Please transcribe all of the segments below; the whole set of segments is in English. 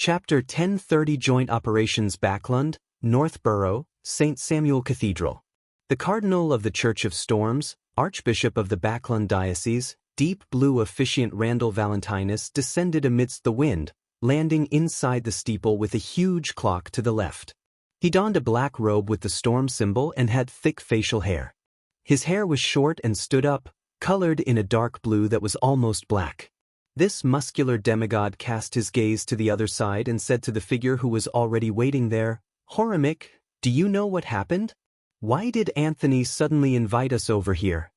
Chapter 1030 Joint Operations Backlund, Northborough, St. Samuel Cathedral. The Cardinal of the Church of Storms, Archbishop of the Backlund Diocese, deep blue officiant Randall Valentinus descended amidst the wind, landing inside the steeple with a huge clock to the left. He donned a black robe with the storm symbol and had thick facial hair. His hair was short and stood up, colored in a dark blue that was almost black. This muscular demigod cast his gaze to the other side and said to the figure who was already waiting there, "Horimic, do you know what happened? Why did Anthony suddenly invite us over here?"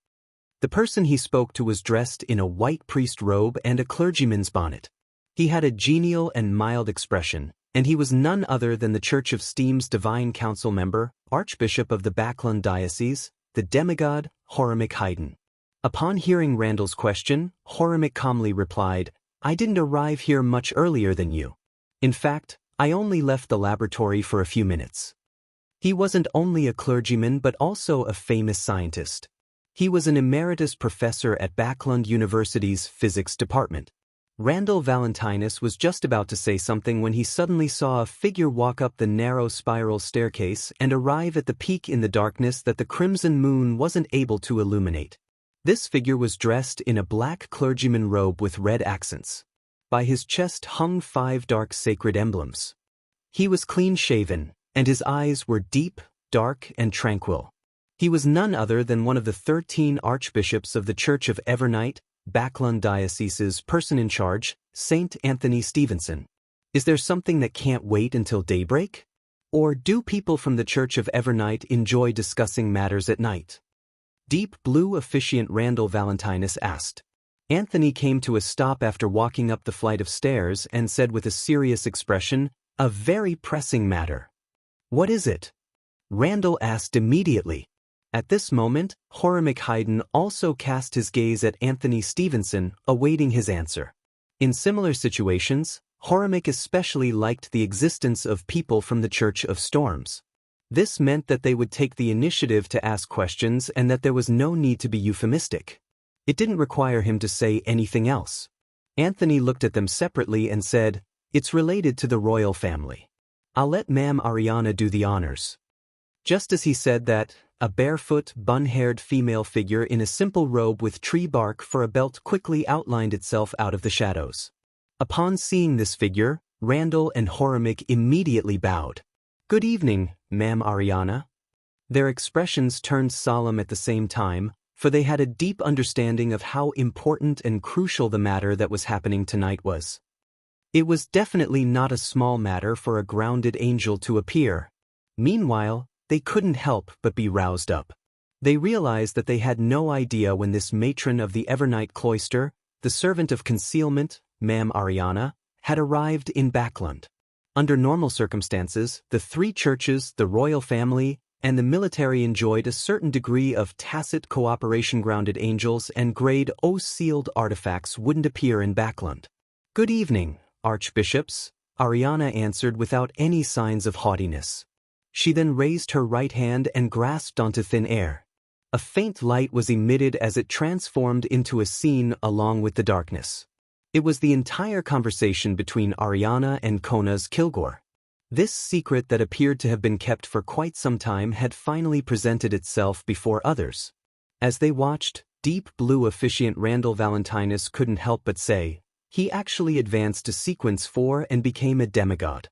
The person he spoke to was dressed in a white priest robe and a clergyman's bonnet. He had a genial and mild expression, and he was none other than the Church of Steam's Divine Council member, Archbishop of the Backlund Diocese, the demigod, Horimic Haydn. Upon hearing Randall's question, Horimic calmly replied, "I didn't arrive here much earlier than you. In fact, I only left the laboratory for a few minutes." He wasn't only a clergyman but also a famous scientist. He was an emeritus professor at Backlund University's physics department. Randall Valentinus was just about to say something when he suddenly saw a figure walk up the narrow spiral staircase and arrive at the peak in the darkness that the crimson moon wasn't able to illuminate. This figure was dressed in a black clergyman robe with red accents. By his chest hung 5 dark sacred emblems. He was clean-shaven, and his eyes were deep, dark, and tranquil. He was none other than one of the 13 archbishops of the Church of Evernight, Backlund Diocese's person in charge, St. Anthony Stevenson. Is there something that can't wait until daybreak? Or do people from the Church of Evernight enjoy discussing matters at night? Deep blue officiant Randall Valentinus asked. Anthony came to a stop after walking up the flight of stairs and said with a serious expression, "A very pressing matter." "What is it?" Randall asked immediately. At this moment, Horimic Haydn also cast his gaze at Anthony Stevenson, awaiting his answer. In similar situations, Horimic especially liked the existence of people from the Church of Storms. This meant that they would take the initiative to ask questions and that there was no need to be euphemistic. It didn't require him to say anything else. Anthony looked at them separately and said, "It's related to the royal family. I'll let Ma'am Ariana do the honors." Just as he said that, a barefoot, bun-haired female figure in a simple robe with tree bark for a belt quickly outlined itself out of the shadows. Upon seeing this figure, Randall and Horimic immediately bowed. "Good evening, Ma'am Ariana." Their expressions turned solemn at the same time, for they had a deep understanding of how important and crucial the matter that was happening tonight was. It was definitely not a small matter for a grounded angel to appear. Meanwhile, they couldn't help but be roused up. They realized that they had no idea when this matron of the Evernight cloister, the servant of concealment, Ma'am Ariana, had arrived in Backlund. Under normal circumstances, the 3 churches, the royal family, and the military enjoyed a certain degree of tacit cooperation. Grounded angels and Grade O sealed artifacts wouldn't appear in Backlund. "Good evening, archbishops," Ariana answered without any signs of haughtiness. She then raised her right hand and grasped onto thin air. A faint light was emitted as it transformed into a scene along with the darkness. It was the entire conversation between Ariana and Konas Kilgore. This secret that appeared to have been kept for quite some time had finally presented itself before others. As they watched, deep blue officiant Randall Valentinus couldn't help but say, he actually advanced to sequence 4 and became a demigod.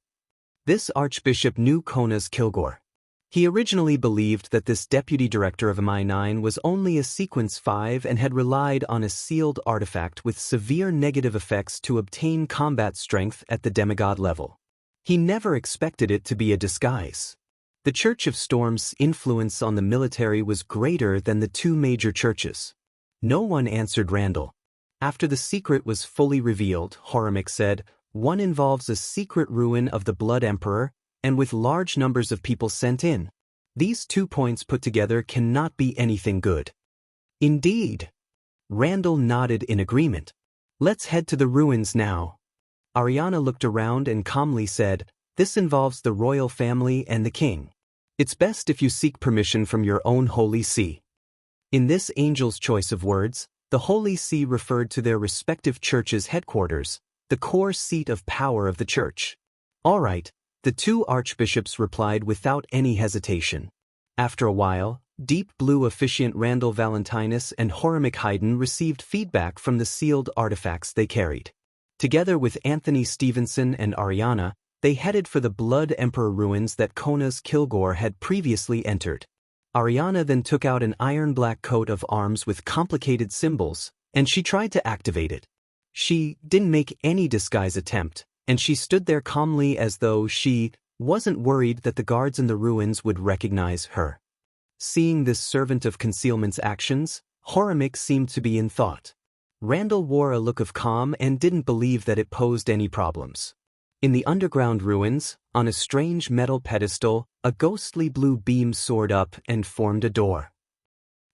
This archbishop knew Konas Kilgore. He originally believed that this deputy director of MI9 was only a sequence 5 and had relied on a sealed artifact with severe negative effects to obtain combat strength at the demigod level. He never expected it to be a disguise. The Church of Storm's influence on the military was greater than the 2 major churches. No one answered Randall. After the secret was fully revealed, Horimic said, "One involves a secret ruin of the Blood Emperor, and with large numbers of people sent in. These 2 points put together cannot be anything good." "Indeed." Randall nodded in agreement. "Let's head to the ruins now." Ariana looked around and calmly said, "This involves the royal family and the king. It's best if you seek permission from your own Holy See." In this angel's choice of words, the Holy See referred to their respective churches' headquarters, the core seat of power of the church. All right, the two archbishops replied without any hesitation. After a while, Deep Blue officiant Randall Valentinus and Horamic Haydn received feedback from the sealed artifacts they carried. Together with Anthony Stevenson and Ariana, they headed for the Blood Emperor ruins that Kona's Kilgore had previously entered. Ariana then took out an iron-black coat of arms with complicated symbols, and she tried to activate it. She didn't make any disguise attempt, and she stood there calmly as though she wasn't worried that the guards in the ruins would recognize her. Seeing this servant of concealment's actions, Horamic seemed to be in thought. Randall wore a look of calm and didn't believe that it posed any problems. In the underground ruins, on a strange metal pedestal, a ghostly blue beam soared up and formed a door.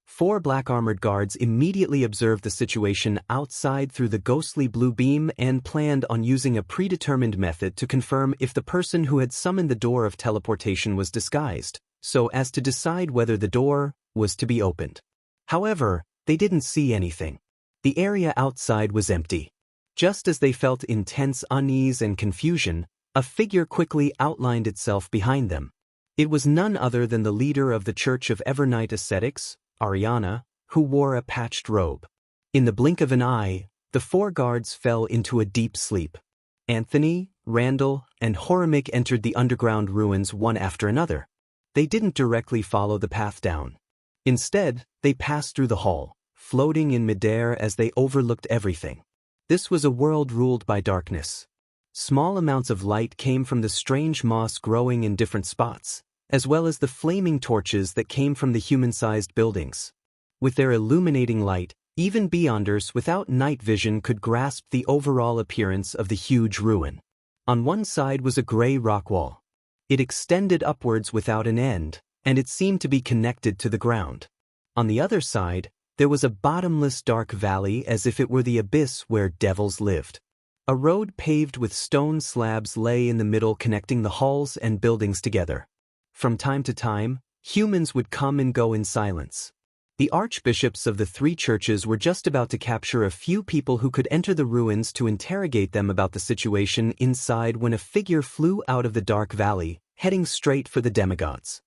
4 black-armored guards immediately observed the situation outside through the ghostly blue beam and planned on using a predetermined method to confirm if the person who had summoned the door of teleportation was disguised, so as to decide whether the door was to be opened. However, they didn't see anything. The area outside was empty. Just as they felt intense unease and confusion, a figure quickly outlined itself behind them. It was none other than the leader of the Church of Evernight Ascetics, Ariana, who wore a patched robe. In the blink of an eye, the 4 guards fell into a deep sleep. Anthony, Randall, and Horamic entered the underground ruins one after another. They didn't directly follow the path down. Instead, they passed through the hall, floating in midair as they overlooked everything. This was a world ruled by darkness. Small amounts of light came from the strange moss growing in different spots, as well as the flaming torches that came from the human-sized buildings. With their illuminating light, even beyonders without night vision could grasp the overall appearance of the huge ruin. On one side was a gray rock wall. It extended upwards without an end, and it seemed to be connected to the ground. On the other side, there was a bottomless dark valley as if it were the abyss where devils lived. A road paved with stone slabs lay in the middle connecting the halls and buildings together. From time to time, humans would come and go in silence. The archbishops of the 3 churches were just about to capture a few people who could enter the ruins to interrogate them about the situation inside when a figure flew out of the dark valley, heading straight for the demigods.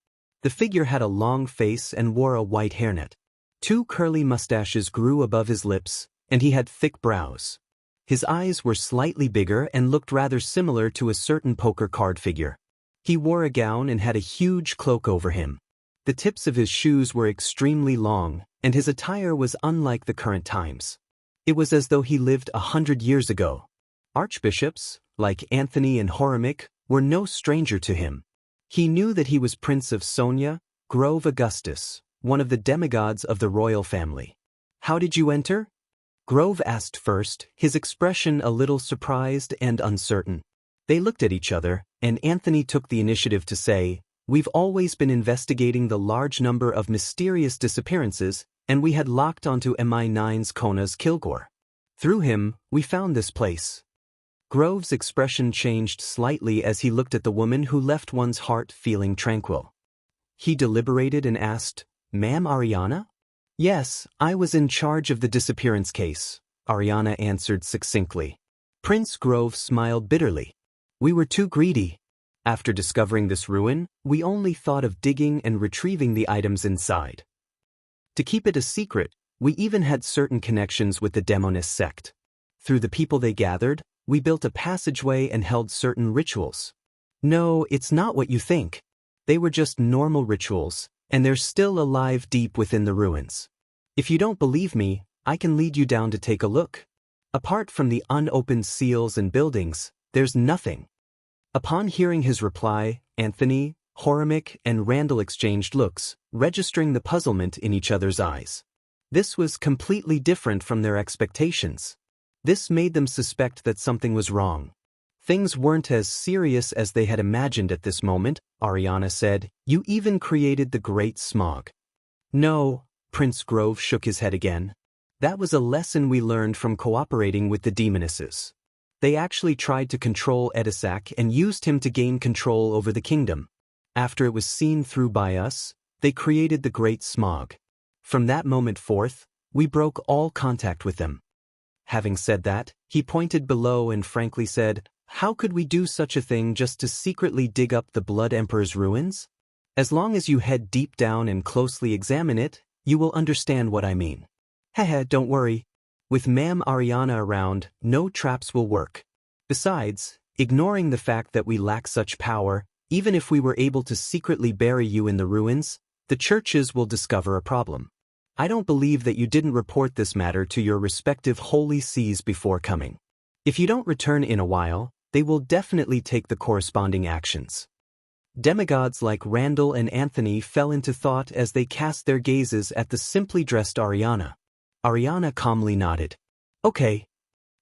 The figure had a long face and wore a white hairnet. 2 curly mustaches grew above his lips, and he had thick brows. His eyes were slightly bigger and looked rather similar to a certain poker card figure. He wore a gown and had a huge cloak over him. The tips of his shoes were extremely long, and his attire was unlike the current times. It was as though he lived 100 years ago. Archbishops, like Anthony and Horamic, were no stranger to him. He knew that he was Prince of Sonia, Grove Augustus, one of the demigods of the royal family. "How did you enter?" Grove asked first, his expression a little surprised and uncertain. They looked at each other, and Anthony took the initiative to say, "We've always been investigating the large number of mysterious disappearances, and we had locked onto MI9's Kona's Kilgore. Through him, we found this place." Grove's expression changed slightly as he looked at the woman who left one's heart feeling tranquil. He deliberated and asked, "Ma'am Ariana?" "Yes, I was in charge of the disappearance case," Ariana answered succinctly. Prince Grove smiled bitterly. "We were too greedy. After discovering this ruin, we only thought of digging and retrieving the items inside. To keep it a secret, we even had certain connections with the Demonist sect. Through the people they gathered, we built a passageway and held certain rituals. No, it's not what you think. They were just normal rituals, and they're still alive deep within the ruins. If you don't believe me, I can lead you down to take a look. Apart from the unopened seals and buildings, there's nothing." Upon hearing his reply, Anthony, Horamic, and Randall exchanged looks, registering the puzzlement in each other's eyes. This was completely different from their expectations. This made them suspect that something was wrong. Things weren't as serious as they had imagined at this moment, Ariana said. "You even created the Great Smog." "No," Prince Grove shook his head again. "That was a lesson we learned from cooperating with the demonesses. They actually tried to control Edisac and used him to gain control over the kingdom. After it was seen through by us, they created the Great Smog. From that moment forth, we broke all contact with them." Having said that, he pointed below and frankly said, how could we do such a thing just to secretly dig up the Blood Emperor's ruins? As long as you head deep down and closely examine it, you will understand what I mean. Haha, don't worry. With Ma'am Ariana around, no traps will work. Besides, ignoring the fact that we lack such power, even if we were able to secretly bury you in the ruins, the churches will discover a problem. I don't believe that you didn't report this matter to your respective holy sees before coming. If you don't return in a while, they will definitely take the corresponding actions. Demigods like Randall and Anthony fell into thought as they cast their gazes at the simply dressed Ariana. Ariana calmly nodded. Okay.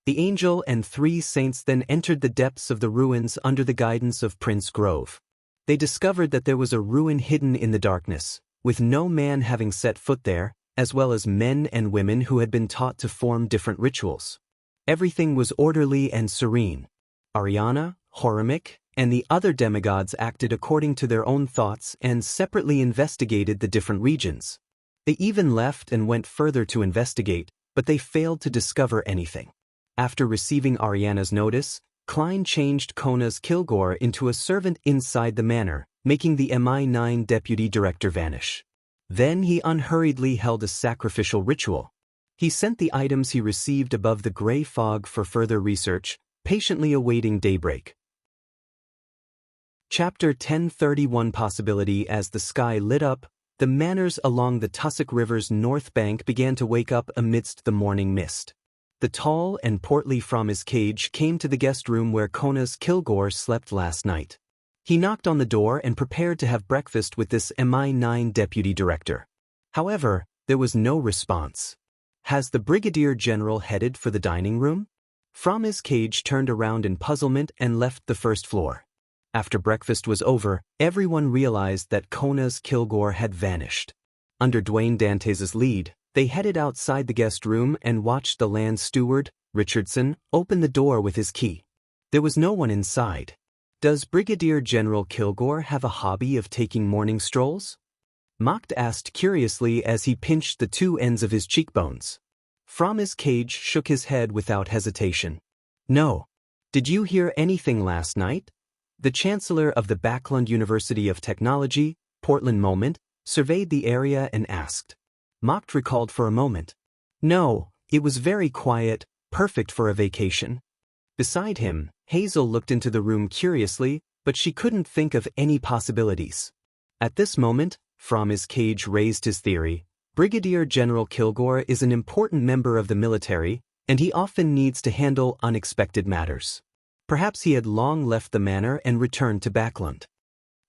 The angel and 3 saints then entered the depths of the ruins under the guidance of Prince Grove. They discovered that there was a ruin hidden in the darkness, with no man having set foot there, as well as men and women who had been taught to form different rituals. Everything was orderly and serene. Ariana, Horimic, and the other demigods acted according to their own thoughts and separately investigated the different regions. They even left and went further to investigate, but they failed to discover anything. After receiving Ariana's notice, Klein changed Kona's Kilgore into a servant inside the manor, making the MI9 deputy director vanish. Then he unhurriedly held a sacrificial ritual. He sent the items he received above the gray fog for further research, patiently awaiting daybreak. Chapter 1031 Possibility. As the sky lit up, the manors along the Tussock River's north bank began to wake up amidst the morning mist. The tall and portly From's Cage came to the guest room where Kona's Kilgore slept last night. He knocked on the door and prepared to have breakfast with this MI9 deputy director. However, there was no response. Has the Brigadier General headed for the dining room? From's Cage turned around in puzzlement and left the first floor. After breakfast was over, everyone realized that Kona's Kilgore had vanished. Under Dwayne Dantes' lead, they headed outside the guest room and watched the land steward, Richardson, open the door with his key. There was no one inside. Does Brigadier General Kilgore have a hobby of taking morning strolls? Mocht asked curiously as he pinched the 2 ends of his cheekbones. From's Cage shook his head without hesitation. No. Did you hear anything last night? The Chancellor of the Backlund University of Technology, Portland Moment, surveyed the area and asked. Mocht recalled for a moment. No, it was very quiet, perfect for a vacation. Beside him, Hazel looked into the room curiously, but she couldn't think of any possibilities. At this moment, From's Cage raised his theory. Brigadier General Kilgore is an important member of the military, and he often needs to handle unexpected matters. Perhaps he had long left the manor and returned to Backlund.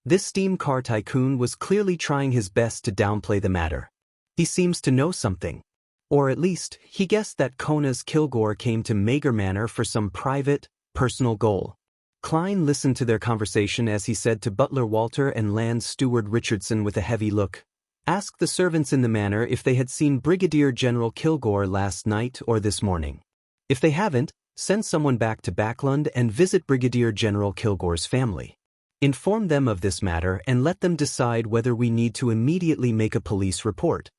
This steam car tycoon was clearly trying his best to downplay the matter. He seems to know something. Or at least, he guessed that Kona's Kilgore came to Mager Manor for some private, personal goal. Klein listened to their conversation as he said to Butler Walter and Land Steward Richardson with a heavy look. Ask the servants in the manor if they had seen Brigadier General Kilgore last night or this morning. If they haven't, send someone back to Backlund and visit Brigadier General Kilgore's family. Inform them of this matter and let them decide whether we need to immediately make a police report.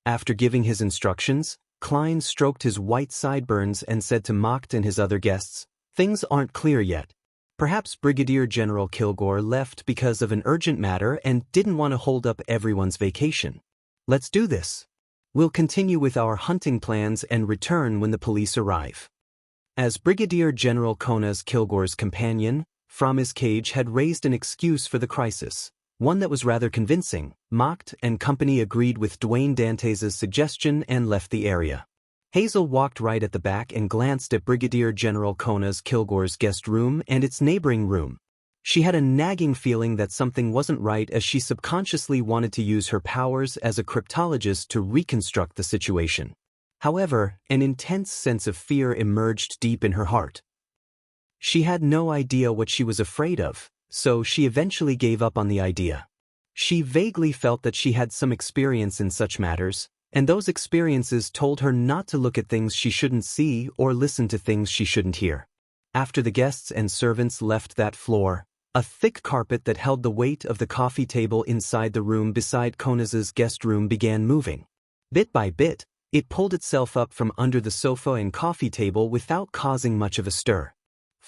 After giving his instructions, Klein stroked his white sideburns and said to Mocht and his other guests, things aren't clear yet. Perhaps Brigadier General Kilgore left because of an urgent matter and didn't want to hold up everyone's vacation. Let's do this. We'll continue with our hunting plans and return when the police arrive. As Brigadier General Kona's Kilgore's companion, From's Cage had raised an excuse for the crisis, one that was rather convincing. Mocht and company agreed with Dwayne Dantes' suggestion and left the area. Hazel walked right at the back and glanced at Brigadier General Kona's Kilgore's guest room and its neighboring room. She had a nagging feeling that something wasn't right as she subconsciously wanted to use her powers as a cryptologist to reconstruct the situation. However, an intense sense of fear emerged deep in her heart. She had no idea what she was afraid of, so she eventually gave up on the idea. She vaguely felt that she had some experience in such matters, and those experiences told her not to look at things she shouldn't see or listen to things she shouldn't hear. After the guests and servants left that floor, a thick carpet that held the weight of the coffee table inside the room beside Kona's guest room began moving. Bit by bit, it pulled itself up from under the sofa and coffee table without causing much of a stir.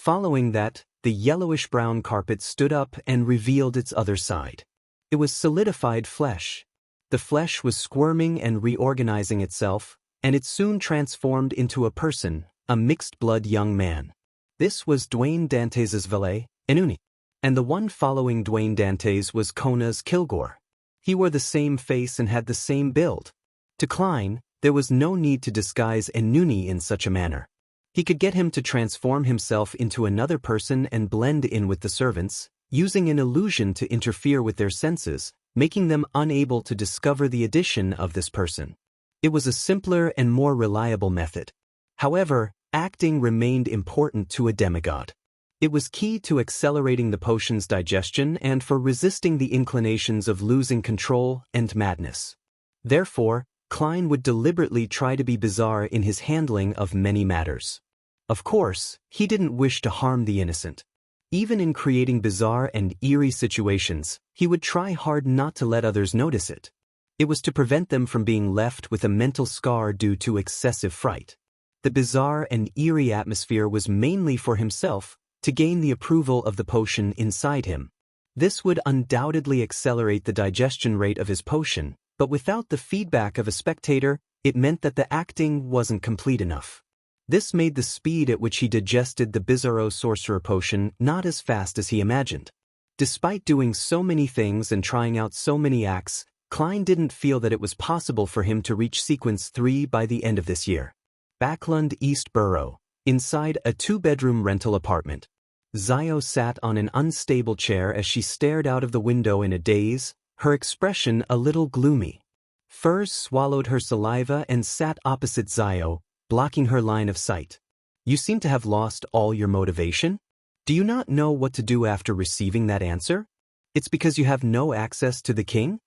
Following that, the yellowish-brown carpet stood up and revealed its other side. It was solidified flesh. The flesh was squirming and reorganizing itself, and it soon transformed into a person, a mixed-blood young man. This was Dwayne Dantes' valet, Inuni. And the one following Dwayne Dantes was Kona's Kilgore. He wore the same face and had the same build. To Klein, there was no need to disguise Inuni in such a manner. He could get him to transform himself into another person and blend in with the servants, using an illusion to interfere with their senses, making them unable to discover the addition of this person. It was a simpler and more reliable method. However, acting remained important to a demigod. It was key to accelerating the potion's digestion and for resisting the inclinations of losing control and madness. Therefore, Klein would deliberately try to be bizarre in his handling of many matters. Of course, he didn't wish to harm the innocent. Even in creating bizarre and eerie situations, he would try hard not to let others notice it. It was to prevent them from being left with a mental scar due to excessive fright. The bizarre and eerie atmosphere was mainly for himself, to gain the approval of the potion inside him. This would undoubtedly accelerate the digestion rate of his potion, but without the feedback of a spectator, it meant that the acting wasn't complete enough. This made the speed at which he digested the Bizarro Sorcerer potion not as fast as he imagined. Despite doing so many things and trying out so many acts, Klein didn't feel that it was possible for him to reach Sequence 3 by the end of this year. Backlund East Borough. Inside a 2-bedroom rental apartment. Zio sat on an unstable chair as she stared out of the window in a daze, her expression a little gloomy. Furs swallowed her saliva and sat opposite Zio, blocking her line of sight. You seem to have lost all your motivation? Do you not know what to do after receiving that answer? It's because you have no access to the king?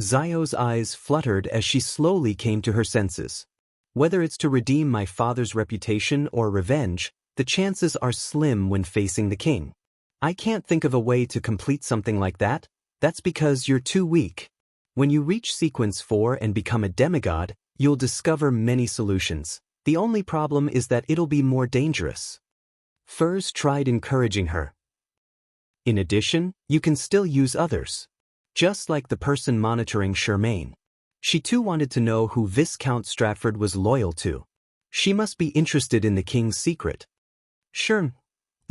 Zio's eyes fluttered as she slowly came to her senses. Whether it's to redeem my father's reputation or revenge, the chances are slim when facing the king. I can't think of a way to complete something like that. That's because you're too weak. When you reach Sequence 4 and become a demigod, you'll discover many solutions. The only problem is that it'll be more dangerous. Furs tried encouraging her. In addition, you can still use others. Just like the person monitoring Charmaine. She too wanted to know who Viscount Stratford was loyal to. She must be interested in the king's secret. Sure.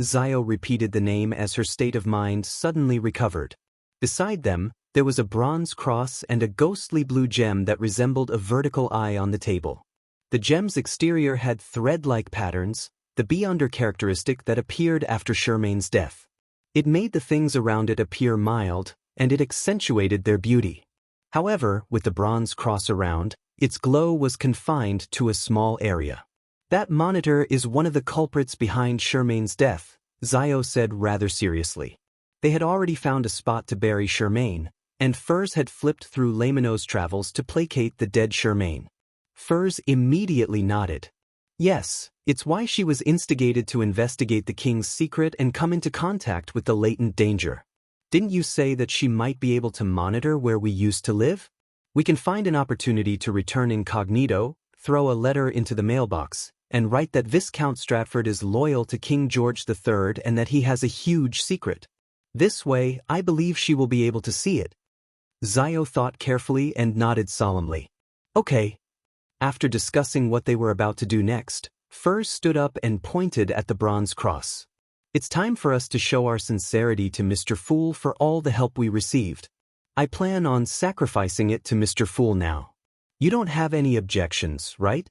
Zio repeated the name as her state of mind suddenly recovered. Beside them, there was a bronze cross and a ghostly blue gem that resembled a vertical eye on the table. The gem's exterior had thread-like patterns, the beyonder characteristic that appeared after Charmaine's death. It made the things around it appear mild, and it accentuated their beauty. However, with the bronze cross around, its glow was confined to a small area. That monitor is one of the culprits behind Charmaine's death, Zio said rather seriously. They had already found a spot to bury Charmaine, and Furs had flipped through Lamino's travels to placate the dead Charmaine. Furs immediately nodded. Yes, it's why she was instigated to investigate the king's secret and come into contact with the latent danger. Didn't you say that she might be able to monitor where we used to live? We can find an opportunity to return incognito, throw a letter into the mailbox, and write that Viscount Stratford is loyal to King George III and that he has a huge secret. This way, I believe she will be able to see it. Zio thought carefully and nodded solemnly. Okay. After discussing what they were about to do next, Furs stood up and pointed at the bronze cross. It's time for us to show our sincerity to Mr. Fool for all the help we received. I plan on sacrificing it to Mr. Fool now. You don't have any objections, right?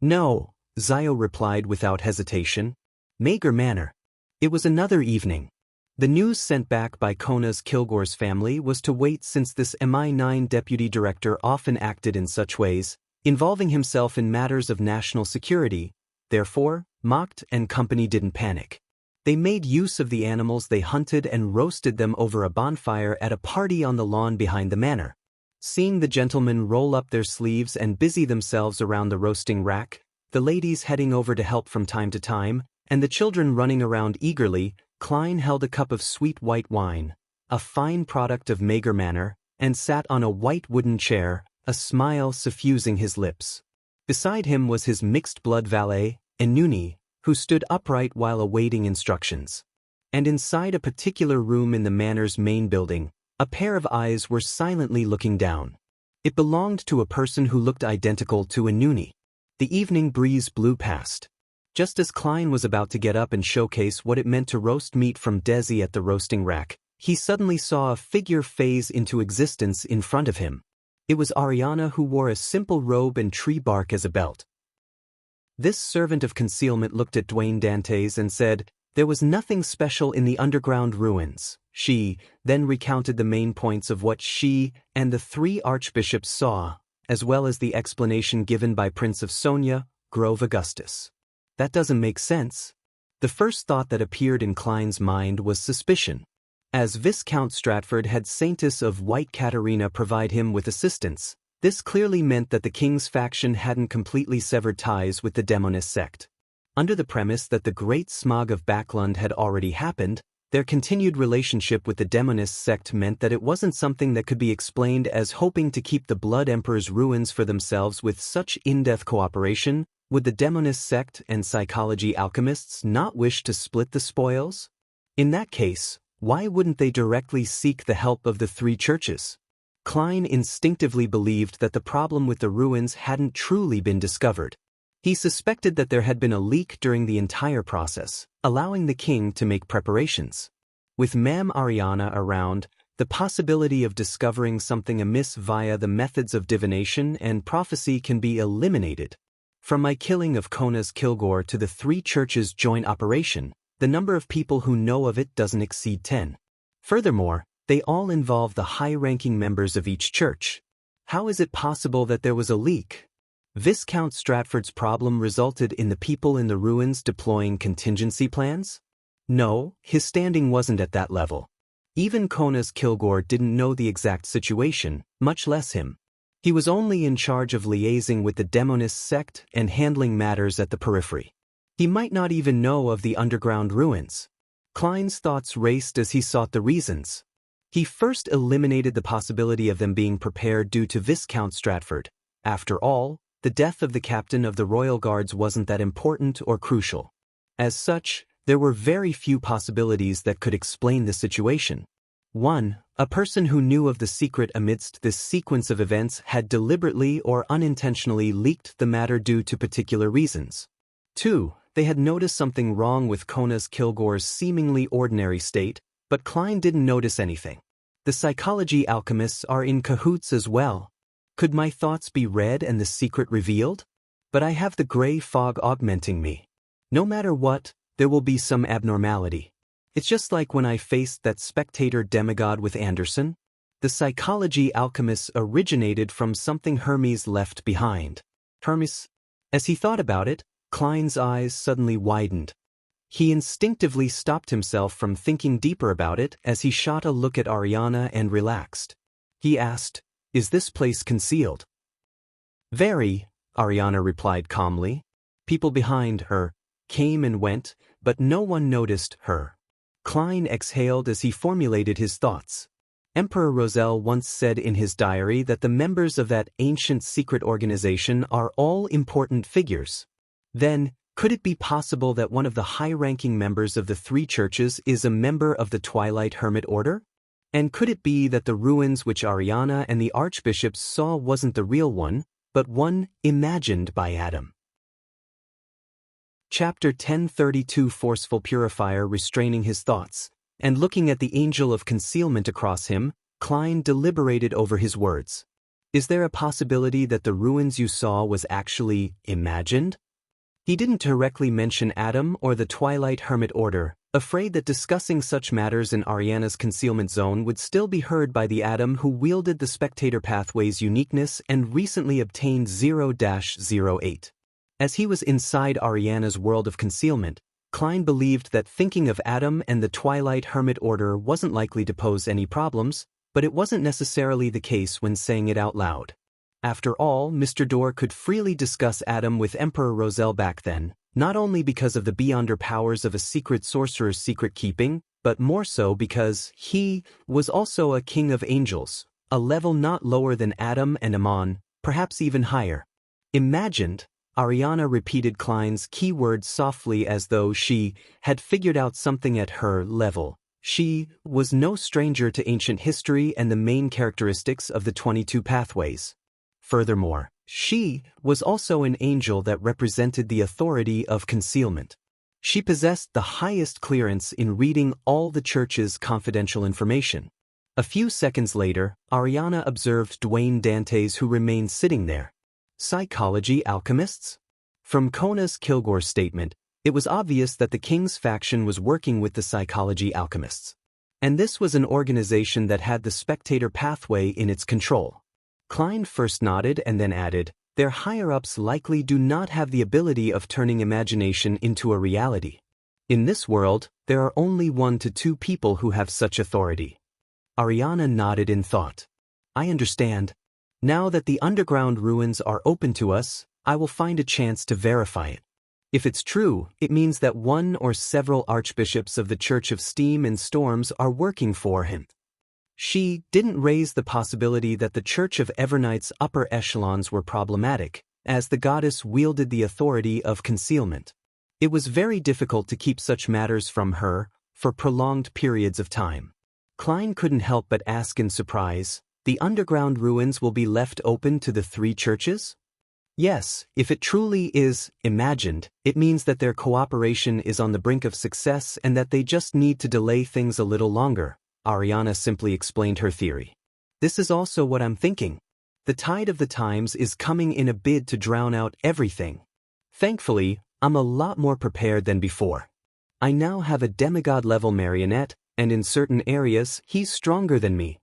No, Zio replied without hesitation. Mager manner. It was another evening. The news sent back by Kona's Kilgore's family was to wait since this MI9 deputy director often acted in such ways, involving himself in matters of national security. Therefore, Mocked and company didn't panic. They made use of the animals they hunted and roasted them over a bonfire at a party on the lawn behind the manor. Seeing the gentlemen roll up their sleeves and busy themselves around the roasting rack, the ladies heading over to help from time to time, and the children running around eagerly, Klein held a cup of sweet white wine, a fine product of Mager manner, and sat on a white wooden chair, a smile suffusing his lips. Beside him was his mixed-blood valet, Inuni, who stood upright while awaiting instructions. And inside a particular room in the manor's main building, a pair of eyes were silently looking down. It belonged to a person who looked identical to Anuni. The evening breeze blew past. Just as Klein was about to get up and showcase what it meant to roast meat from Desi at the roasting rack, he suddenly saw a figure phase into existence in front of him. It was Ariana, who wore a simple robe and tree bark as a belt. This servant of concealment looked at Dwayne Dantes and said, "There was nothing special in the underground ruins." She then recounted the main points of what she and the three archbishops saw, as well as the explanation given by Prince of Sonia, Grove Augustus. That doesn't make sense. The first thought that appeared in Klein's mind was suspicion. As Viscount Stratford had Saintess of White Katerina provide him with assistance, this clearly meant that the king's faction hadn't completely severed ties with the Demonist sect. Under the premise that the Great Smog of Backlund had already happened, their continued relationship with the Demonist sect meant that it wasn't something that could be explained as hoping to keep the Blood Emperor's ruins for themselves with such in-depth cooperation. Would the Demonist sect and psychology alchemists not wish to split the spoils? In that case, why wouldn't they directly seek the help of the three churches? Klein instinctively believed that the problem with the ruins hadn't truly been discovered. He suspected that there had been a leak during the entire process, allowing the king to make preparations. With Ma'am Ariana around, the possibility of discovering something amiss via the methods of divination and prophecy can be eliminated. From my killing of Kona's Kilgore to the three churches' joint operation, the number of people who know of it doesn't exceed 10. Furthermore, they all involve the high-ranking members of each church. How is it possible that there was a leak? Viscount Stratford's problem resulted in the people in the ruins deploying contingency plans? No, his standing wasn't at that level. Even Kona's Kilgore didn't know the exact situation, much less him. He was only in charge of liaising with the Demonist sect and handling matters at the periphery. He might not even know of the underground ruins. Klein's thoughts raced as he sought the reasons. He first eliminated the possibility of them being prepared due to Viscount Stratford. After all, the death of the captain of the Royal Guards wasn't that important or crucial. As such, there were very few possibilities that could explain the situation. 1. A person who knew of the secret amidst this sequence of events had deliberately or unintentionally leaked the matter due to particular reasons. 2. They had noticed something wrong with Kona's Kilgore's seemingly ordinary state, but Klein didn't notice anything. The psychology alchemists are in cahoots as well. Could my thoughts be read and the secret revealed? But I have the gray fog augmenting me. No matter what, there will be some abnormality. It's just like when I faced that spectator demigod with Anderson. The psychology alchemists originated from something Hermes left behind. Hermes? As he thought about it, Klein's eyes suddenly widened. He instinctively stopped himself from thinking deeper about it as he shot a look at Ariana and relaxed. He asked, "Is this place concealed?" "Very," Ariana replied calmly. People behind her came and went, but no one noticed her. Klein exhaled as he formulated his thoughts. Emperor Roselle once said in his diary that the members of that ancient secret organization are all important figures. Then, could it be possible that one of the high-ranking members of the three churches is a member of the Twilight Hermit Order? And could it be that the ruins which Ariana and the archbishops saw wasn't the real one, but one imagined by Adam? Chapter 1032. Forceful purifier. Restraining his thoughts, and looking at the angel of concealment across him, Klein deliberated over his words. Is there a possibility that the ruins you saw was actually imagined? He didn't directly mention Adam or the Twilight Hermit Order, afraid that discussing such matters in Ariana's concealment zone would still be heard by the Adam who wielded the spectator pathway's uniqueness and recently obtained 0-08. As he was inside Ariana's world of concealment, Klein believed that thinking of Adam and the Twilight Hermit Order wasn't likely to pose any problems, but it wasn't necessarily the case when saying it out loud. After all, Mr. Dorr could freely discuss Adam with Emperor Roselle back then, not only because of the beyonder powers of a secret sorcerer's secret keeping, but more so because he was also a king of angels, a level not lower than Adam and Amon, perhaps even higher. Imagined, Ariana repeated Klein's key words softly as though she had figured out something at her level. She was no stranger to ancient history and the main characteristics of the 22 pathways. Furthermore, she was also an angel that represented the authority of concealment. She possessed the highest clearance in reading all the church's confidential information. A few seconds later, Ariana observed Dwayne Dantes, who remained sitting there. Psychology alchemists? From Kona's Kilgore's statement, it was obvious that the king's faction was working with the psychology alchemists. And this was an organization that had the spectator pathway in its control. Klein first nodded and then added, their higher-ups likely do not have the ability of turning imagination into a reality. In this world, there are only 1 to 2 people who have such authority. Ariana nodded in thought. I understand. Now that the underground ruins are open to us, I will find a chance to verify it. If it's true, it means that 1 or several archbishops of the Church of Steam and Storms are working for him. She didn't raise the possibility that the Church of Evernight's upper echelons were problematic, as the goddess wielded the authority of concealment. It was very difficult to keep such matters from her for prolonged periods of time. Klein couldn't help but ask in surprise, the underground ruins will be left open to the 3 churches? Yes, if it truly is imagined, it means that their cooperation is on the brink of success and that they just need to delay things a little longer. Ariana simply explained her theory. This is also what I'm thinking. The tide of the times is coming in a bid to drown out everything. Thankfully, I'm a lot more prepared than before. I now have a demigod-level marionette, and in certain areas, he's stronger than me.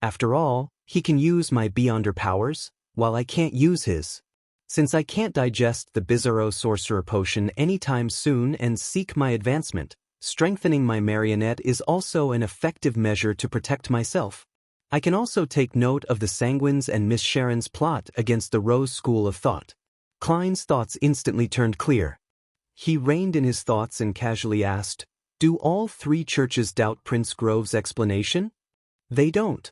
After all, he can use my Beyonder powers, while I can't use his. Since I can't digest the Bizarro Sorcerer Potion anytime soon and seek my advancement, strengthening my marionette is also an effective measure to protect myself. I can also take note of the Sanguines and Miss Sharon's plot against the Rose School of Thought. Klein's thoughts instantly turned clear. He reined in his thoughts and casually asked, do all 3 churches doubt Prince Grove's explanation? They don't.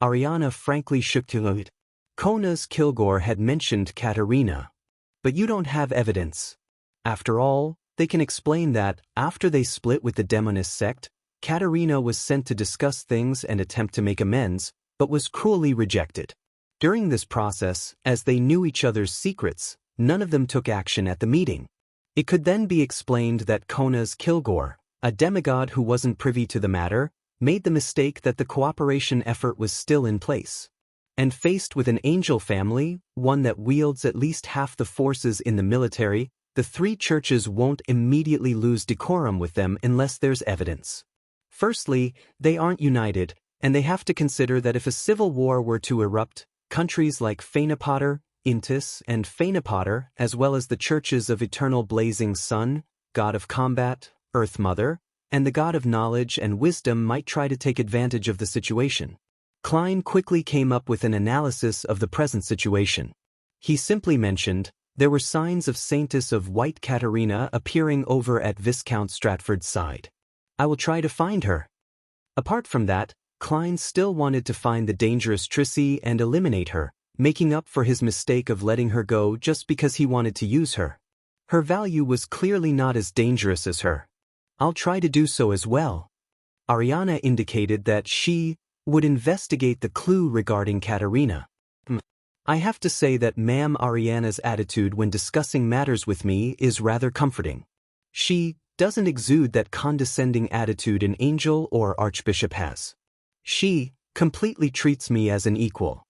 Ariana frankly shook her head. Kona's Kilgore had mentioned Katerina. But you don't have evidence. After all, they can explain that, after they split with the Demonist sect, Katerina was sent to discuss things and attempt to make amends, but was cruelly rejected. During this process, as they knew each other's secrets, none of them took action at the meeting. It could then be explained that Kona's Kilgore, a demigod who wasn't privy to the matter, made the mistake that the cooperation effort was still in place. And faced with an angel family, one that wields at least half the forces in the military, the 3 churches won't immediately lose decorum with them unless there's evidence. Firstly, they aren't united, and they have to consider that if a civil war were to erupt, countries like Fainapotter, Intis, and Fainapotter, as well as the churches of Eternal Blazing Sun, God of Combat, Earth Mother, and the God of Knowledge and Wisdom might try to take advantage of the situation. Klein quickly came up with an analysis of the present situation. He simply mentioned, there were signs of Saintess of White Katerina appearing over at Viscount Stratford's side. I will try to find her. Apart from that, Klein still wanted to find the dangerous Trissy and eliminate her, making up for his mistake of letting her go just because he wanted to use her. Her value was clearly not as dangerous as her. I'll try to do so as well. Ariana indicated that she would investigate the clue regarding Katerina. I have to say that Ma'am Ariana's attitude when discussing matters with me is rather comforting. She doesn't exude that condescending attitude an angel or archbishop has. She completely treats me as an equal.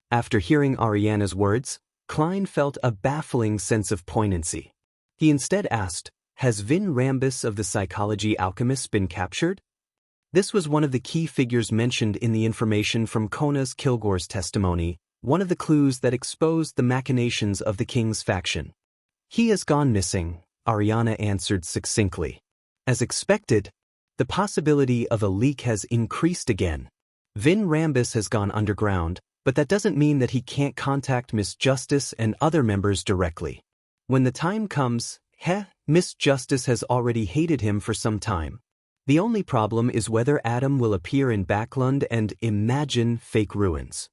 After hearing Ariana's words, Klein felt a baffling sense of poignancy. He instead asked, has Vin Rambus of the Psychology Alchemists been captured? This was one of the key figures mentioned in the information from Kona's Kilgore's testimony, one of the clues that exposed the machinations of the king's faction. He has gone missing, Ariana answered succinctly. As expected, the possibility of a leak has increased again. Vin Rambus has gone underground, but that doesn't mean that he can't contact Miss Justice and other members directly. When the time comes, Miss Justice has already hated him for some time. The only problem is whether Adam will appear in Backlund and imagine fake ruins.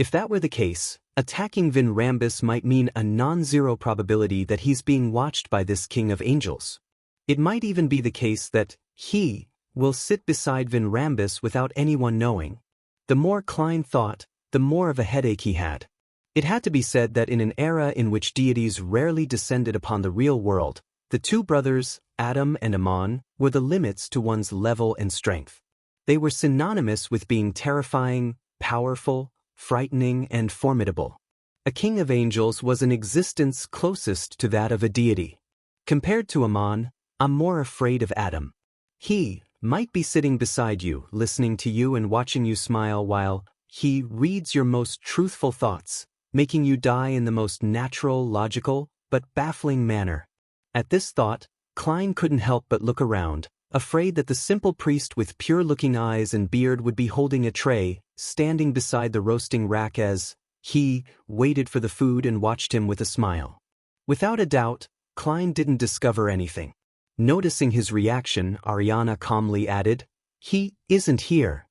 If that were the case, attacking Vin Rambus might mean a non-zero probability that he's being watched by this king of angels. It might even be the case that he will sit beside Vin Rambus without anyone knowing. The more Klein thought, the more of a headache he had. It had to be said that in an era in which deities rarely descended upon the real world, the two brothers, Adam and Ammon, were the limits to one's level and strength. They were synonymous with being terrifying, powerful, frightening, and formidable. A king of angels was an existence closest to that of a deity. Compared to Ammon, I'm more afraid of Adam. He might be sitting beside you, listening to you and watching you smile while he reads your most truthful thoughts, making you die in the most natural, logical, but baffling manner. At this thought, Klein couldn't help but look around, afraid that the simple priest with pure-looking eyes and beard would be holding a tray, standing beside the roasting rack as he waited for the food and watched him with a smile. Without a doubt, Klein didn't discover anything. Noticing his reaction, Ariana calmly added, "He isn't here."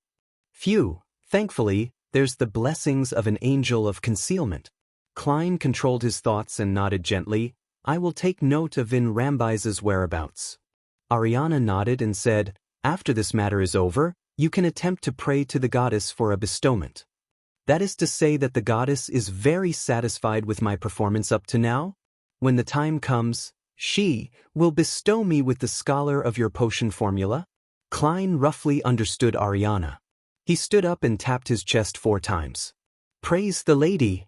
Phew, thankfully, there's the blessings of an angel of concealment. Klein controlled his thoughts and nodded gently, "I will take note of Vin Rambus's whereabouts." Ariana nodded and said, "After this matter is over, you can attempt to pray to the goddess for a bestowment." That is to say that the goddess is very satisfied with my performance up to now? When the time comes, she will bestow me with the scholar of your potion formula? Klein roughly understood Ariana. He stood up and tapped his chest 4 times. "Praise the lady."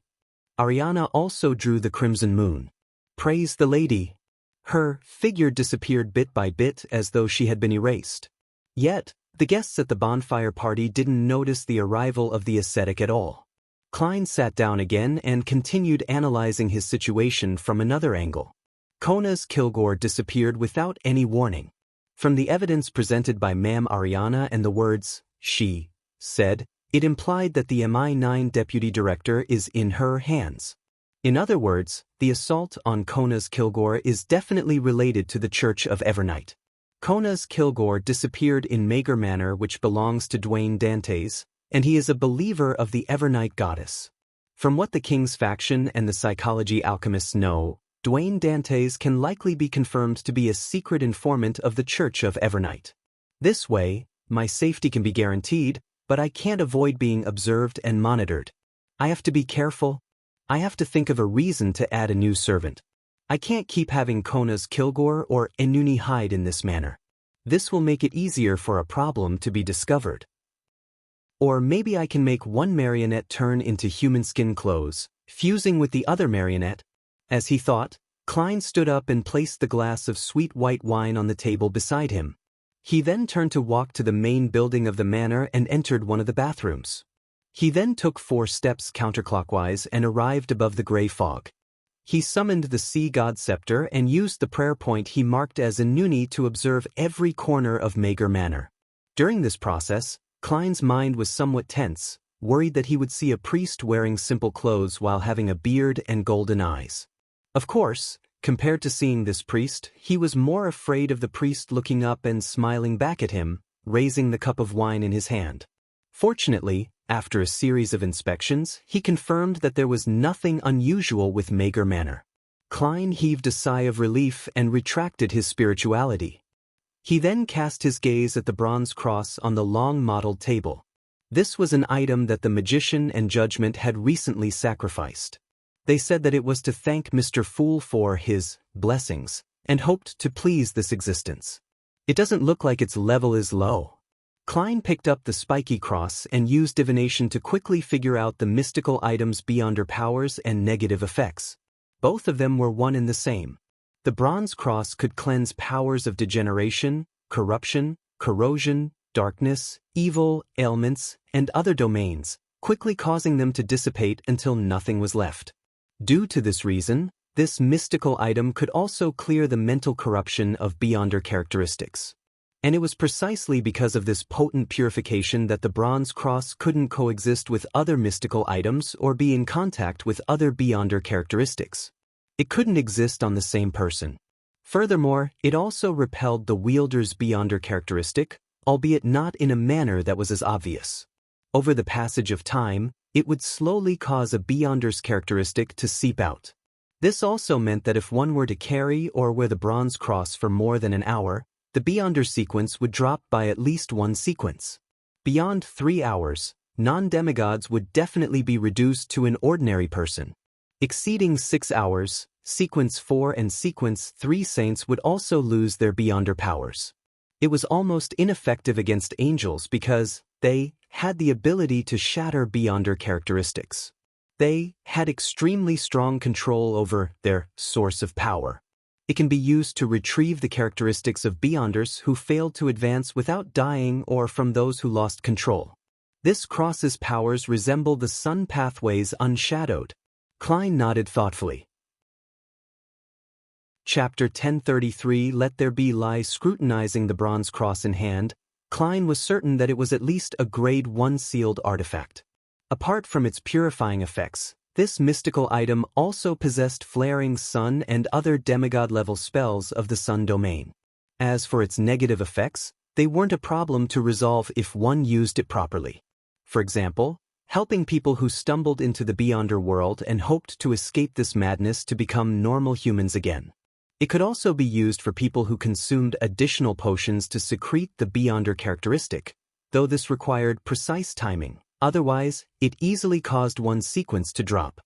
Ariana also drew the crimson moon. "Praise the lady." Her figure disappeared bit by bit as though she had been erased. Yet, the guests at the bonfire party didn't notice the arrival of the ascetic at all. Klein sat down again and continued analyzing his situation from another angle. Kona's Kilgore disappeared without any warning. From the evidence presented by Ma'am Ariana and the words, "she said," it implied that the MI9 deputy director is in her hands. In other words, the assault on Kona's Kilgore is definitely related to the Church of Evernight. Kona's Kilgore disappeared in Mager Manor, which belongs to Dwayne Dantes, and he is a believer of the Evernight goddess. From what the King's faction and the psychology alchemists know, Dwayne Dantes can likely be confirmed to be a secret informant of the Church of Evernight. This way, my safety can be guaranteed, but I can't avoid being observed and monitored. I have to be careful. I have to think of a reason to add a new servant. I can't keep having Kona's Kilgore or Enuni hide in this manner. This will make it easier for a problem to be discovered. Or maybe I can make one marionette turn into human skin clothes, fusing with the other marionette. As he thought, Klein stood up and placed the glass of sweet white wine on the table beside him. He then turned to walk to the main building of the manor and entered one of the bathrooms. He then took 4 steps counterclockwise and arrived above the gray fog. He summoned the sea god scepter and used the prayer point he marked as Enuni to observe every corner of Mager Manor. During this process, Klein's mind was somewhat tense, worried that he would see a priest wearing simple clothes while having a beard and golden eyes. Of course, compared to seeing this priest, he was more afraid of the priest looking up and smiling back at him, raising the cup of wine in his hand. Fortunately, after a series of inspections, he confirmed that there was nothing unusual with Mager Manor. Klein heaved a sigh of relief and retracted his spirituality. He then cast his gaze at the bronze cross on the long modeled table. This was an item that the magician and judgment had recently sacrificed. They said that it was to thank Mr. Fool for his blessings, and hoped to please this existence. It doesn't look like its level is low. Klein picked up the spiky cross and used divination to quickly figure out the mystical item's beyonder powers and negative effects. Both of them were one and the same. The bronze cross could cleanse powers of degeneration, corruption, corrosion, darkness, evil, ailments, and other domains, quickly causing them to dissipate until nothing was left. Due to this reason, this mystical item could also clear the mental corruption of beyonder characteristics. And it was precisely because of this potent purification that the bronze cross couldn't coexist with other mystical items or be in contact with other beyonder characteristics. It couldn't exist on the same person. Furthermore, it also repelled the wielder's beyonder characteristic, albeit not in a manner that was as obvious. Over the passage of time, it would slowly cause a Beyonder's characteristic to seep out. This also meant that if one were to carry or wear the bronze cross for more than an hour, the Beyonder sequence would drop by at least one sequence. Beyond 3 hours, non-demigods would definitely be reduced to an ordinary person. Exceeding 6 hours, sequence 4 and sequence 3 saints would also lose their Beyonder powers. It was almost ineffective against angels because they had the ability to shatter Beyonder characteristics. They had extremely strong control over their source of power. It can be used to retrieve the characteristics of Beyonders who failed to advance without dying or from those who lost control. This cross's powers resemble the sun pathways unshadowed. Klein nodded thoughtfully. Chapter 1033 Let There Be lies scrutinizing the bronze cross in hand, Klein was certain that it was at least a grade 1 sealed artifact. Apart from its purifying effects, this mystical item also possessed flaring sun and other demigod-level spells of the sun domain. As for its negative effects, they weren't a problem to resolve if one used it properly. For example, helping people who stumbled into the Beyonder world and hoped to escape this madness to become normal humans again. It could also be used for people who consumed additional potions to secrete the Beyonder characteristic, though this required precise timing. Otherwise, it easily caused one sequence to drop.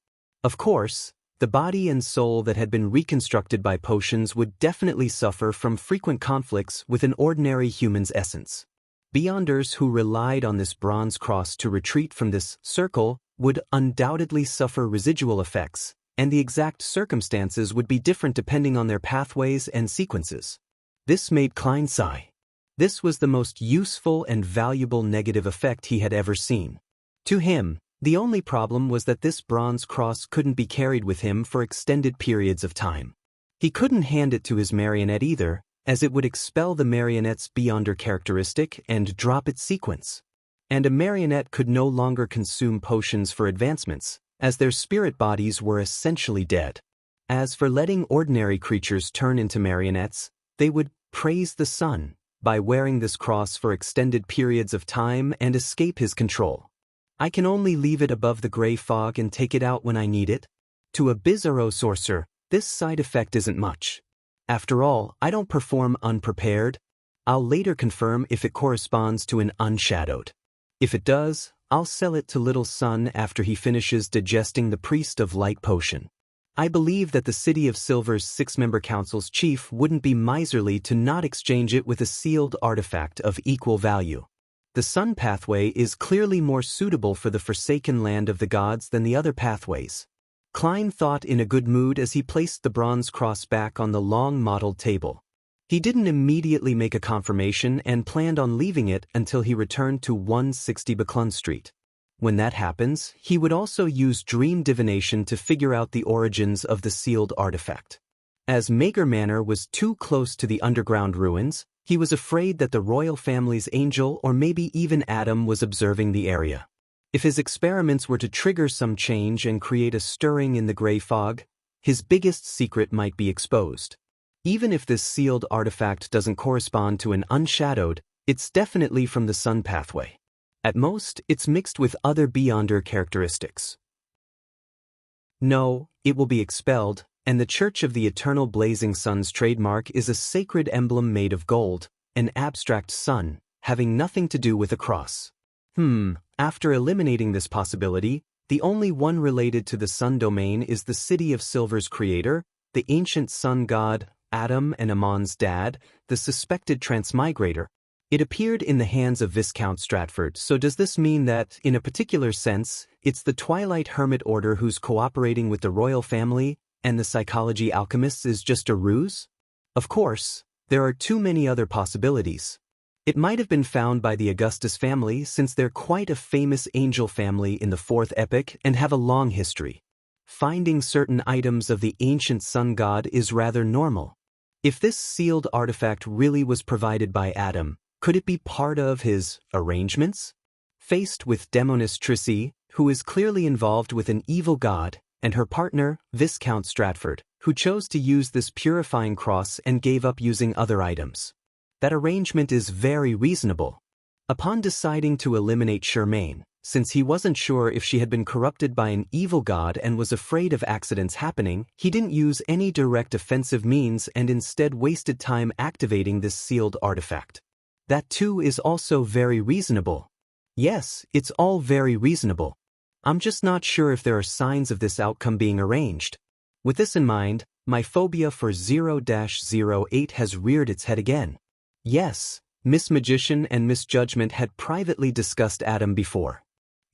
Of course, the body and soul that had been reconstructed by potions would definitely suffer from frequent conflicts with an ordinary human's essence. Beyonders who relied on this bronze cross to retreat from this circle would undoubtedly suffer residual effects, and the exact circumstances would be different depending on their pathways and sequences. This made Klein sigh. This was the most useful and valuable negative effect he had ever seen. To him, the only problem was that this bronze cross couldn't be carried with him for extended periods of time. He couldn't hand it to his marionette either, as it would expel the marionette's Beyonder characteristic and drop its sequence. And a marionette could no longer consume potions for advancements, as their spirit bodies were essentially dead. As for letting ordinary creatures turn into marionettes, they would praise the sun by wearing this cross for extended periods of time and escape his control. I can only leave it above the gray fog and take it out when I need it. To a bizarro sorcerer, this side effect isn't much. After all, I don't perform unprepared. I'll later confirm if it corresponds to an unshadowed. If it does, I'll sell it to Little Sun after he finishes digesting the Priest of Light potion. I believe that the City of Silver's 6-member council's chief wouldn't be miserly to not exchange it with a sealed artifact of equal value. The sun pathway is clearly more suitable for the forsaken land of the gods than the other pathways. Klein thought in a good mood as he placed the bronze cross back on the long mottled table. He didn't immediately make a confirmation and planned on leaving it until he returned to 160 Buckland Street. When that happens, he would also use dream divination to figure out the origins of the sealed artifact. As Mager Manor was too close to the underground ruins, he was afraid that the royal family's angel or maybe even Adam was observing the area. If his experiments were to trigger some change and create a stirring in the gray fog, his biggest secret might be exposed. Even if this sealed artifact doesn't correspond to an unshadowed, it's definitely from the sun pathway. At most, it's mixed with other Beyonder characteristics. No, it will be expelled, and the Church of the Eternal Blazing Sun's trademark is a sacred emblem made of gold, an abstract sun, having nothing to do with a cross. After eliminating this possibility, the only one related to the sun domain is the City of Silver's creator, the ancient sun god, Adam and Amon's dad, the suspected transmigrator. It appeared in the hands of Viscount Stratford, so does this mean that, in a particular sense, it's the Twilight Hermit Order who's cooperating with the royal family, and the psychology alchemists is just a ruse? Of course, there are too many other possibilities. It might have been found by the Augustus family since they're quite a famous angel family in the 4th epoch and have a long history. Finding certain items of the ancient sun god is rather normal. If this sealed artifact really was provided by Adam, could it be part of his arrangements? Faced with Demonis Trissy, who is clearly involved with an evil god, and her partner, Viscount Stratford, who chose to use this purifying cross and gave up using other items. That arrangement is very reasonable. Upon deciding to eliminate Charmaine, Since he wasn't sure if she had been corrupted by an evil god and was afraid of accidents happening, he didn't use any direct offensive means and instead wasted time activating this sealed artifact. That too is also very reasonable. Yes, it's all very reasonable. I'm just not sure if there are signs of this outcome being arranged. With this in mind, my phobia for 0-08 has reared its head again. Yes, Miss Magician and Miss Judgment had privately discussed Adam before.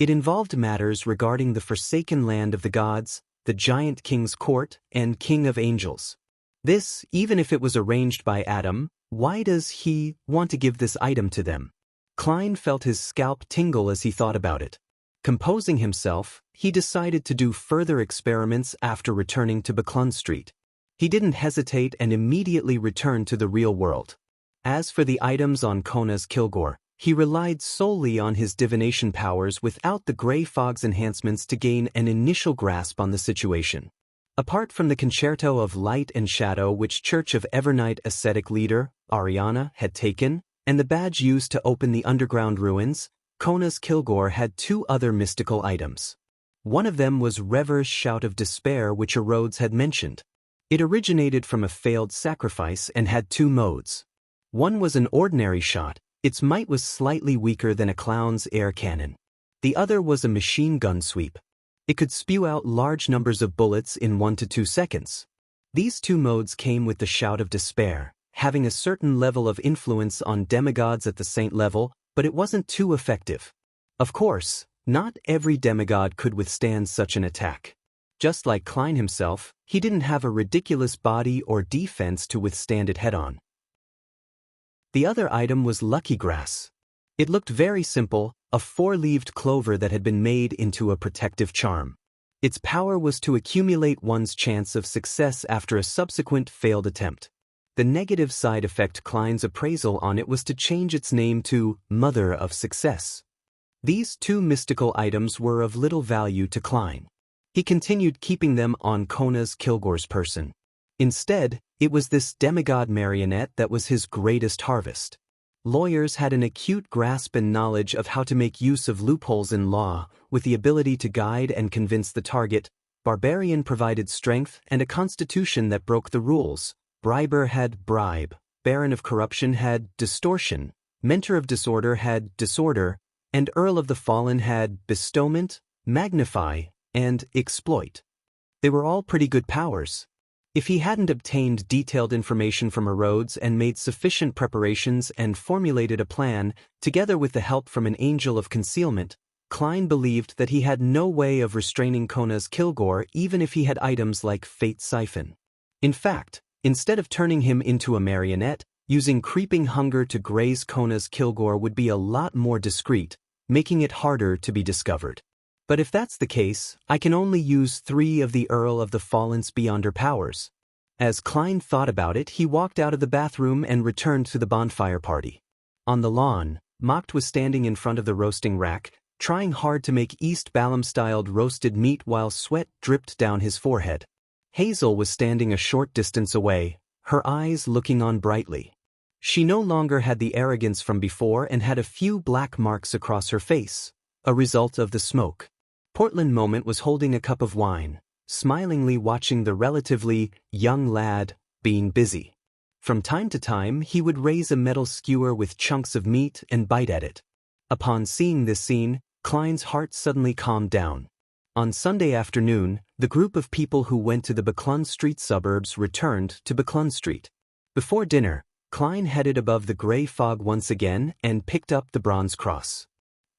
It involved matters regarding the forsaken land of the gods, the giant king's court, and king of angels. This, even if it was arranged by Adam, why does he want to give this item to them? Klein felt his scalp tingle as he thought about it. Composing himself, he decided to do further experiments after returning to Buckland Street. He didn't hesitate and immediately returned to the real world. As for the items on Kona's Kilgore, he relied solely on his divination powers without the gray fog's enhancements to gain an initial grasp on the situation. Apart from the concerto of light and shadow which Church of Evernight ascetic leader, Ariana, had taken, and the badge used to open the underground ruins, Kona's Kilgore had two other mystical items. One of them was Rever's Shout of Despair which Rhodes had mentioned. It originated from a failed sacrifice and had two modes. One was an ordinary shot. Its might was slightly weaker than a clown's air cannon. The other was a machine gun sweep. It could spew out large numbers of bullets in 1 to 2 seconds. These two modes came with the Shout of Despair, having a certain level of influence on demigods at the saint level, but it wasn't too effective. Of course, not every demigod could withstand such an attack. Just like Klein himself, he didn't have a ridiculous body or defense to withstand it head-on. The other item was Lucky Grass. It looked very simple, a 4-leaved clover that had been made into a protective charm. Its power was to accumulate one's chance of success after a subsequent failed attempt. The negative side effect Klein's appraisal on it was to change its name to Mother of Success. These two mystical items were of little value to Klein. He continued keeping them on Kona's Kilgore's person. Instead, it was this demigod marionette that was his greatest harvest. Lawyers had an acute grasp and knowledge of how to make use of loopholes in law, with the ability to guide and convince the target. Barbarian provided strength and a constitution that broke the rules. Briber had bribe. Baron of Corruption had distortion. Mentor of Disorder had disorder. And Earl of the Fallen had bestowment, magnify, and exploit. They were all pretty good powers. If he hadn't obtained detailed information from Rhodes and made sufficient preparations and formulated a plan, together with the help from an angel of concealment, Klein believed that he had no way of restraining Kona's Kilgore even if he had items like Fate Siphon. In fact, instead of turning him into a marionette, using creeping hunger to graze Kona's Kilgore would be a lot more discreet, making it harder to be discovered. But if that's the case, I can only use 3 of the Earl of the Fallen's Beyonder powers. As Klein thought about it, he walked out of the bathroom and returned to the bonfire party. On the lawn, Mocht was standing in front of the roasting rack, trying hard to make East Balham-styled roasted meat while sweat dripped down his forehead. Hazel was standing a short distance away, her eyes looking on brightly. She no longer had the arrogance from before and had a few black marks across her face, a result of the smoke. Portland Moment was holding a cup of wine, smilingly watching the relatively young lad being busy. From time to time, he would raise a metal skewer with chunks of meat and bite at it. Upon seeing this scene, Klein's heart suddenly calmed down. On Sunday afternoon, the group of people who went to the Buckland Street suburbs returned to Buckland Street. Before dinner, Klein headed above the gray fog once again and picked up the bronze cross.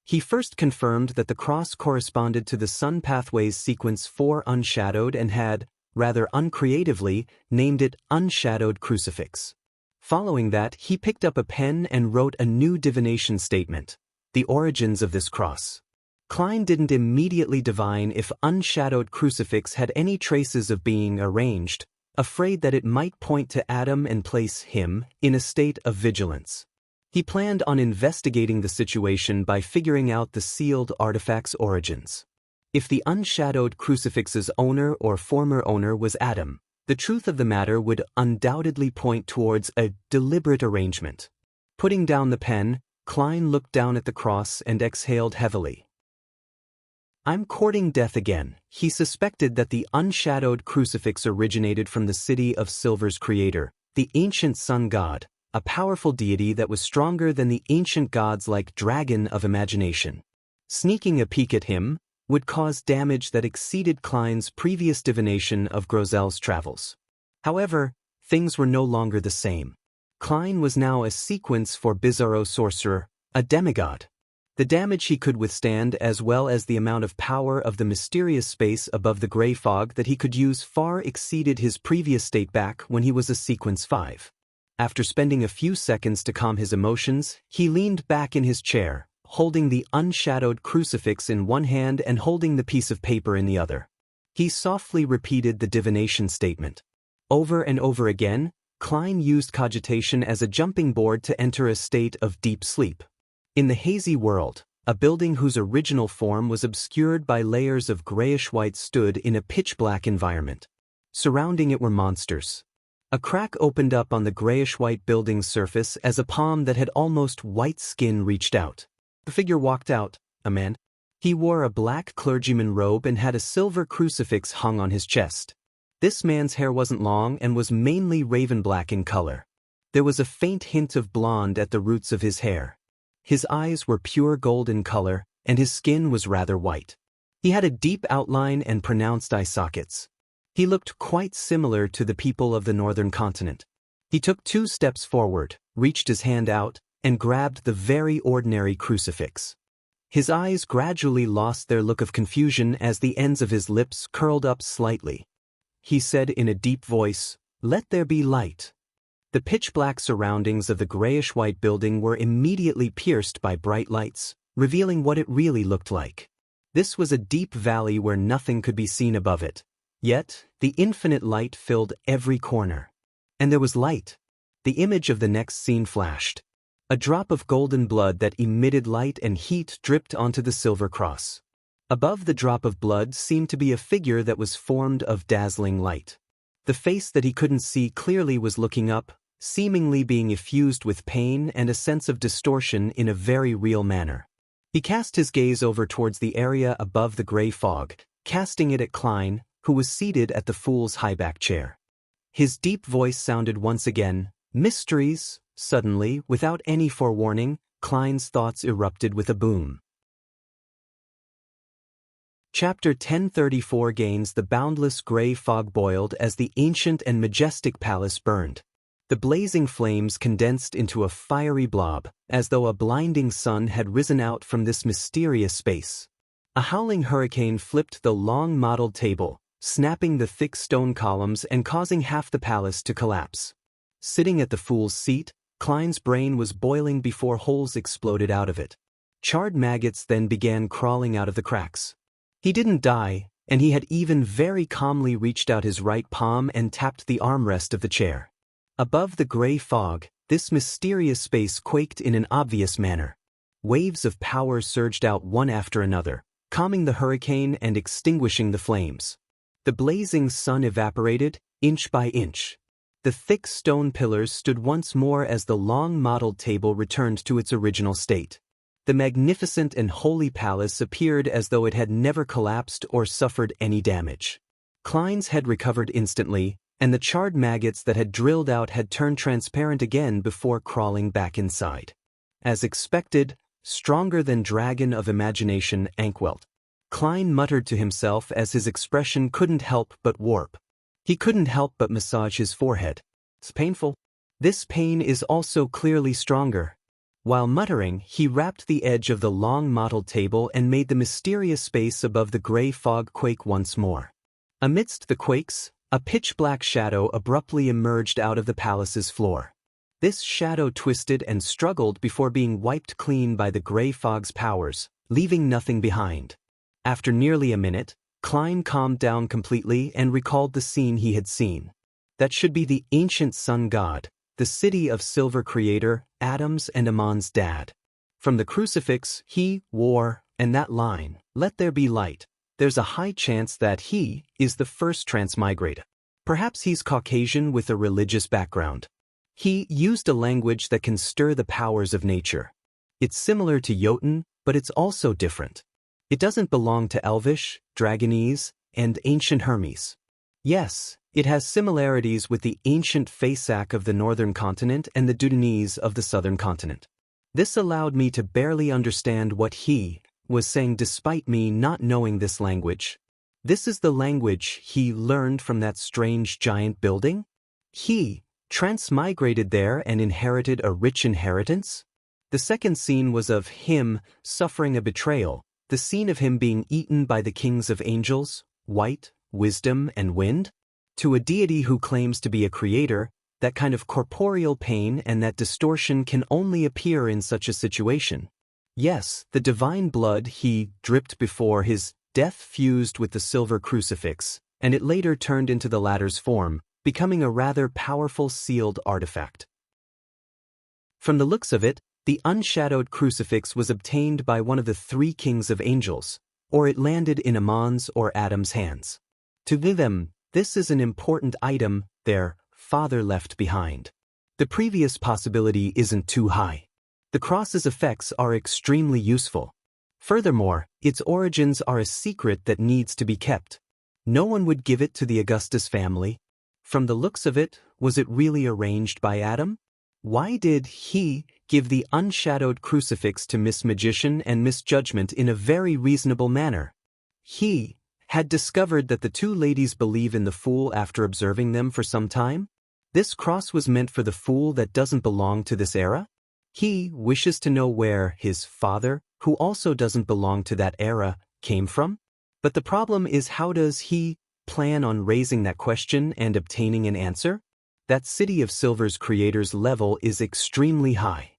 He first confirmed that the cross corresponded to the Sun Pathways Sequence 4 Unshadowed and had, rather uncreatively, named it Unshadowed Crucifix. Following that, he picked up a pen and wrote a new divination statement, the origins of this cross. Klein didn't immediately divine if Unshadowed Crucifix had any traces of being arranged, afraid that it might point to Adam and place him in a state of vigilance. He planned on investigating the situation by figuring out the sealed artifact's origins. If the Unshadowed Crucifix's owner or former owner was Adam, the truth of the matter would undoubtedly point towards a deliberate arrangement. Putting down the pen, Klein looked down at the cross and exhaled heavily. I'm courting death again. He suspected that the unshadowed crucifix originated from the city of Silver's creator, the ancient sun god, a powerful deity that was stronger than the ancient gods like Dragon of Imagination. Sneaking a peek at him would cause damage that exceeded Klein's previous divination of Grozel's travels. However, things were no longer the same. Klein was now a sequence for Bizarro Sorcerer, a demigod. The damage he could withstand as well as the amount of power of the mysterious space above the gray fog that he could use far exceeded his previous state back when he was a Sequence 5. After spending a few seconds to calm his emotions, he leaned back in his chair, holding the unshadowed crucifix in one hand and holding the piece of paper in the other. He softly repeated the divination statement. Over and over again, Klein used cogitation as a jumping board to enter a state of deep sleep. In the hazy world, a building whose original form was obscured by layers of grayish-white stood in a pitch-black environment. Surrounding it were monsters. A crack opened up on the grayish-white building's surface as a palm that had almost white skin reached out. The figure walked out, a man. He wore a black clergyman robe and had a silver crucifix hung on his chest. This man's hair wasn't long and was mainly raven black in color. There was a faint hint of blonde at the roots of his hair. His eyes were pure gold in color, and his skin was rather white. He had a deep outline and pronounced eye sockets. He looked quite similar to the people of the northern continent. He took 2 steps forward, reached his hand out, and grabbed the very ordinary crucifix. His eyes gradually lost their look of confusion as the ends of his lips curled up slightly. He said in a deep voice, "Let there be light." The pitch-black surroundings of the grayish-white building were immediately pierced by bright lights, revealing what it really looked like. This was a deep valley where nothing could be seen above it. Yet, the infinite light filled every corner. And there was light. The image of the next scene flashed. A drop of golden blood that emitted light and heat dripped onto the silver cross. Above the drop of blood seemed to be a figure that was formed of dazzling light. The face that he couldn't see clearly was looking up, seemingly being effused with pain and a sense of distortion in a very real manner. He cast his gaze over towards the area above the gray fog, casting it at Klein, who was seated at the fool's high-back chair. His deep voice sounded once again, "Mysteries." Suddenly, without any forewarning, Klein's thoughts erupted with a boom. Chapter 1034 gains. The boundless gray fog boiled as the ancient and majestic palace burned. The blazing flames condensed into a fiery blob, as though a blinding sun had risen out from this mysterious space. A howling hurricane flipped the long mottled table, snapping the thick stone columns and causing half the palace to collapse. Sitting at the fool's seat, Klein's brain was boiling before holes exploded out of it. Charred maggots then began crawling out of the cracks. He didn't die, and he had even very calmly reached out his right palm and tapped the armrest of the chair. Above the gray fog, this mysterious space quaked in an obvious manner. Waves of power surged out one after another, calming the hurricane and extinguishing the flames. The blazing sun evaporated, inch by inch. The thick stone pillars stood once more as the long mottled table returned to its original state. The magnificent and holy palace appeared as though it had never collapsed or suffered any damage. Klein's head recovered instantly, and the charred maggots that had drilled out had turned transparent again before crawling back inside. As expected, stronger than Dragon of Imagination Ankwelt. Klein muttered to himself as his expression couldn't help but warp. He couldn't help but massage his forehead. "It's painful." "This pain is also clearly stronger." While muttering, he rapped the edge of the long mottled table and made the mysterious space above the gray fog quake once more. Amidst the quakes, a pitch-black shadow abruptly emerged out of the palace's floor. This shadow twisted and struggled before being wiped clean by the gray fog's powers, leaving nothing behind. After nearly a minute, Klein calmed down completely and recalled the scene he had seen. That should be the ancient sun god, the city of silver creator, Adam's and Amon's dad. From the crucifix he wore, and that line, "Let there be light," there's a high chance that he is the first transmigrator. Perhaps he's Caucasian with a religious background. He used a language that can stir the powers of nature. It's similar to Jotun, but it's also different. It doesn't belong to Elvish, Dragonese, and ancient Hermes. Yes, it has similarities with the ancient Faesac of the northern continent and the Dudanese of the southern continent. This allowed me to barely understand what he was saying despite me not knowing this language. This is the language he learned from that strange giant building? He transmigrated there and inherited a rich inheritance? The second scene was of him suffering a betrayal, the scene of him being eaten by the kings of angels, white, wisdom, and wind? To a deity who claims to be a creator, that kind of corporeal pain and that distortion can only appear in such a situation. Yes, the divine blood he dripped before his death fused with the silver crucifix, and it later turned into the latter's form, becoming a rather powerful sealed artifact. From the looks of it, the unshadowed crucifix was obtained by one of the three kings of angels, or it landed in Amon's or Adam's hands. To them, this is an important item their father left behind. The previous possibility isn't too high. The cross's effects are extremely useful. Furthermore, its origins are a secret that needs to be kept. No one would give it to the Augustus family. From the looks of it, was it really arranged by Adam? Why did he give the unshadowed crucifix to Miss Magician and Miss Judgment in a very reasonable manner? He had discovered that the two ladies believe in the fool after observing them for some time? This cross was meant for the fool that doesn't belong to this era? He wishes to know where his father, who also doesn't belong to that era, came from? But the problem is, how does he plan on raising that question and obtaining an answer? That City of Silver's creator's level is extremely high.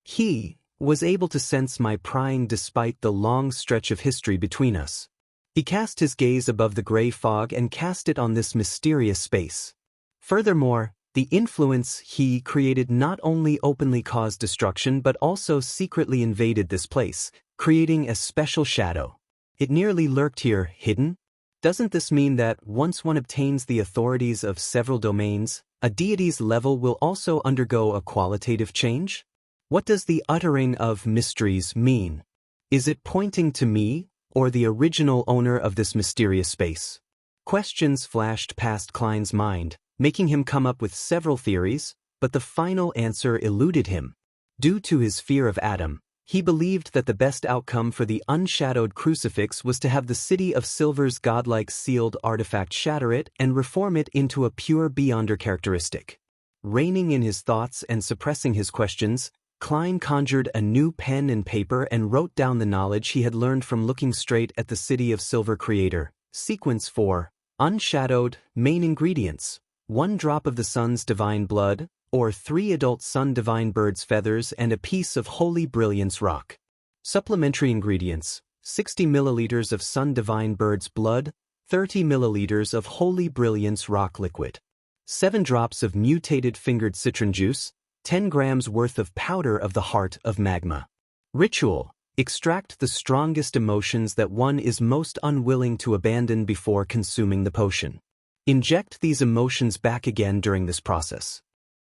He was able to sense my prying despite the long stretch of history between us. He cast his gaze above the gray fog and cast it on this mysterious space. Furthermore, the influence he created not only openly caused destruction but also secretly invaded this place, creating a special shadow. It nearly lurked here, hidden. Doesn't this mean that once one obtains the authorities of several domains, a deity's level will also undergo a qualitative change? What does the uttering of mysteries mean? Is it pointing to me, or the original owner of this mysterious space? Questions flashed past Klein's mind, making him come up with several theories, but the final answer eluded him. Due to his fear of Adam, he believed that the best outcome for the unshadowed crucifix was to have the City of Silver's godlike sealed artifact shatter it and reform it into a pure Beyonder characteristic. Reining in his thoughts and suppressing his questions, Klein conjured a new pen and paper and wrote down the knowledge he had learned from looking straight at the City of Silver creator. Sequence 4. Unshadowed, main ingredients. 1 drop of the sun's divine blood, or 3 adult sun divine bird's feathers and a piece of holy brilliance rock. Supplementary ingredients. 60 milliliters of sun divine bird's blood, 30 milliliters of holy brilliance rock liquid. 7 drops of mutated fingered citron juice, 10 grams worth of powder of the heart of magma. Ritual. Extract the strongest emotions that one is most unwilling to abandon before consuming the potion. Inject these emotions back again during this process.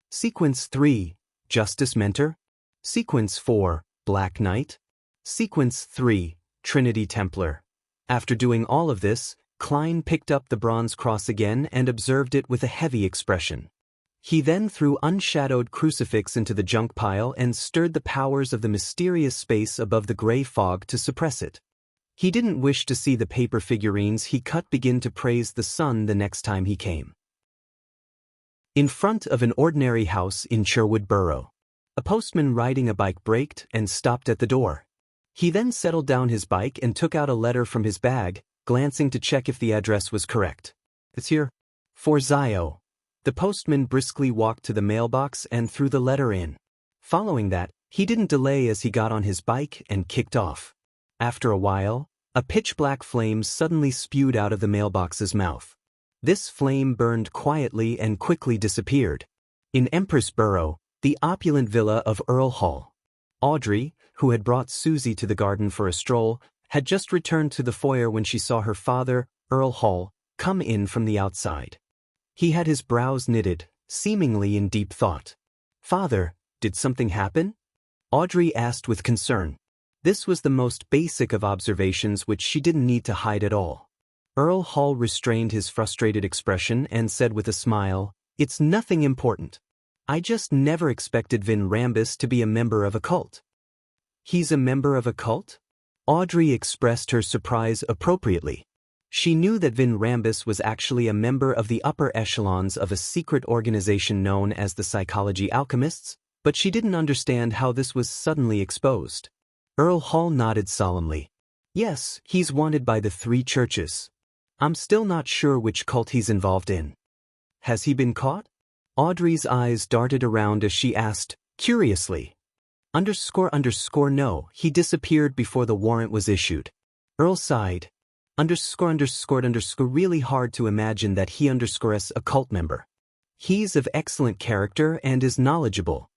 Sequence 3. Justice Mentor. Sequence 4. Black Knight. Sequence 3. Trinity Templar. After doing all of this, Klein picked up the bronze cross again and observed it with a heavy expression. He then threw unshadowed crucifix into the junk pile and stirred the powers of the mysterious space above the gray fog to suppress it. He didn't wish to see the paper figurines he cut begin to praise the sun the next time he came. In front of an ordinary house in Sherwood Borough, a postman riding a bike braked and stopped at the door. He then settled down his bike and took out a letter from his bag, glancing to check if the address was correct. It's here. For Zio. The postman briskly walked to the mailbox and threw the letter in. Following that, he didn't delay as he got on his bike and kicked off. After a while, a pitch-black flame suddenly spewed out of the mailbox's mouth. This flame burned quietly and quickly disappeared. In Empress Borough, the opulent villa of Earl Hall. Audrey, who had brought Susie to the garden for a stroll, had just returned to the foyer when she saw her father, Earl Hall, come in from the outside. He had his brows knitted, seemingly in deep thought. "Father, did something happen?" Audrey asked with concern. This was the most basic of observations which she didn't need to hide at all. Earl Hall restrained his frustrated expression and said with a smile, "It's nothing important. I just never expected Vin Rambus to be a member of a cult." "He's a member of a cult?" Audrey expressed her surprise appropriately. She knew that Vin Rambus was actually a member of the upper echelons of a secret organization known as the Psychology Alchemists, but she didn't understand how this was suddenly exposed. Earl Hall nodded solemnly. "Yes, he's wanted by the 3 churches. I'm still not sure which cult he's involved in." "Has he been caught?" Audrey's eyes darted around as she asked, curiously. No, he disappeared before the warrant was issued." Earl sighed. Really hard to imagine that he is a cult member. He's of excellent character and is knowledgeable.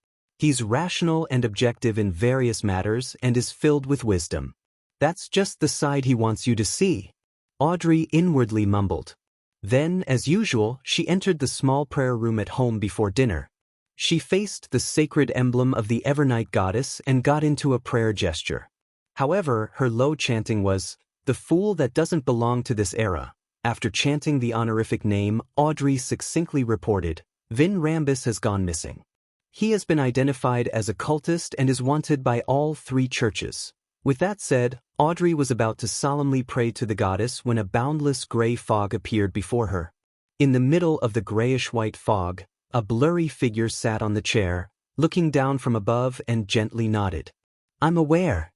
He's rational and objective in various matters and is filled with wisdom. That's just the side he wants you to see." Audrey inwardly mumbled. Then, as usual, she entered the small prayer room at home before dinner. She faced the sacred emblem of the Evernight goddess and got into a prayer gesture. However, her low chanting was, "The fool that doesn't belong to this era." After chanting the honorific name, Audrey succinctly reported, "Vin Rambus has gone missing. He has been identified as a cultist and is wanted by all 3 churches." With that said, Audrey was about to solemnly pray to the goddess when a boundless gray fog appeared before her. In the middle of the grayish-white fog, a blurry figure sat on the chair, looking down from above and gently nodded. "I'm aware."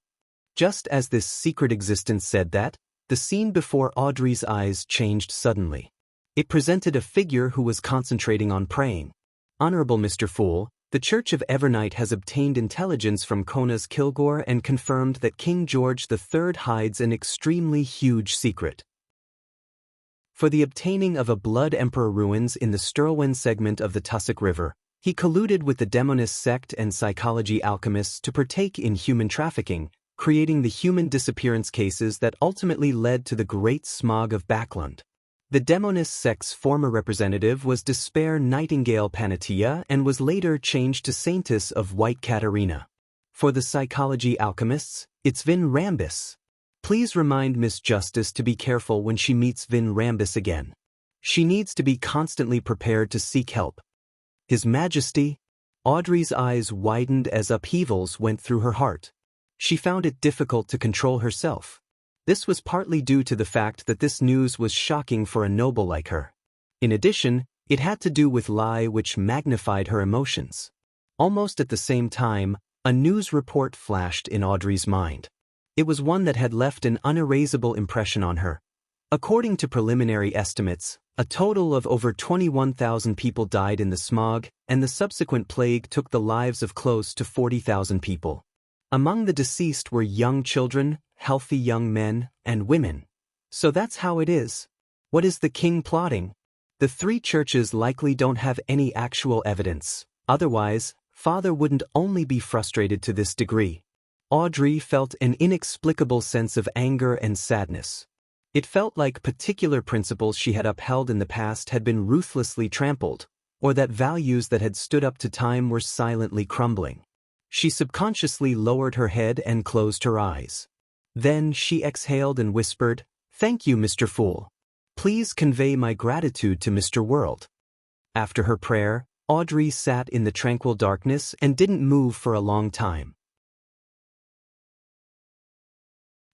Just as this secret existence said that, the scene before Audrey's eyes changed suddenly. It presented a figure who was concentrating on praying. "Honorable Mr. Fool, the Church of Evernight has obtained intelligence from Kona's Kilgore and confirmed that King George III hides an extremely huge secret. For the obtaining of a Blood Emperor ruins in the Sturlwen segment of the Tussock River, he colluded with the Demonist sect and Psychology Alchemists to partake in human trafficking, creating the human disappearance cases that ultimately led to the Great Smog of Backlund. The Demonist sect's former representative was Despair Nightingale Panatia and was later changed to Saintess of White Katarina. For the Psychology Alchemists, it's Vin Rambus. Please remind Miss Justice to be careful when she meets Vin Rambus again. She needs to be constantly prepared to seek help." "His Majesty?" Audrey's eyes widened as upheavals went through her heart. She found it difficult to control herself. This was partly due to the fact that this news was shocking for a noble like her. In addition, it had to do with lie which magnified her emotions. Almost at the same time, a news report flashed in Audrey's mind. It was one that had left an unerasable impression on her. According to preliminary estimates, a total of over 21,000 people died in the smog, and the subsequent plague took the lives of close to 40,000 people. Among the deceased were young children, healthy young men, and women. So that's how it is. What is the king plotting? The 3 churches likely don't have any actual evidence. Otherwise, Father wouldn't only be frustrated to this degree. Audrey felt an inexplicable sense of anger and sadness. It felt like particular principles she had upheld in the past had been ruthlessly trampled, or that values that had stood up to time were silently crumbling. She subconsciously lowered her head and closed her eyes. Then she exhaled and whispered, "Thank you, Mr. Fool. Please convey my gratitude to Mr. World." After her prayer, Audrey sat in the tranquil darkness and didn't move for a long time.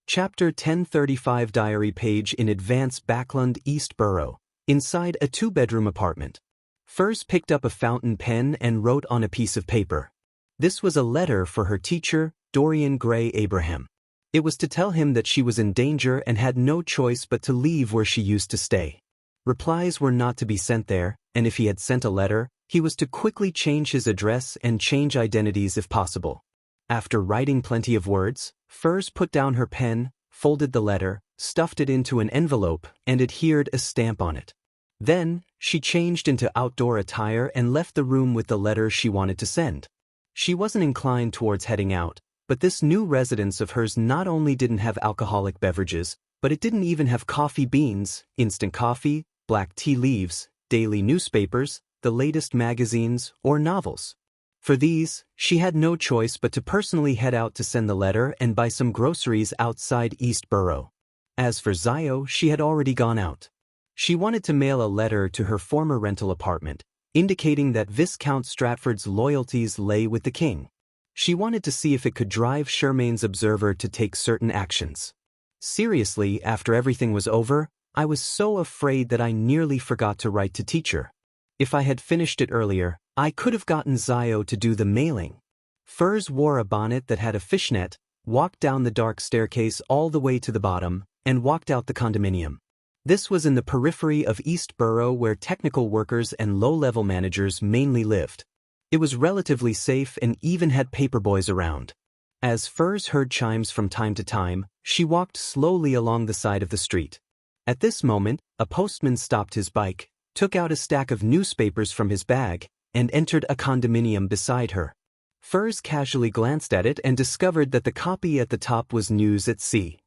Chapter 1035 Diary page in Advance Backlund East Borough, inside a 2-bedroom apartment. Furs picked up a fountain pen and wrote on a piece of paper. This was a letter for her teacher, Dorian Gray Abraham. It was to tell him that she was in danger and had no choice but to leave where she used to stay. Replies were not to be sent there, and if he had sent a letter, he was to quickly change his address and change identities if possible. After writing plenty of words, Furs put down her pen, folded the letter, stuffed it into an envelope, and adhered a stamp on it. Then, she changed into outdoor attire and left the room with the letter she wanted to send. She wasn't inclined towards heading out, but this new residence of hers not only didn't have alcoholic beverages, but it didn't even have coffee beans, instant coffee, black tea leaves, daily newspapers, the latest magazines, or novels. For these, she had no choice but to personally head out to send the letter and buy some groceries outside East Borough. As for Zio, she had already gone out. She wanted to mail a letter to her former rental apartment, indicating that Viscount Stratford's loyalties lay with the king. She wanted to see if it could drive Charmaine's observer to take certain actions. Seriously, after everything was over, I was so afraid that I nearly forgot to write to teacher. If I had finished it earlier, I could have gotten Zio to do the mailing. Furs wore a bonnet that had a fishnet, walked down the dark staircase all the way to the bottom, and walked out the condominium. This was in the periphery of East Borough where technical workers and low-level managers mainly lived. It was relatively safe and even had paperboys around. As Furs heard chimes from time to time, she walked slowly along the side of the street. At this moment, a postman stopped his bike, took out a stack of newspapers from his bag, and entered a condominium beside her. Furs casually glanced at it and discovered that the copy at the top was News at Sea.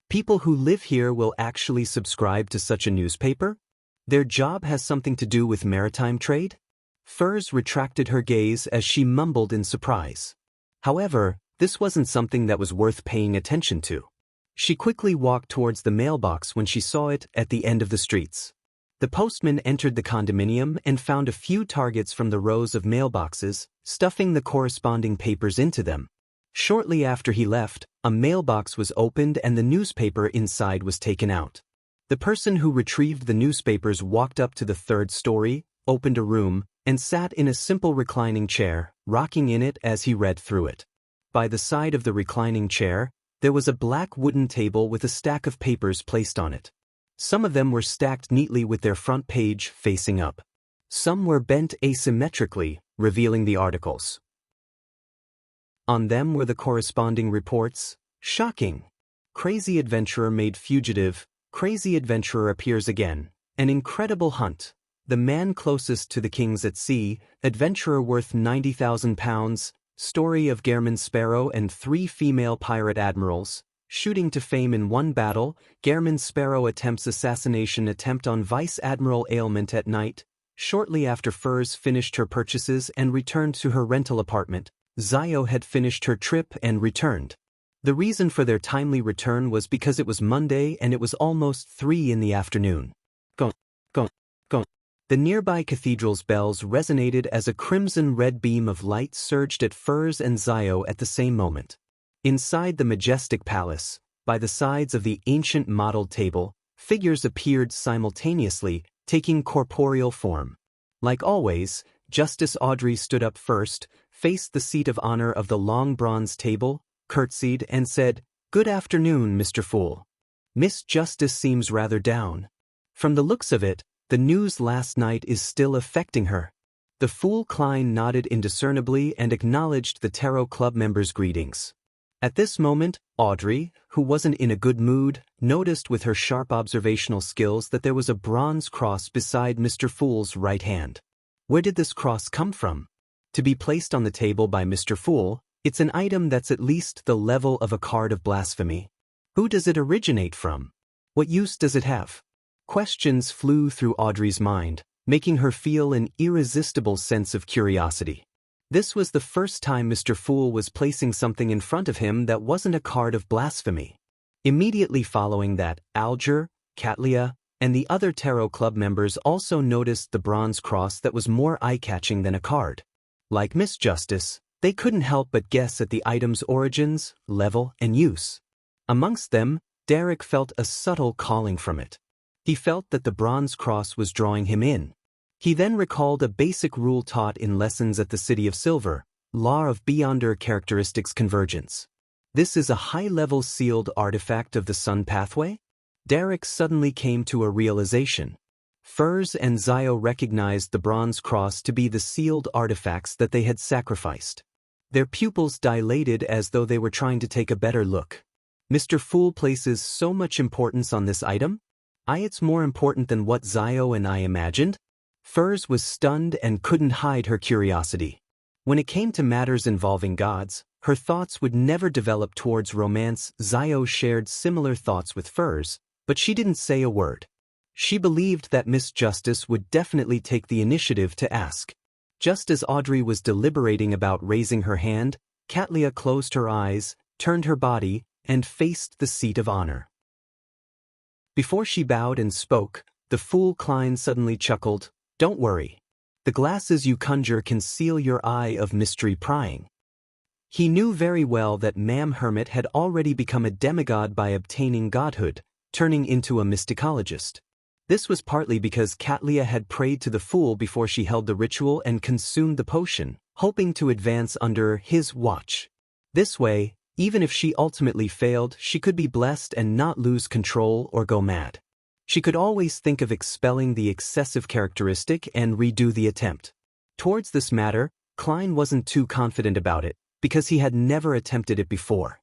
People who live here will actually subscribe to such a newspaper? Their job has something to do with maritime trade? Furs retracted her gaze as she mumbled in surprise. However, this wasn't something that was worth paying attention to. She quickly walked towards the mailbox when she saw it at the end of the streets. The postman entered the condominium and found a few targets from the rows of mailboxes, stuffing the corresponding papers into them. Shortly after he left, a mailbox was opened and the newspaper inside was taken out. The person who retrieved the newspapers walked up to the third story, opened a room, and sat in a simple reclining chair, rocking in it as he read through it. By the side of the reclining chair, there was a black wooden table with a stack of papers placed on it. Some of them were stacked neatly with their front page facing up. Some were bent asymmetrically, revealing the articles. On them were the corresponding reports. Shocking. Crazy adventurer made fugitive. Crazy adventurer appears again. An incredible hunt. The man closest to the kings at sea. Adventurer worth £90,000. Story of Gairman Sparrow and 3 female pirate admirals. Shooting to fame in one battle. Gairman Sparrow attempts assassination attempt on Vice Admiral Ailment at night. Shortly after Furs finished her purchases and returned to her rental apartment, Zio had finished her trip and returned. The reason for their timely return was because it was Monday and it was almost 3 in the afternoon. Go, go, go. The nearby cathedral's bells resonated as a crimson-red beam of light surged at Furs and Zio at the same moment. Inside the majestic palace, by the sides of the ancient mottled table, figures appeared simultaneously, taking corporeal form. Like always, Justice Audrey stood up first, faced the seat of honor of the long bronze table, curtsied, and said, "Good afternoon, Mr. Fool. Miss Justice seems rather down. From the looks of it, the news last night is still affecting her." The Fool Klein nodded indiscernibly and acknowledged the Tarot Club members' greetings. At this moment, Audrey, who wasn't in a good mood, noticed with her sharp observational skills that there was a bronze cross beside Mr. Fool's right hand. Where did this cross come from? To be placed on the table by Mr. Fool, it's an item that's at least the level of a card of blasphemy. Who does it originate from? What use does it have? Questions flew through Audrey's mind, making her feel an irresistible sense of curiosity. This was the first time Mr. Fool was placing something in front of him that wasn't a card of blasphemy. Immediately following that, Alger, Catlia, and the other Tarot Club members also noticed the bronze cross that was more eye-catching than a card. Like Miss Justice, they couldn't help but guess at the item's origins, level, and use. Amongst them, Derek felt a subtle calling from it. He felt that the bronze cross was drawing him in. He then recalled a basic rule taught in lessons at the City of Silver, Law of Beyonder Characteristics Convergence. This is a high-level sealed artifact of the Sun Pathway? Derek suddenly came to a realization. Furs and Zio recognized the bronze cross to be the sealed artifacts that they had sacrificed. Their pupils dilated as though they were trying to take a better look. Mr. Fool places so much importance on this item? It's more important than what Zio and I imagined? Furs was stunned and couldn't hide her curiosity. When it came to matters involving gods, her thoughts would never develop towards romance. Zio shared similar thoughts with Furs, but she didn't say a word. She believed that Miss Justice would definitely take the initiative to ask. Just as Audrey was deliberating about raising her hand, Katlia closed her eyes, turned her body, and faced the seat of honor. Before she bowed and spoke, the fool Klein suddenly chuckled, "Don't worry. The glasses you conjure can seal your eye of mystery prying." He knew very well that Ma'am Hermit had already become a demigod by obtaining godhood, turning into a mysticologist. This was partly because Katlia had prayed to the fool before she held the ritual and consumed the potion, hoping to advance under his watch. This way, even if she ultimately failed, she could be blessed and not lose control or go mad. She could always think of expelling the excessive characteristic and redo the attempt. Towards this matter, Klein wasn't too confident about it, because he had never attempted it before.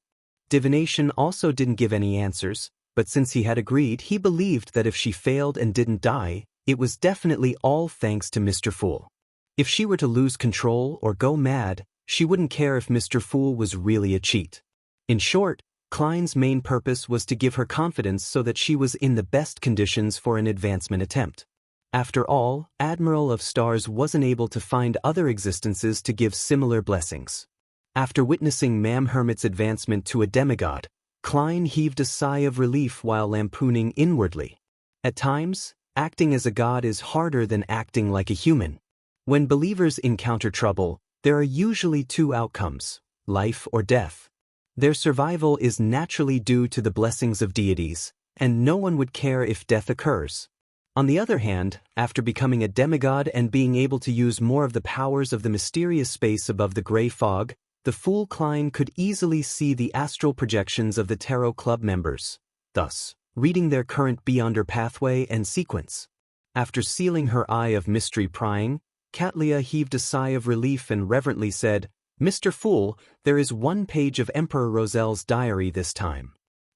Divination also didn't give any answers, but since he had agreed, he believed that if she failed and didn't die, it was definitely all thanks to Mr. Fool. If she were to lose control or go mad, she wouldn't care if Mr. Fool was really a cheat. In short, Klein's main purpose was to give her confidence so that she was in the best conditions for an advancement attempt. After all, Admiral of Stars wasn't able to find other existences to give similar blessings. After witnessing Ma'am Hermit's advancement to a demigod, Klein heaved a sigh of relief while lampooning inwardly. At times, acting as a god is harder than acting like a human. When believers encounter trouble, there are usually two outcomes, life or death. Their survival is naturally due to the blessings of deities, and no one would care if death occurs. On the other hand, after becoming a demigod and being able to use more of the powers of the mysterious space above the gray fog, the fool Klein could easily see the astral projections of the Tarot Club members, thus reading their current beyonder pathway and sequence. After sealing her eye of mystery prying, Katlia heaved a sigh of relief and reverently said, "Mr. Fool, there is one page of Emperor Roselle's diary this time."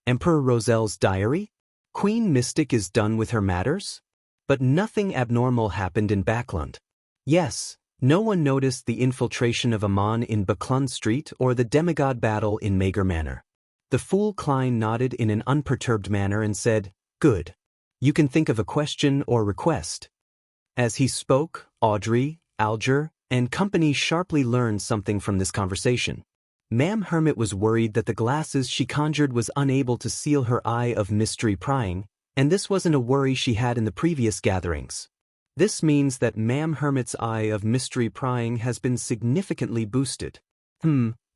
Emperor Roselle's diary? Queen Mystic is done with her matters? But nothing abnormal happened in Backlund. Yes, no one noticed the infiltration of Amon in Backlund Street or the demigod battle in Mager Manor. The fool Klein nodded in an unperturbed manner and said, "Good. You can think of a question or request." As he spoke, Audrey, Alger, and company sharply learned something from this conversation. Ma'am Hermit was worried that the glasses she conjured was unable to seal her eye of mystery prying, and this wasn't a worry she had in the previous gatherings. This means that Ma'am Hermit's eye of mystery prying has been significantly boosted.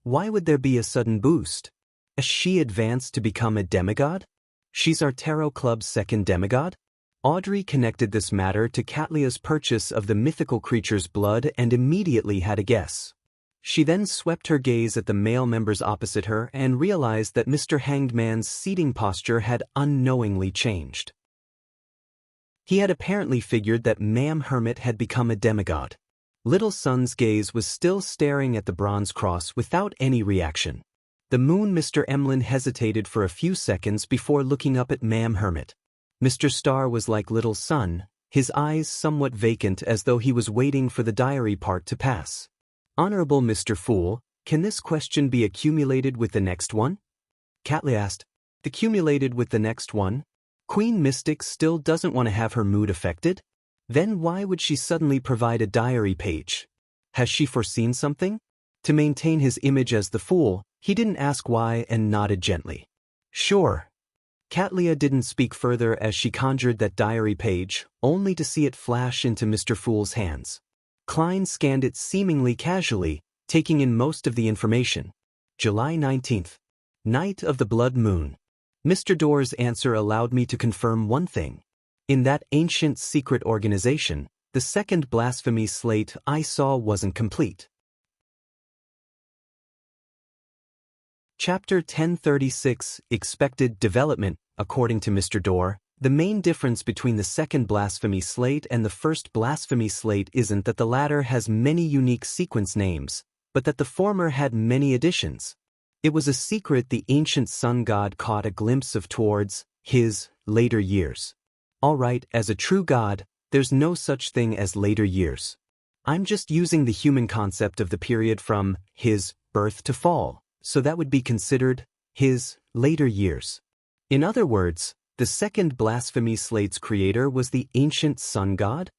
Why would there be a sudden boost? Has she advanced to become a demigod? She's our Tarot Club's second demigod? Audrey connected this matter to Katlia's purchase of the mythical creature's blood and immediately had a guess. She then swept her gaze at the male members opposite her and realized that Mr. Hanged Man's seating posture had unknowingly changed. He had apparently figured that Ma'am Hermit had become a demigod. Little Son's gaze was still staring at the bronze cross without any reaction. The moon Mr. Emlyn hesitated for a few seconds before looking up at Ma'am Hermit. Mr. Star was like Little Son, his eyes somewhat vacant as though he was waiting for the diary part to pass. "Honorable Mr. Fool, can this question be accumulated with the next one?" Katlia asked. "Accumulated with the next one? Queen Mystic still doesn't want to have her mood affected? Then why would she suddenly provide a diary page? Has she foreseen something?" To maintain his image as the fool, he didn't ask why and nodded gently. "Sure." Katlia didn't speak further as she conjured that diary page, only to see it flash into Mr. Fool's hands. Klein scanned it seemingly casually, taking in most of the information. July 19th. Night of the Blood Moon. Mr. Doerr's answer allowed me to confirm one thing. In that ancient secret organization, the second blasphemy slate I saw wasn't complete. Chapter 1036, Expected Development. According to Mr. Doerr, the main difference between the second blasphemy slate and the first blasphemy slate isn't that the latter has many unique sequence names, but that the former had many additions. It was a secret the ancient sun god caught a glimpse of towards his later years. Alright, as a true god, there's no such thing as later years. I'm just using the human concept of the period from his birth to fall, so that would be considered his later years. In other words, the second blasphemy slate's creator was the ancient sun god?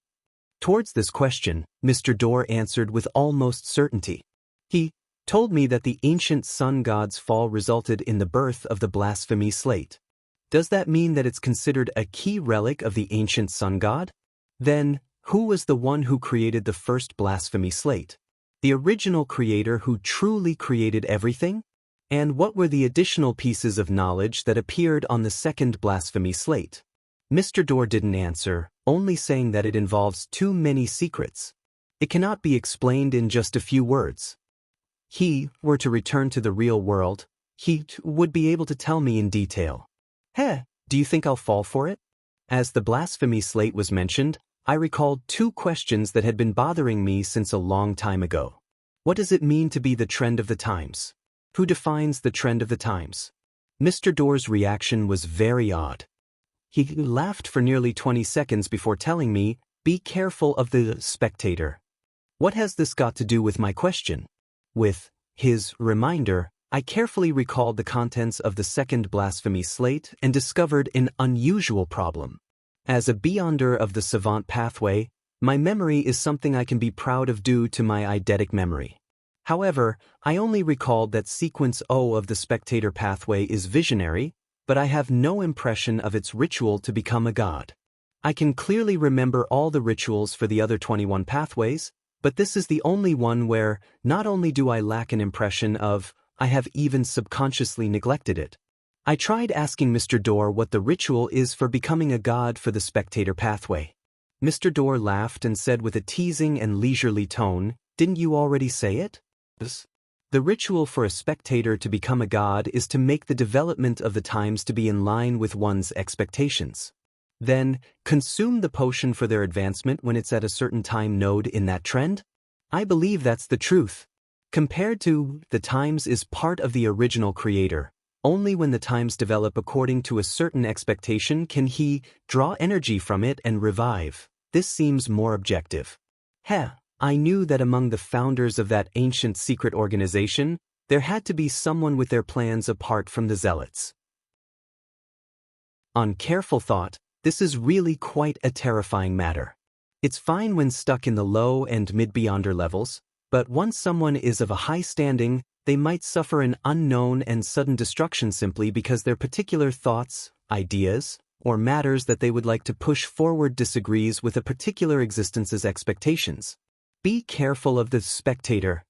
Towards this question, Mr. Dorr answered with almost certainty. He told me that the ancient sun god's fall resulted in the birth of the blasphemy slate. Does that mean that it's considered a key relic of the ancient sun god? Then, who was the one who created the first blasphemy slate? The original creator who truly created everything? And what were the additional pieces of knowledge that appeared on the second blasphemy slate? Mr. Dorr didn't answer, only saying that it involves too many secrets. It cannot be explained in just a few words. He were to return to the real world, he would be able to tell me in detail. Do you think I'll fall for it? As the blasphemy slate was mentioned, I recalled two questions that had been bothering me since a long time ago. What does it mean to be the trend of the times? Who defines the trend of the times? Mr. Dorr's reaction was very odd. He laughed for nearly 20 seconds before telling me, "Be careful of the spectator." What has this got to do with my question? With his reminder, I carefully recalled the contents of the second blasphemy slate and discovered an unusual problem. As a beyonder of the savant pathway, my memory is something I can be proud of due to my eidetic memory. However, I only recalled that sequence O of the spectator pathway is visionary, but I have no impression of its ritual to become a god. I can clearly remember all the rituals for the other 21 pathways, but this is the only one where not only do I lack an impression of, I have even subconsciously neglected it. I tried asking Mr. Dorr what the ritual is for becoming a god for the spectator pathway. Mr. Dorr laughed and said with a teasing and leisurely tone, "Didn't you already say it?" The ritual for a spectator to become a god is to make the development of the times to be in line with one's expectations. Then, consume the potion for their advancement when it's at a certain time node in that trend? I believe that's the truth. Compared to, the times is part of the original creator. Only when the times develop according to a certain expectation can he draw energy from it and revive. This seems more objective. I knew that among the founders of that ancient secret organization, there had to be someone with their plans apart from the zealots. On careful thought, this is really quite a terrifying matter. It's fine when stuck in the low and mid-beyonder levels, but once someone is of a high standing, they might suffer an unknown and sudden destruction simply because their particular thoughts, ideas, or matters that they would like to push forward disagrees with a particular existence's expectations. Be careful of the spectator.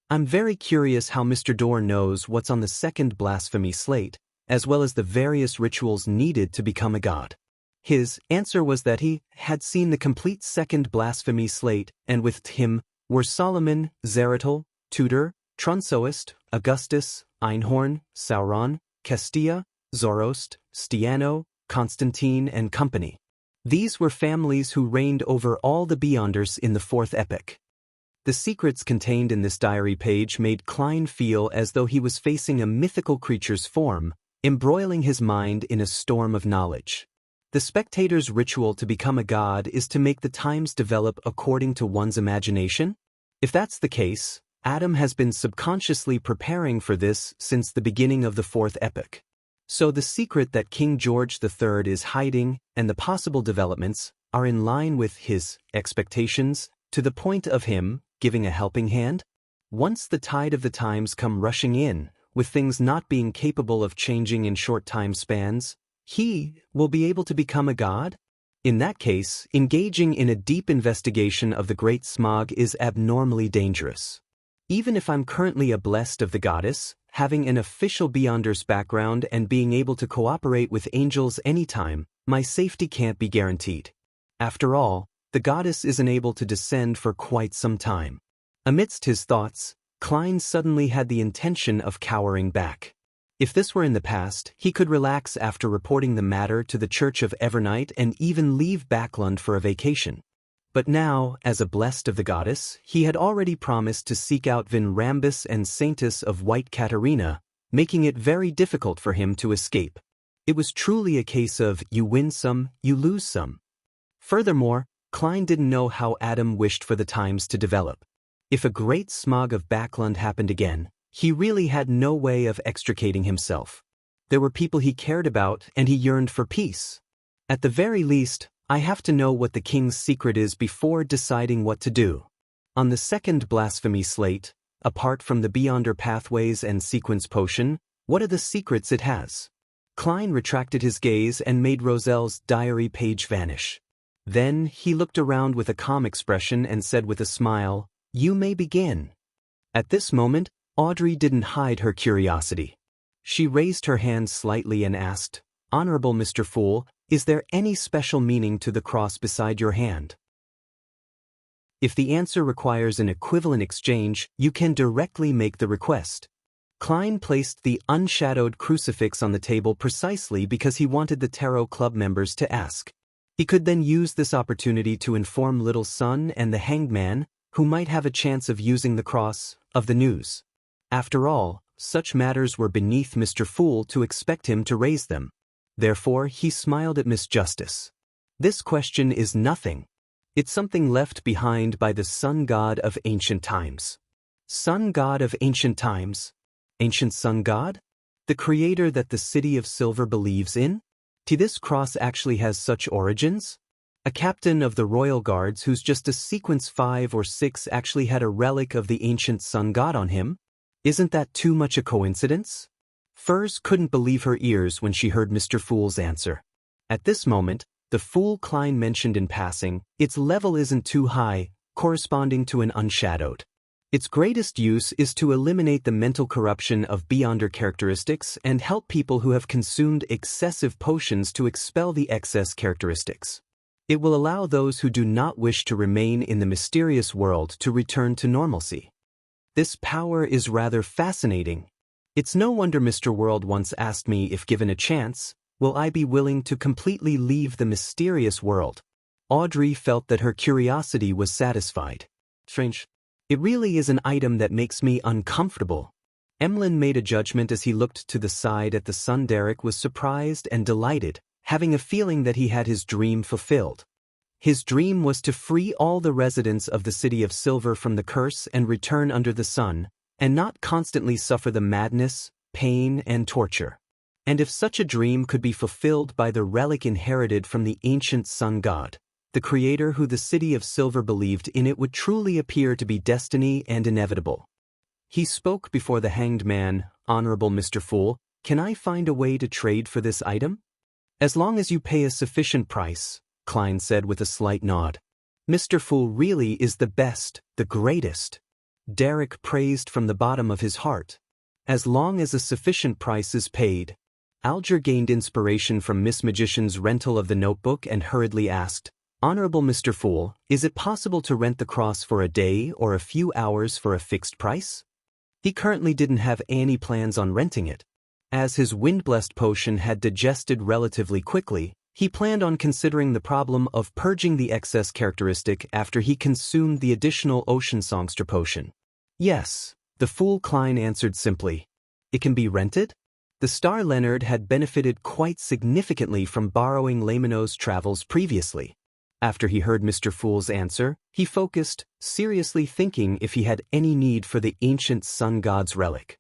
I'm very curious how Mr. Dorr knows what's on the second blasphemy slate, as well as the various rituals needed to become a god. His answer was that he had seen the complete second blasphemy slate, and with him were Solomon, Zeratul, Tudor, Tronsoist, Augustus, Einhorn, Sauron, Castilla, Zoroast, Stiano, Constantine, and company. These were families who reigned over all the Beyonders in the fourth epoch. The secrets contained in this diary page made Klein feel as though he was facing a mythical creature's form, embroiling his mind in a storm of knowledge. The spectator's ritual to become a god is to make the times develop according to one's imagination? If that's the case, Adam has been subconsciously preparing for this since the beginning of the fourth epoch. So the secret that King George III is hiding and the possible developments are in line with his expectations to the point of him giving a helping hand? Once the tide of the times come rushing in, with things not being capable of changing in short time spans, he will be able to become a god? In that case, engaging in a deep investigation of the Great Smog is abnormally dangerous. Even if I'm currently a blessed of the goddess, having an official Beyonders background and being able to cooperate with angels anytime, my safety can't be guaranteed. After all, the goddess isn't able to descend for quite some time. Amidst his thoughts, Klein suddenly had the intention of cowering back. If this were in the past, he could relax after reporting the matter to the Church of Evernight and even leave Backlund for a vacation. But now, as a blessed of the goddess, he had already promised to seek out Vin Rambus and Saintess of White Katarina, making it very difficult for him to escape. It was truly a case of you win some, you lose some. Furthermore, Klein didn't know how Adam wished for the times to develop. If a great smog of Backlund happened again, he really had no way of extricating himself. There were people he cared about and he yearned for peace. At the very least, I have to know what the king's secret is before deciding what to do. On the second blasphemy slate, apart from the Beyonder Pathways and Sequence Potion, what are the secrets it has? Klein retracted his gaze and made Roselle's diary page vanish. Then he looked around with a calm expression and said with a smile, "You may begin." At this moment, Audrey didn't hide her curiosity. She raised her hand slightly and asked, "Honorable Mr. Fool, is there any special meaning to the cross beside your hand?" If the answer requires an equivalent exchange, you can directly make the request. Klein placed the unshadowed crucifix on the table precisely because he wanted the Tarot Club members to ask. He could then use this opportunity to inform Little Sun and the Hanged Man, who might have a chance of using the cross, of the news. After all, such matters were beneath Mr. Fool to expect him to raise them. Therefore, he smiled at Miss Justice. "This question is nothing. It's something left behind by the sun god of ancient times." Sun god of ancient times? Ancient sun god? The creator that the City of Silver believes in? This cross actually has such origins? A captain of the Royal Guards who's just a sequence 5 or 6 actually had a relic of the ancient sun god on him? Isn't that too much a coincidence? Furs couldn't believe her ears when she heard Mr. Fool's answer. At this moment, the Fool Klein mentioned in passing, its level isn't too high, corresponding to an unshadowed. Its greatest use is to eliminate the mental corruption of Beyonder characteristics and help people who have consumed excessive potions to expel the excess characteristics. It will allow those who do not wish to remain in the mysterious world to return to normalcy. This power is rather fascinating. It's no wonder Mr. World once asked me if given a chance, will I be willing to completely leave the mysterious world? Audrey felt that her curiosity was satisfied. Strange. It really is an item that makes me uncomfortable. Emlyn made a judgment as he looked to the side at the sun. Derek was surprised and delighted, having a feeling that he had his dream fulfilled. His dream was to free all the residents of the City of Silver from the curse and return under the sun, and not constantly suffer the madness, pain, and torture. And if such a dream could be fulfilled by the relic inherited from the ancient sun god, the creator who the City of Silver believed in, it would truly appear to be destiny and inevitable. He spoke before the Hanged Man. "Honorable Mr. Fool, can I find a way to trade for this item?" "As long as you pay a sufficient price," Klein said with a slight nod. "Mr. Fool really is the best, the greatest." Derek praised from the bottom of his heart. "As long as a sufficient price is paid." Alger gained inspiration from Miss Magician's rental of the notebook and hurriedly asked, "Honorable Mr. Fool, is it possible to rent the cross for a day or a few hours for a fixed price?" He currently didn't have any plans on renting it. As his wind-blessed potion had digested relatively quickly, he planned on considering the problem of purging the excess characteristic after he consumed the additional Ocean Songster potion. "Yes," the Fool Klein answered simply. "It can be rented?" The Star Leonard had benefited quite significantly from borrowing Lamino's travels previously. After he heard Mr. Fool's answer, he focused, seriously thinking if he had any need for the ancient sun god's relic.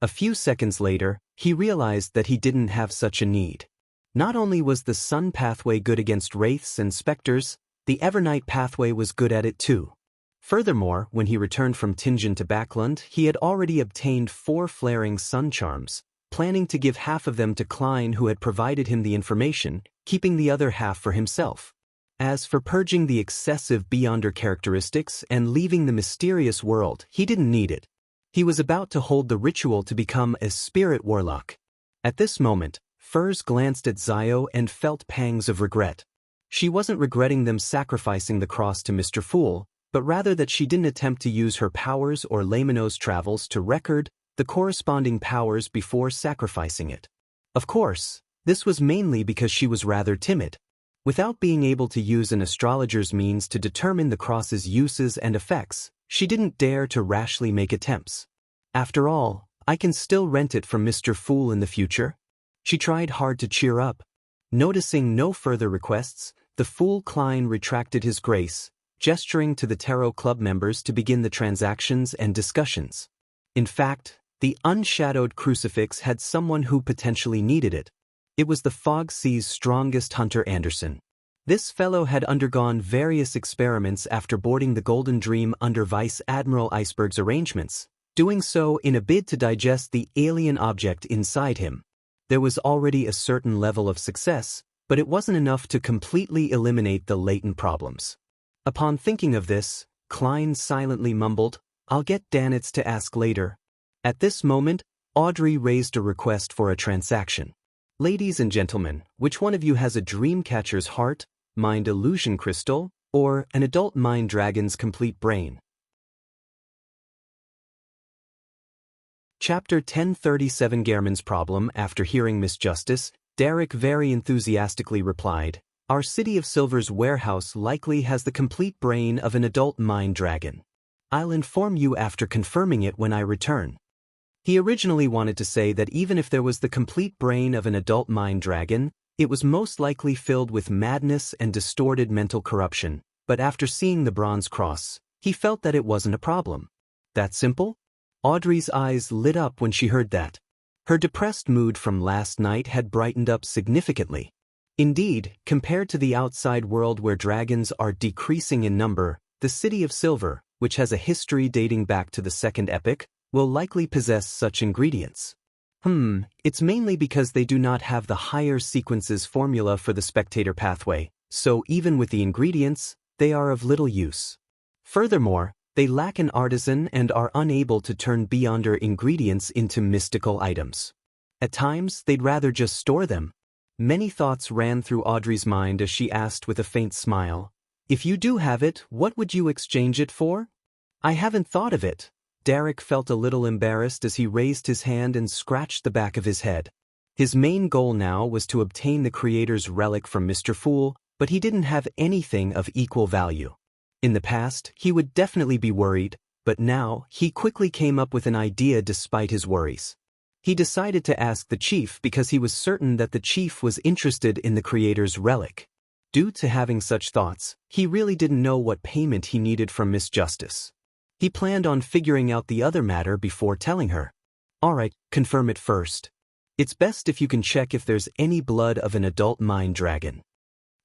A few seconds later, he realized that he didn't have such a need. Not only was the sun pathway good against wraiths and specters, the Evernight pathway was good at it too. Furthermore, when he returned from Tingen to Backland, he had already obtained 4 flaring sun charms, planning to give half of them to Klein, who had provided him the information, keeping the other half for himself. As for purging the excessive Beyonder characteristics and leaving the mysterious world, he didn't need it. He was about to hold the ritual to become a spirit warlock. At this moment, Furs glanced at Zio and felt pangs of regret. She wasn't regretting them sacrificing the cross to Mr. Fool, but rather that she didn't attempt to use her powers or Lamino's travels to record the corresponding powers before sacrificing it. Of course, this was mainly because she was rather timid. Without being able to use an astrologer's means to determine the cross's uses and effects, she didn't dare to rashly make attempts. After all, I can still rent it from Mr. Fool in the future. She tried hard to cheer up. Noticing no further requests, the Fool Klein retracted his grace, gesturing to the Tarot Club members to begin the transactions and discussions. In fact, the unshadowed crucifix had someone who potentially needed it. It was the Fog Sea's strongest hunter, Anderson. This fellow had undergone various experiments after boarding the Golden Dream under Vice Admiral Iceberg's arrangements, doing so in a bid to digest the alien object inside him. There was already a certain level of success, but it wasn't enough to completely eliminate the latent problems. Upon thinking of this, Klein silently mumbled, "I'll get Danitz to ask later." At this moment, Audrey raised a request for a transaction. "Ladies and gentlemen, which one of you has a Dreamcatcher's heart, mind illusion crystal, or an adult mind dragon's complete brain?" Chapter 1037 Gehrman's problem. After hearing Miss Justice, Derek very enthusiastically replied, "Our City of Silver's warehouse likely has the complete brain of an adult mind dragon. I'll inform you after confirming it when I return." He originally wanted to say that even if there was the complete brain of an adult mind dragon, it was most likely filled with madness and distorted mental corruption, but after seeing the bronze cross, he felt that it wasn't a problem. That simple? Audrey's eyes lit up when she heard that. Her depressed mood from last night had brightened up significantly. Indeed, compared to the outside world where dragons are decreasing in number, the City of Silver, which has a history dating back to the Second Epoch, will likely possess such ingredients. It's mainly because they do not have the higher sequences formula for the spectator pathway, so even with the ingredients, they are of little use. Furthermore, they lack an artisan and are unable to turn beyonder ingredients into mystical items. At times, they'd rather just store them. Many thoughts ran through Audrey's mind as she asked with a faint smile, "If you do have it, what would you exchange it for?" "I haven't thought of it." Derek felt a little embarrassed as he raised his hand and scratched the back of his head. His main goal now was to obtain the creator's relic from Mr. Fool, but he didn't have anything of equal value. In the past, he would definitely be worried, but now, he quickly came up with an idea despite his worries. He decided to ask the chief because he was certain that the chief was interested in the creator's relic. Due to having such thoughts, he really didn't know what payment he needed from Miss Justice. He planned on figuring out the other matter before telling her. "Alright, confirm it first. It's best if you can check if there's any blood of an adult mind dragon."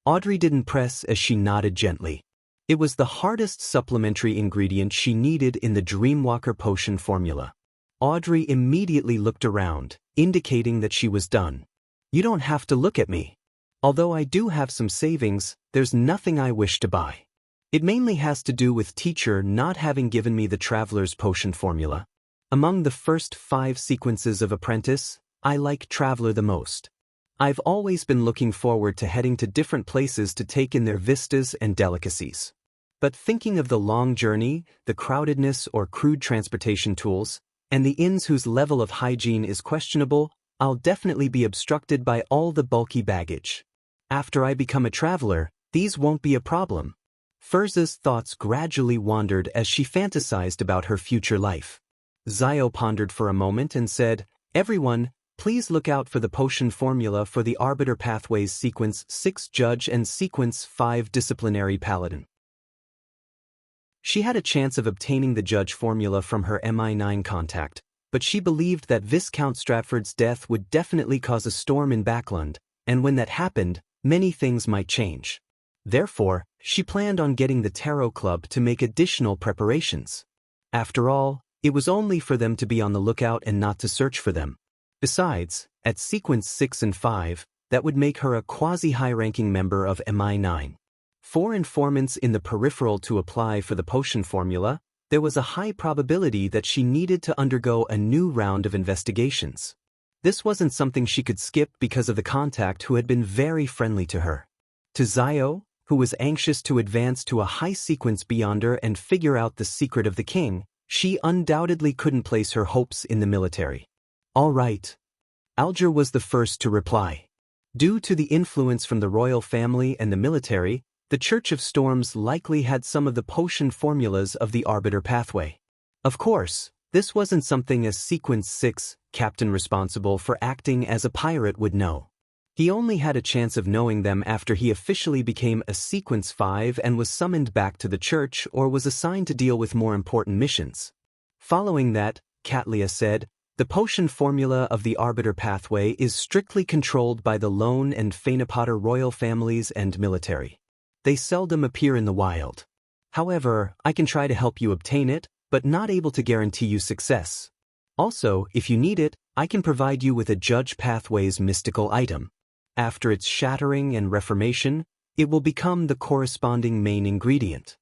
Audrey didn't press as she nodded gently. It was the hardest supplementary ingredient she needed in the Dreamwalker potion formula. Audrey immediately looked around, indicating that she was done. "You don't have to look at me. Although I do have some savings, there's nothing I wish to buy. It mainly has to do with teacher not having given me the Traveler's potion formula. Among the first 5 sequences of Apprentice, I like Traveler the most. I've always been looking forward to heading to different places to take in their vistas and delicacies. But thinking of the long journey, the crowdedness or crude transportation tools, and the inns whose level of hygiene is questionable, I'll definitely be obstructed by all the bulky baggage. After I become a traveler, these won't be a problem." Furza's thoughts gradually wandered as she fantasized about her future life. Zio pondered for a moment and said, "Everyone, please look out for the potion formula for the Arbiter Pathways Sequence 6 Judge and Sequence 5 Disciplinary Paladin." She had a chance of obtaining the Judge formula from her MI9 contact, but she believed that Viscount Stratford's death would definitely cause a storm in Backland, and when that happened, many things might change. Therefore, she planned on getting the Tarot Club to make additional preparations. After all, it was only for them to be on the lookout and not to search for them. Besides, at Sequence 6 and 5, that would make her a quasi-high-ranking member of MI9. For informants in the peripheral to apply for the potion formula, there was a high probability that she needed to undergo a new round of investigations. This wasn't something she could skip because of the contact who had been very friendly to her. To Zio, who was anxious to advance to a high-sequence beyonder and figure out the secret of the king, she undoubtedly couldn't place her hopes in the military. "All right." Alger was the first to reply. Due to the influence from the royal family and the military, the Church of Storms likely had some of the potion formulas of the Arbiter pathway. Of course, this wasn't something a Sequence 6 captain responsible for acting as a pirate would know. He only had a chance of knowing them after he officially became a Sequence 5 and was summoned back to the church or was assigned to deal with more important missions. Following that, Catlia said, The potion formula of the Arbiter pathway is strictly controlled by the Lone and Phaenopotter royal families and military. They seldom appear in the wild. However, I can try to help you obtain it, but not able to guarantee you success. Also, if you need it, I can provide you with a Judge Pathway's mystical item. After its shattering and reformation, it will become the corresponding main ingredient.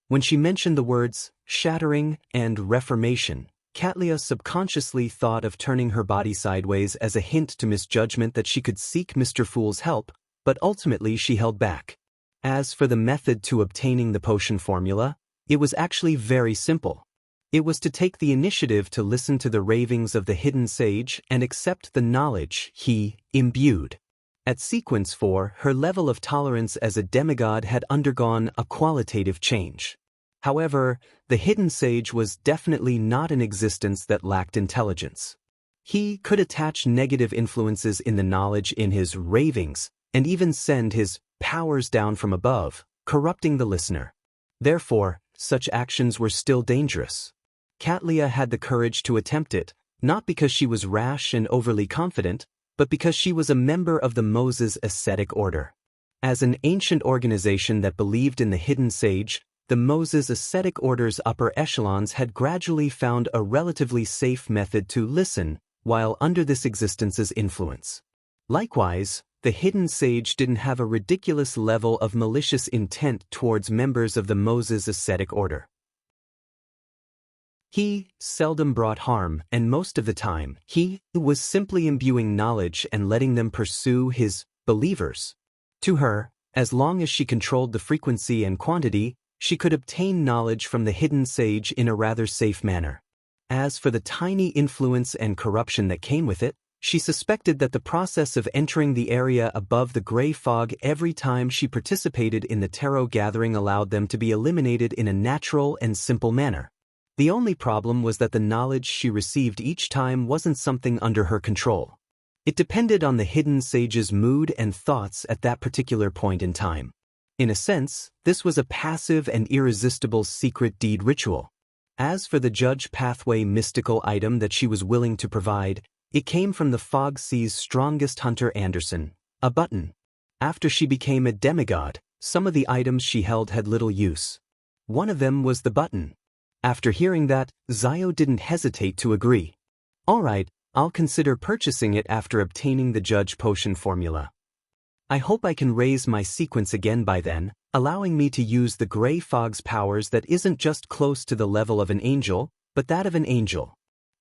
When she mentioned the words shattering and reformation, Katlia subconsciously thought of turning her body sideways as a hint to misjudgment that she could seek Mr. Fool's help, but ultimately she held back. As for the method to obtaining the potion formula, it was actually very simple. It was to take the initiative to listen to the ravings of the hidden sage and accept the knowledge he imbued. At sequence 4, her level of tolerance as a demigod had undergone a qualitative change. However, the hidden sage was definitely not an existence that lacked intelligence. He could attach negative influences in the knowledge in his ravings, and even send his powers down from above, corrupting the listener. Therefore, such actions were still dangerous. Katlia had the courage to attempt it, not because she was rash and overly confident, but because she was a member of the Moses Ascetic Order. As an ancient organization that believed in the hidden sage, the Moses Ascetic Order's upper echelons had gradually found a relatively safe method to listen while under this existence's influence. Likewise, the hidden sage didn't have a ridiculous level of malicious intent towards members of the Moses Ascetic Order. He seldom brought harm, and most of the time, he was simply imbuing knowledge and letting them pursue his believers. To her, as long as she controlled the frequency and quantity, she could obtain knowledge from the hidden sage in a rather safe manner. As for the tiny influence and corruption that came with it, she suspected that the process of entering the area above the gray fog every time she participated in the tarot gathering allowed them to be eliminated in a natural and simple manner. The only problem was that the knowledge she received each time wasn't something under her control. It depended on the hidden sage's mood and thoughts at that particular point in time. In a sense, this was a passive and irresistible secret deed ritual. As for the Judge Pathway mystical item that she was willing to provide, it came from the Fog Sea's strongest hunter Anderson, a button. After she became a demigod, some of the items she held had little use. One of them was the button. After hearing that, Zio didn't hesitate to agree. All right, I'll consider purchasing it after obtaining the Judge Potion formula. I hope I can raise my sequence again by then, allowing me to use the Gray Fog's powers that isn't just close to the level of an angel, but that of an angel.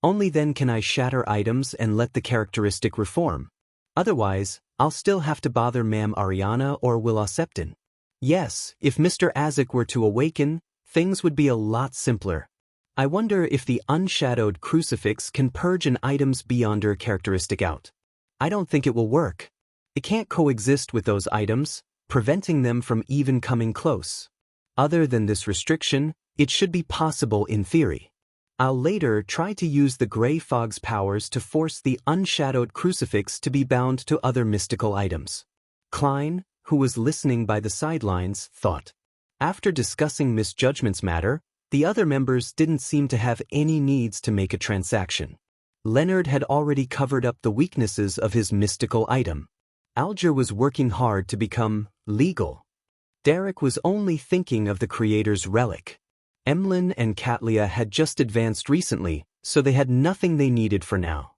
Only then can I shatter items and let the characteristic reform. Otherwise, I'll still have to bother Ma'am Ariana or Will Septon. Yes, if Mr. Azek were to awaken, things would be a lot simpler. I wonder if the unshadowed crucifix can purge an item's beyonder characteristic out. I don't think it will work. It can't coexist with those items, preventing them from even coming close. Other than this restriction, it should be possible in theory. I'll later try to use the Gray Fog's powers to force the unshadowed crucifix to be bound to other mystical items. Klein, who was listening by the sidelines, thought. After discussing Misjudgment's matter, the other members didn't seem to have any needs to make a transaction. Leonard had already covered up the weaknesses of his mystical item. Alger was working hard to become legal. Derek was only thinking of the creator's relic. Emlyn and Katlia had just advanced recently, so they had nothing they needed for now.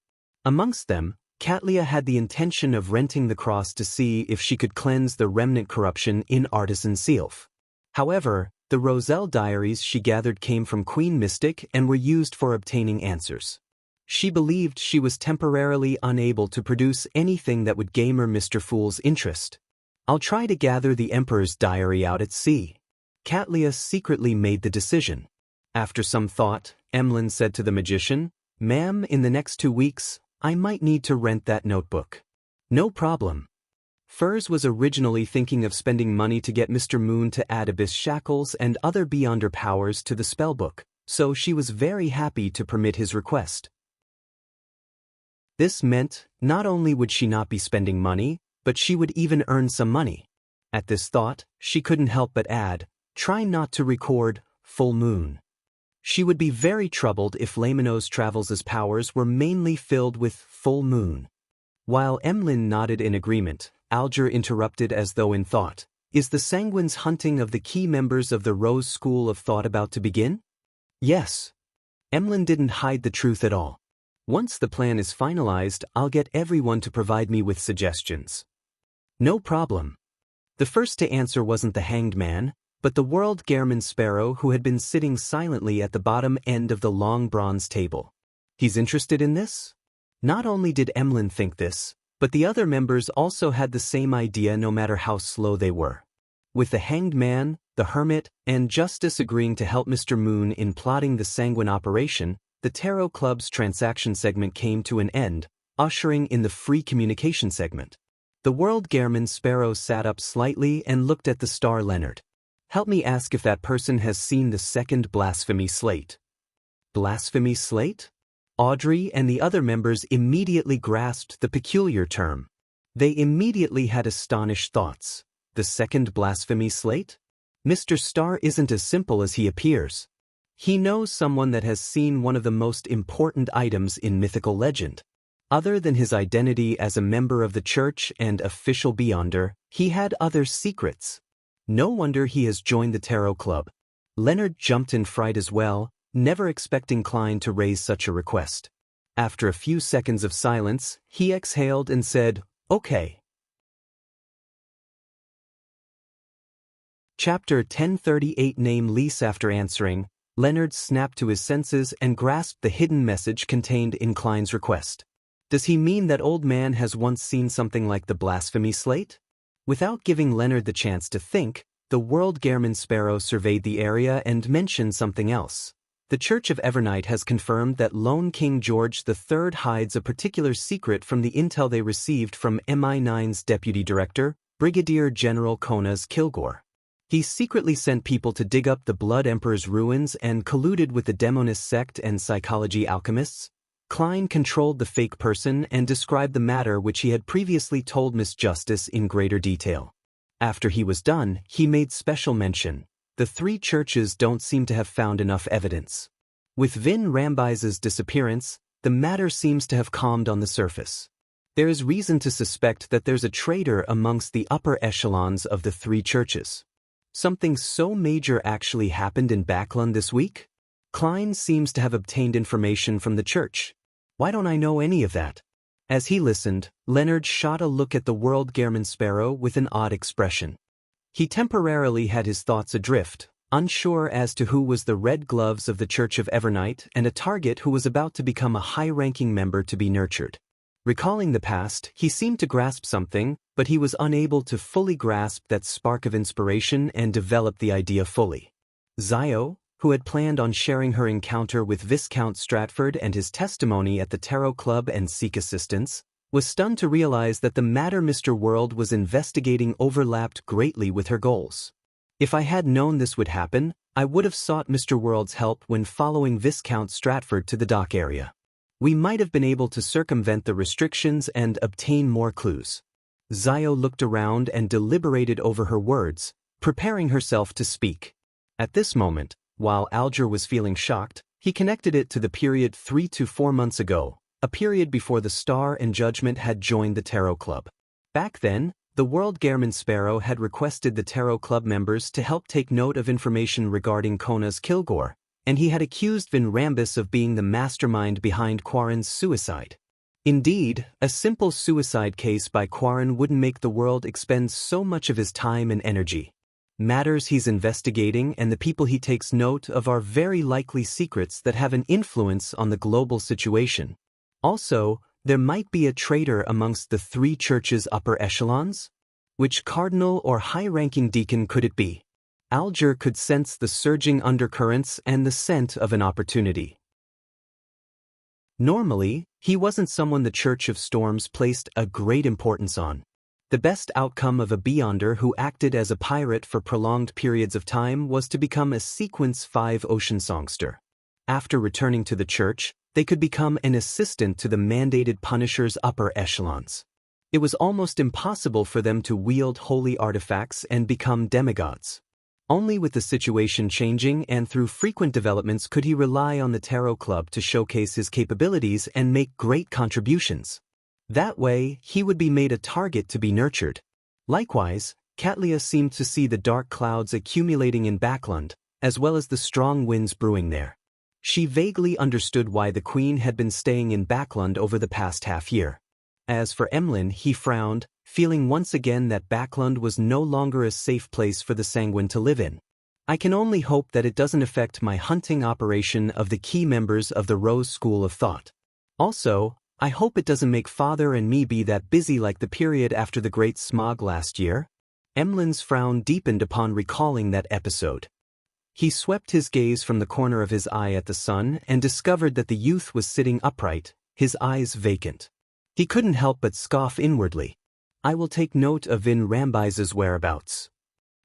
Amongst them, Katlia had the intention of renting the cross to see if she could cleanse the remnant corruption in Artisan Sealf. However, the Roselle diaries she gathered came from Queen Mystic and were used for obtaining answers. She believed she was temporarily unable to produce anything that would gamer Mr. Fool's interest. I'll try to gather the Emperor's diary out at sea. Katlia secretly made the decision. After some thought, Emlyn said to the magician, "Ma'am, in the next 2 weeks, I might need to rent that notebook." "No problem." Furs was originally thinking of spending money to get Mr. Moon to add abyss shackles and other beyonder powers to the spellbook, so she was very happy to permit his request. This meant not only would she not be spending money, but she would even earn some money. At this thought, she couldn't help but add, "Try not to record full moon." She would be very troubled if Lamino's travels' powers were mainly filled with full moon. While Emlyn nodded in agreement, Alger interrupted as though in thought. Is the Sanguine's hunting of the key members of the Rose School of Thought about to begin? Yes. Emlyn didn't hide the truth at all. Once the plan is finalized, I'll get everyone to provide me with suggestions. No problem. The first to answer wasn't the Hanged Man, but the World Gairman Sparrow, who had been sitting silently at the bottom end of the long bronze table. He's interested in this? Not only did Emlyn think this, but the other members also had the same idea no matter how slow they were. With the Hanged Man, the Hermit, and Justice agreeing to help Mr. Moon in plotting the Sanguine operation, the Tarot Club's transaction segment came to an end, ushering in the free communication segment. The World Gairman Sparrow sat up slightly and looked at the star Leonard. Help me ask if that person has seen the second blasphemy slate. Blasphemy slate? Audrey and the other members immediately grasped the peculiar term. They immediately had astonished thoughts. The second blasphemy slate? Mr. Starr isn't as simple as he appears. He knows someone that has seen one of the most important items in mythical legend. Other than his identity as a member of the church and official Beyonder, he had other secrets. No wonder he has joined the Tarot Club. Leonard jumped in fright as well, never expecting Klein to raise such a request. After a few seconds of silence, he exhaled and said, "Okay." Chapter 1038 Name lease. After answering, Leonard snapped to his senses and grasped the hidden message contained in Klein's request. Does he mean that old man has once seen something like the blasphemy slate? Without giving Leonard the chance to think, the World Gairman Sparrow surveyed the area and mentioned something else. The Church of Evernight has confirmed that lone King George III hides a particular secret from the intel they received from MI9's Deputy Director, Brigadier General Konas Kilgore. He secretly sent people to dig up the Blood Emperor's ruins and colluded with the Demonist sect and psychology alchemists. Klein controlled the fake person and described the matter which he had previously told Miss Justice in greater detail. After he was done, he made special mention. The three churches don't seem to have found enough evidence. With Vin Rambise's disappearance, the matter seems to have calmed on the surface. There is reason to suspect that there's a traitor amongst the upper echelons of the three churches. Something so major actually happened in Backlund this week? Klein seems to have obtained information from the church. Why don't I know any of that? As he listened, Leonard shot a look at the World Gairman Sparrow with an odd expression. He temporarily had his thoughts adrift, unsure as to who was the Red Gloves of the Church of Evernight and a target who was about to become a high-ranking member to be nurtured. Recalling the past, he seemed to grasp something, but he was unable to fully grasp that spark of inspiration and develop the idea fully. Zio, who had planned on sharing her encounter with Viscount Stratford and his testimony at the Tarot Club and seek assistance, was stunned to realize that the matter Mr. World was investigating overlapped greatly with her goals. If I had known this would happen, I would have sought Mr. World's help when following Viscount Stratford to the dock area. We might have been able to circumvent the restrictions and obtain more clues. Zio looked around and deliberated over her words, preparing herself to speak. At this moment, while Alger was feeling shocked, he connected it to the period 3 to 4 months ago, a period before the Star and Judgment had joined the Tarot Club. Back then, the World Gairman Sparrow had requested the Tarot Club members to help take note of information regarding Konas Kilgore, and he had accused Vin Rambis of being the mastermind behind Quarren's suicide. Indeed, a simple suicide case by Quarren wouldn't make the world expend so much of his time and energy. Matters he's investigating and the people he takes note of are very likely secrets that have an influence on the global situation. Also, there might be a traitor amongst the three churches' upper echelons? Which cardinal or high-ranking deacon could it be? Alger could sense the surging undercurrents and the scent of an opportunity. Normally, he wasn't someone the Church of Storms placed a great importance on. The best outcome of a Beyonder who acted as a pirate for prolonged periods of time was to become a Sequence 5 ocean songster. After returning to the church, they could become an assistant to the mandated Punisher's upper echelons. It was almost impossible for them to wield holy artifacts and become demigods. Only with the situation changing and through frequent developments could he rely on the Tarot Club to showcase his capabilities and make great contributions. That way, he would be made a target to be nurtured. Likewise, Katlia seemed to see the dark clouds accumulating in Backland, as well as the strong winds brewing there. She vaguely understood why the Queen had been staying in Backland over the past half-year. As for Emlyn, he frowned, feeling once again that Backland was no longer a safe place for the Sanguine to live in. I can only hope that it doesn't affect my hunting operation of the key members of the Rose School of Thought. Also, I hope it doesn't make Father and me be that busy like the period after the Great Smog last year. Emlyn's frown deepened upon recalling that episode. He swept his gaze from the corner of his eye at the sun and discovered that the youth was sitting upright, his eyes vacant. He couldn't help but scoff inwardly. I will take note of Vin Rambise's whereabouts.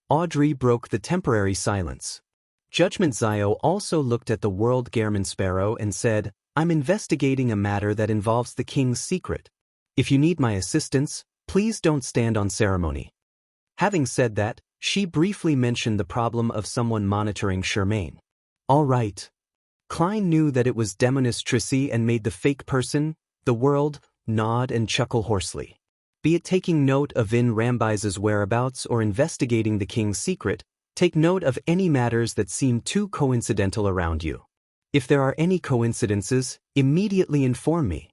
Audrey broke the temporary silence. Judgment Zio also looked at the World Gehrman Sparrow and said, I'm investigating a matter that involves the king's secret. If you need my assistance, please don't stand on ceremony. Having said that, she briefly mentioned the problem of someone monitoring Charmaine. All right. Klein knew that it was Demonis Trissy and made the fake person, the world, nod and chuckle hoarsely. Be it taking note of Vin Rambise's whereabouts or investigating the king's secret, take note of any matters that seem too coincidental around you. If there are any coincidences, immediately inform me.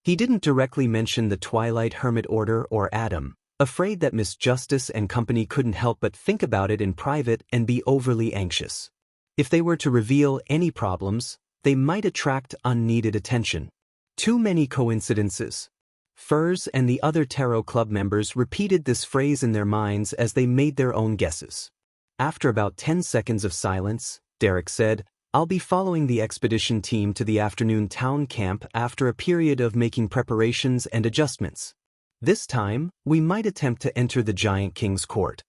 He didn't directly mention the Twilight Hermit Order or Adam, afraid that Miss Justice and company couldn't help but think about it in private and be overly anxious. If they were to reveal any problems, they might attract unneeded attention. Too many coincidences. Furs and the other Tarot Club members repeated this phrase in their minds as they made their own guesses. After about 10 seconds of silence, Derek said, I'll be following the expedition team to the afternoon town camp after a period of making preparations and adjustments. This time, we might attempt to enter the Giant King's court.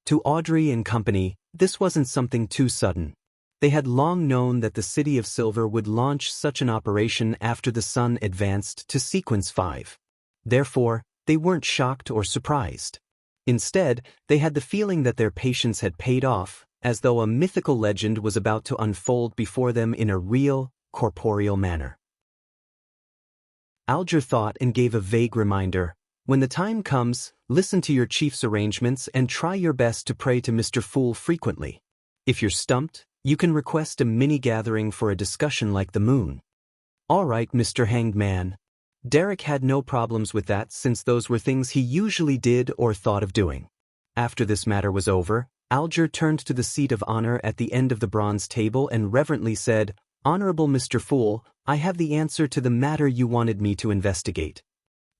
To Audrey and company, this wasn't something too sudden. They had long known that the City of Silver would launch such an operation after the sun advanced to Sequence 5. Therefore, they weren't shocked or surprised. Instead, they had the feeling that their patience had paid off, as though a mythical legend was about to unfold before them in a real, corporeal manner. Alger thought and gave a vague reminder, when the time comes, listen to your chief's arrangements and try your best to pray to Mr. Fool frequently. If you're stumped, you can request a mini-gathering for a discussion like the moon. All right, Mr. Hanged Man. Derek had no problems with that since those were things he usually did or thought of doing. After this matter was over, Alger turned to the seat of honor at the end of the bronze table and reverently said, Honorable Mr. Fool, I have the answer to the matter you wanted me to investigate.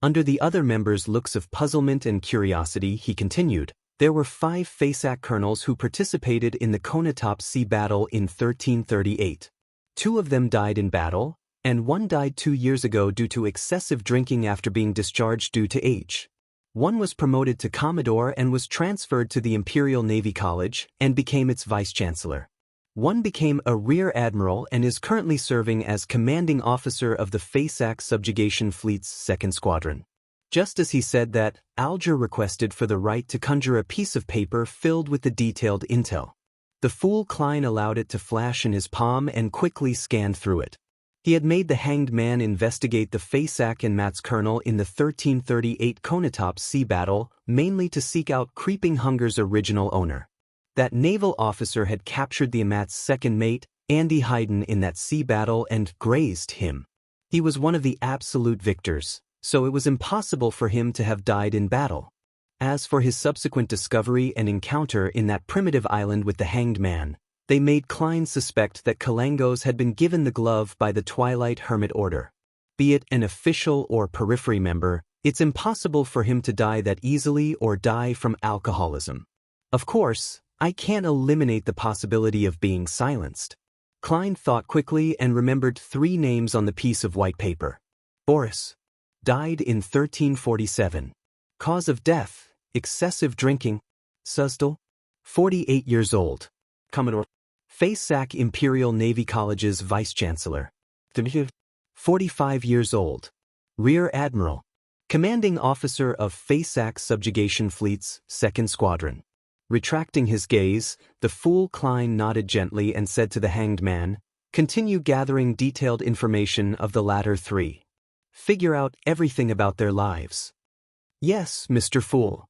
Under the other members' looks of puzzlement and curiosity, he continued, there were 5 Faceac colonels who participated in the Konatop Sea battle in 1338. 2 of them died in battle, and 1 died 2 years ago due to excessive drinking after being discharged due to age. 1 was promoted to Commodore and was transferred to the Imperial Navy College and became its Vice-Chancellor. 1 became a Rear Admiral and is currently serving as Commanding Officer of the Faceac Subjugation Fleet's 2nd Squadron. Just as he said that, Alger requested for the right to conjure a piece of paper filled with the detailed intel. The fool Klein allowed it to flash in his palm and quickly scanned through it. He had made the Hanged Man investigate the Faceac and Mat's colonel in the 1338 Konatop Sea battle, mainly to seek out Creeping Hunger's original owner. That naval officer had captured the Amat's second mate, Andy Hayden, in that sea battle and grazed him. He was one of the absolute victors, so it was impossible for him to have died in battle. As for his subsequent discovery and encounter in that primitive island with the Hanged Man, they made Klein suspect that Kalangos had been given the glove by the Twilight Hermit Order. Be it an official or periphery member, it's impossible for him to die that easily or die from alcoholism. Of course, I can't eliminate the possibility of being silenced. Klein thought quickly and remembered 3 names on the piece of white paper. Boris. Died in 1347. Cause of death, excessive drinking. Suzdal. 48 years old. Commodore. Faceac Imperial Navy College's Vice-Chancellor. 45 years old. Rear Admiral. Commanding Officer of Faceac Subjugation Fleet's 2nd Squadron. Retracting his gaze, the fool Klein nodded gently and said to the hanged man, "Continue gathering detailed information of the latter three. Figure out everything about their lives." "Yes, Mr. Fool."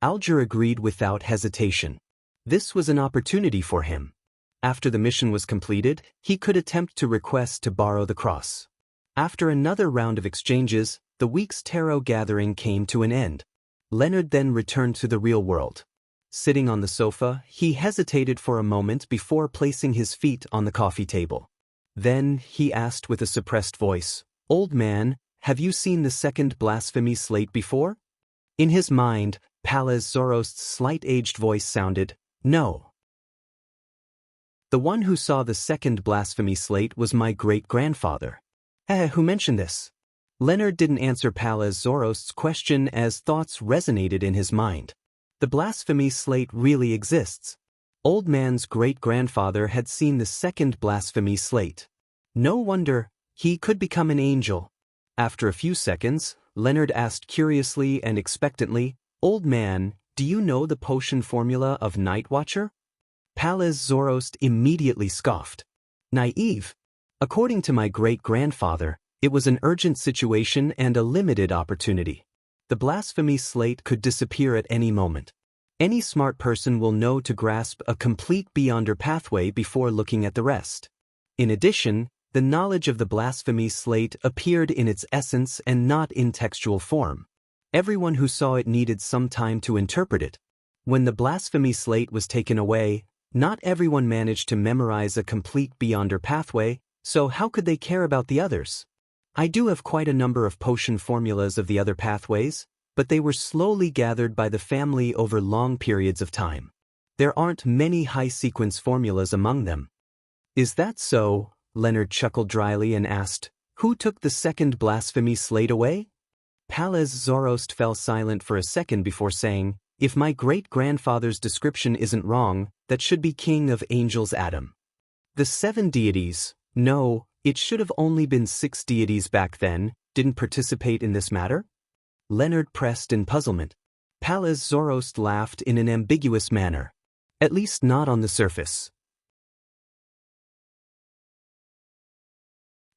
Alger agreed without hesitation. This was an opportunity for him. After the mission was completed, he could attempt to request to borrow the cross. After another round of exchanges, the week's tarot gathering came to an end. Leonard then returned to the real world. Sitting on the sofa, he hesitated for a moment before placing his feet on the coffee table. Then, he asked with a suppressed voice, "Old man, have you seen the second blasphemy slate before?" In his mind, Palaz Zorost's slight-aged voice sounded, "No." "The one who saw the second blasphemy slate was my great-grandfather." Who mentioned this?" Leonard didn't answer Palaz Zorost's question as thoughts resonated in his mind. The blasphemy slate really exists. Old man's great-grandfather had seen the second blasphemy slate. No wonder, he could become an angel. After a few seconds, Leonard asked curiously and expectantly, "Old man, do you know the potion formula of Night Watcher?" Palaz Zorost immediately scoffed. "Naive. According to my great-grandfather, it was an urgent situation and a limited opportunity. The blasphemy slate could disappear at any moment. Any smart person will know to grasp a complete beyonder pathway before looking at the rest. In addition, the knowledge of the blasphemy slate appeared in its essence and not in textual form. Everyone who saw it needed some time to interpret it. When the blasphemy slate was taken away, not everyone managed to memorize a complete beyonder pathway, so how could they care about the others? I do have quite a number of potion formulas of the other pathways, but they were slowly gathered by the family over long periods of time. There aren't many high-sequence formulas among them." "Is that so?" Leonard chuckled dryly and asked, "Who took the second blasphemy slate away?" Palaz Zorost fell silent for a second before saying, "If my great-grandfather's description isn't wrong, that should be King of Angels Adam." "The 7 deities, no, it should have only been 6 deities back then, didn't participate in this matter?" Leonard pressed in puzzlement. Palaz Zorost laughed in an ambiguous manner. "At least not on the surface."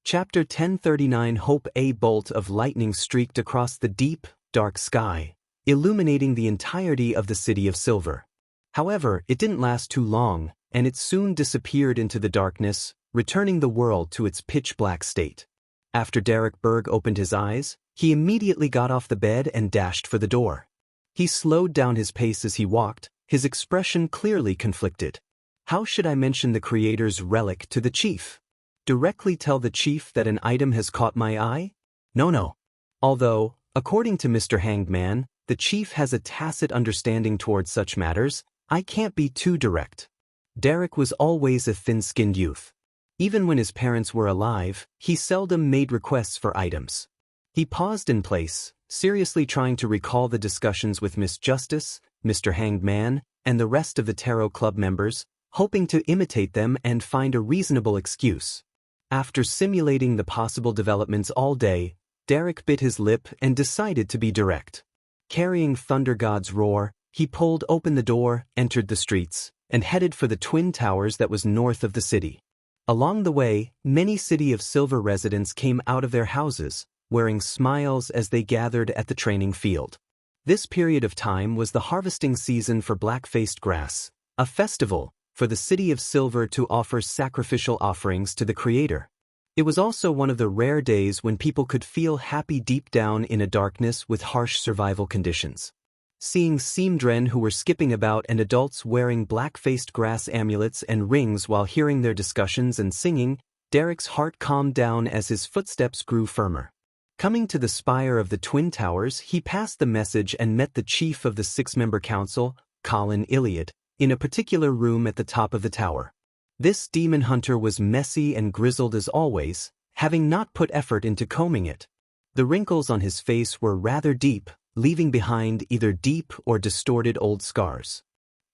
Chapter 1039. Hope. A bolt of lightning streaked across the deep, dark sky, illuminating the entirety of the City of Silver. However, it didn't last too long, and it soon disappeared into the darkness, returning the world to its pitch-black state. After Derek Berg opened his eyes, he immediately got off the bed and dashed for the door. He slowed down his pace as he walked, his expression clearly conflicted. How should I mention the Creator's relic to the chief? Directly tell the chief that an item has caught my eye? No. Although, according to Mr. Hanged Man, the chief has a tacit understanding towards such matters, I can't be too direct. Derek was always a thin-skinned youth. Even when his parents were alive, he seldom made requests for items. He paused in place, seriously trying to recall the discussions with Miss Justice, Mr. Hanged Man, and the rest of the Tarot Club members, hoping to imitate them and find a reasonable excuse. After simulating the possible developments all day, Derek bit his lip and decided to be direct. Carrying Thunder God's roar, he pulled open the door, entered the streets, and headed for the Twin Towers that was north of the city. Along the way, many City of Silver residents came out of their houses, wearing smiles as they gathered at the training field. This period of time was the harvesting season for black-faced grass, a festival for the City of Silver to offer sacrificial offerings to the Creator. It was also one of the rare days when people could feel happy deep down in a darkness with harsh survival conditions. Seeing Seamdren who were skipping about and adults wearing black-faced grass amulets and rings while hearing their discussions and singing, Derek's heart calmed down as his footsteps grew firmer. Coming to the spire of the Twin Towers, he passed the message and met the chief of the 6-member council, Colin Iliad, in a particular room at the top of the tower. This demon hunter was messy and grizzled as always, having not put effort into combing it. The wrinkles on his face were rather deep, leaving behind either deep or distorted old scars.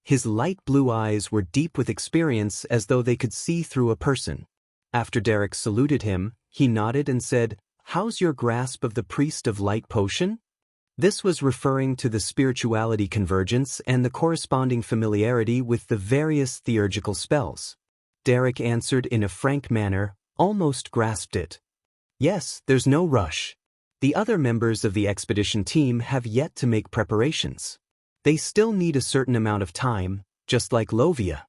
His light blue eyes were deep with experience as though they could see through a person. After Derek saluted him, he nodded and said, "How's your grasp of the Priest of Light potion?" This was referring to the spirituality convergence and the corresponding familiarity with the various theurgical spells. Derek answered in a frank manner, almost grasped it. Yes, there's no rush. The other members of the expedition team have yet to make preparations. They still need a certain amount of time, just like Lovia.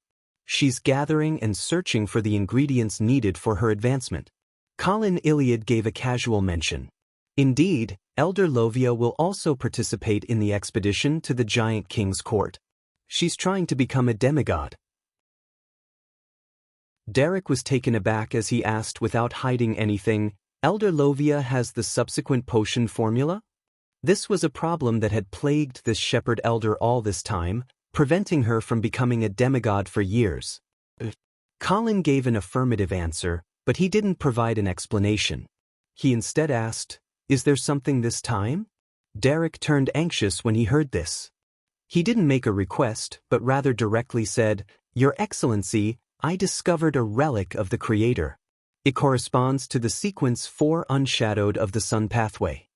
She's gathering and searching for the ingredients needed for her advancement. Colin Iliad gave a casual mention. Indeed, Elder Lovia will also participate in the expedition to the Giant King's court. She's trying to become a demigod. Derek was taken aback as he asked without hiding anything, Elder Lovia has the subsequent potion formula? This was a problem that had plagued this shepherd elder all this time, preventing her from becoming a demigod for years. Colin gave an affirmative answer, but he didn't provide an explanation. He instead asked, "Is there something this time?" Derek turned anxious when he heard this. He didn't make a request, but rather directly said, "Your Excellency, I discovered a relic of the Creator. It corresponds to the sequence 4 unshadowed of the Sun pathway."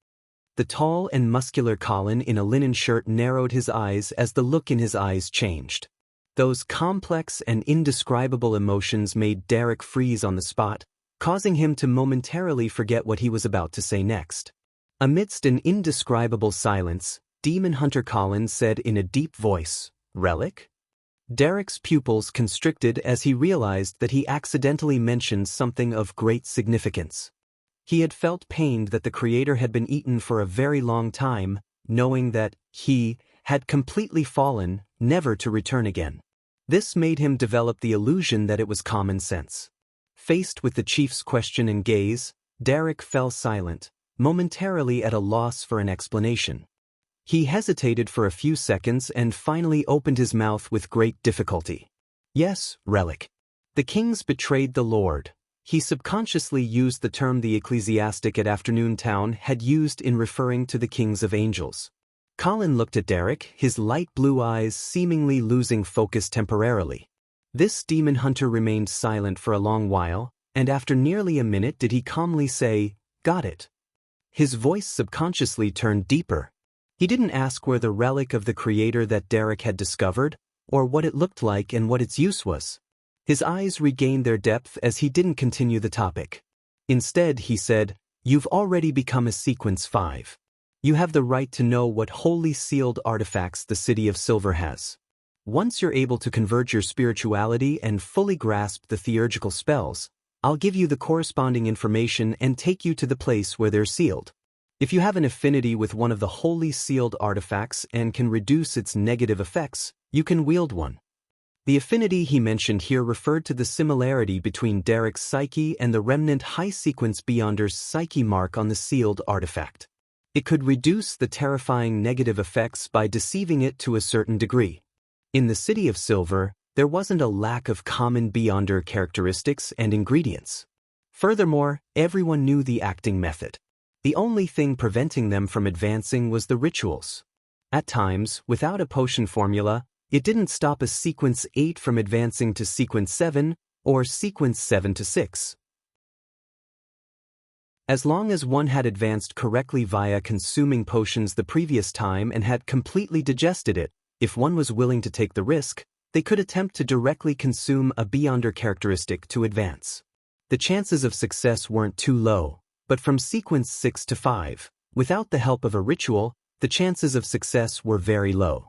The tall and muscular Colin in a linen shirt narrowed his eyes as the look in his eyes changed. Those complex and indescribable emotions made Derek freeze on the spot, causing him to momentarily forget what he was about to say next. Amidst an indescribable silence, Demon Hunter Colin said in a deep voice, "Relic?" Derek's pupils constricted as he realized that he accidentally mentioned something of great significance. He had felt pained that the Creator had been eaten for a very long time, knowing that he had completely fallen, never to return again. This made him develop the illusion that it was common sense. Faced with the chief's question and gaze, Derek fell silent, momentarily at a loss for an explanation. He hesitated for a few seconds and finally opened his mouth with great difficulty. "Yes, relic. The kings betrayed the Lord." He subconsciously used the term the ecclesiastic at Afternoon Town had used in referring to the kings of angels. Colin looked at Derek, his light blue eyes seemingly losing focus temporarily. This demon hunter remained silent for a long while, and after nearly a minute did he calmly say, "Got it." His voice subconsciously turned deeper. He didn't ask where the relic of the Creator that Derek had discovered, or what it looked like and what its use was. His eyes regained their depth as he didn't continue the topic. Instead, he said, "You've already become a Sequence 5. You have the right to know what holy sealed artifacts the City of Silver has. Once you're able to converge your spirituality and fully grasp the theurgical spells, I'll give you the corresponding information and take you to the place where they're sealed. If you have an affinity with one of the holy sealed artifacts and can reduce its negative effects, you can wield one." The affinity he mentioned here referred to the similarity between Derek's psyche and the remnant high sequence Beyonder's psyche mark on the sealed artifact. It could reduce the terrifying negative effects by deceiving it to a certain degree. In the City of Silver, there wasn't a lack of common Beyonder characteristics and ingredients. Furthermore, everyone knew the acting method. The only thing preventing them from advancing was the rituals. At times, without a potion formula, it didn't stop a Sequence 8 from advancing to Sequence 7 or Sequence 7 to 6. As long as one had advanced correctly via consuming potions the previous time and had completely digested it, if one was willing to take the risk, they could attempt to directly consume a Beyonder characteristic to advance. The chances of success weren't too low, but from Sequence 6 to 5, without the help of a ritual, the chances of success were very low.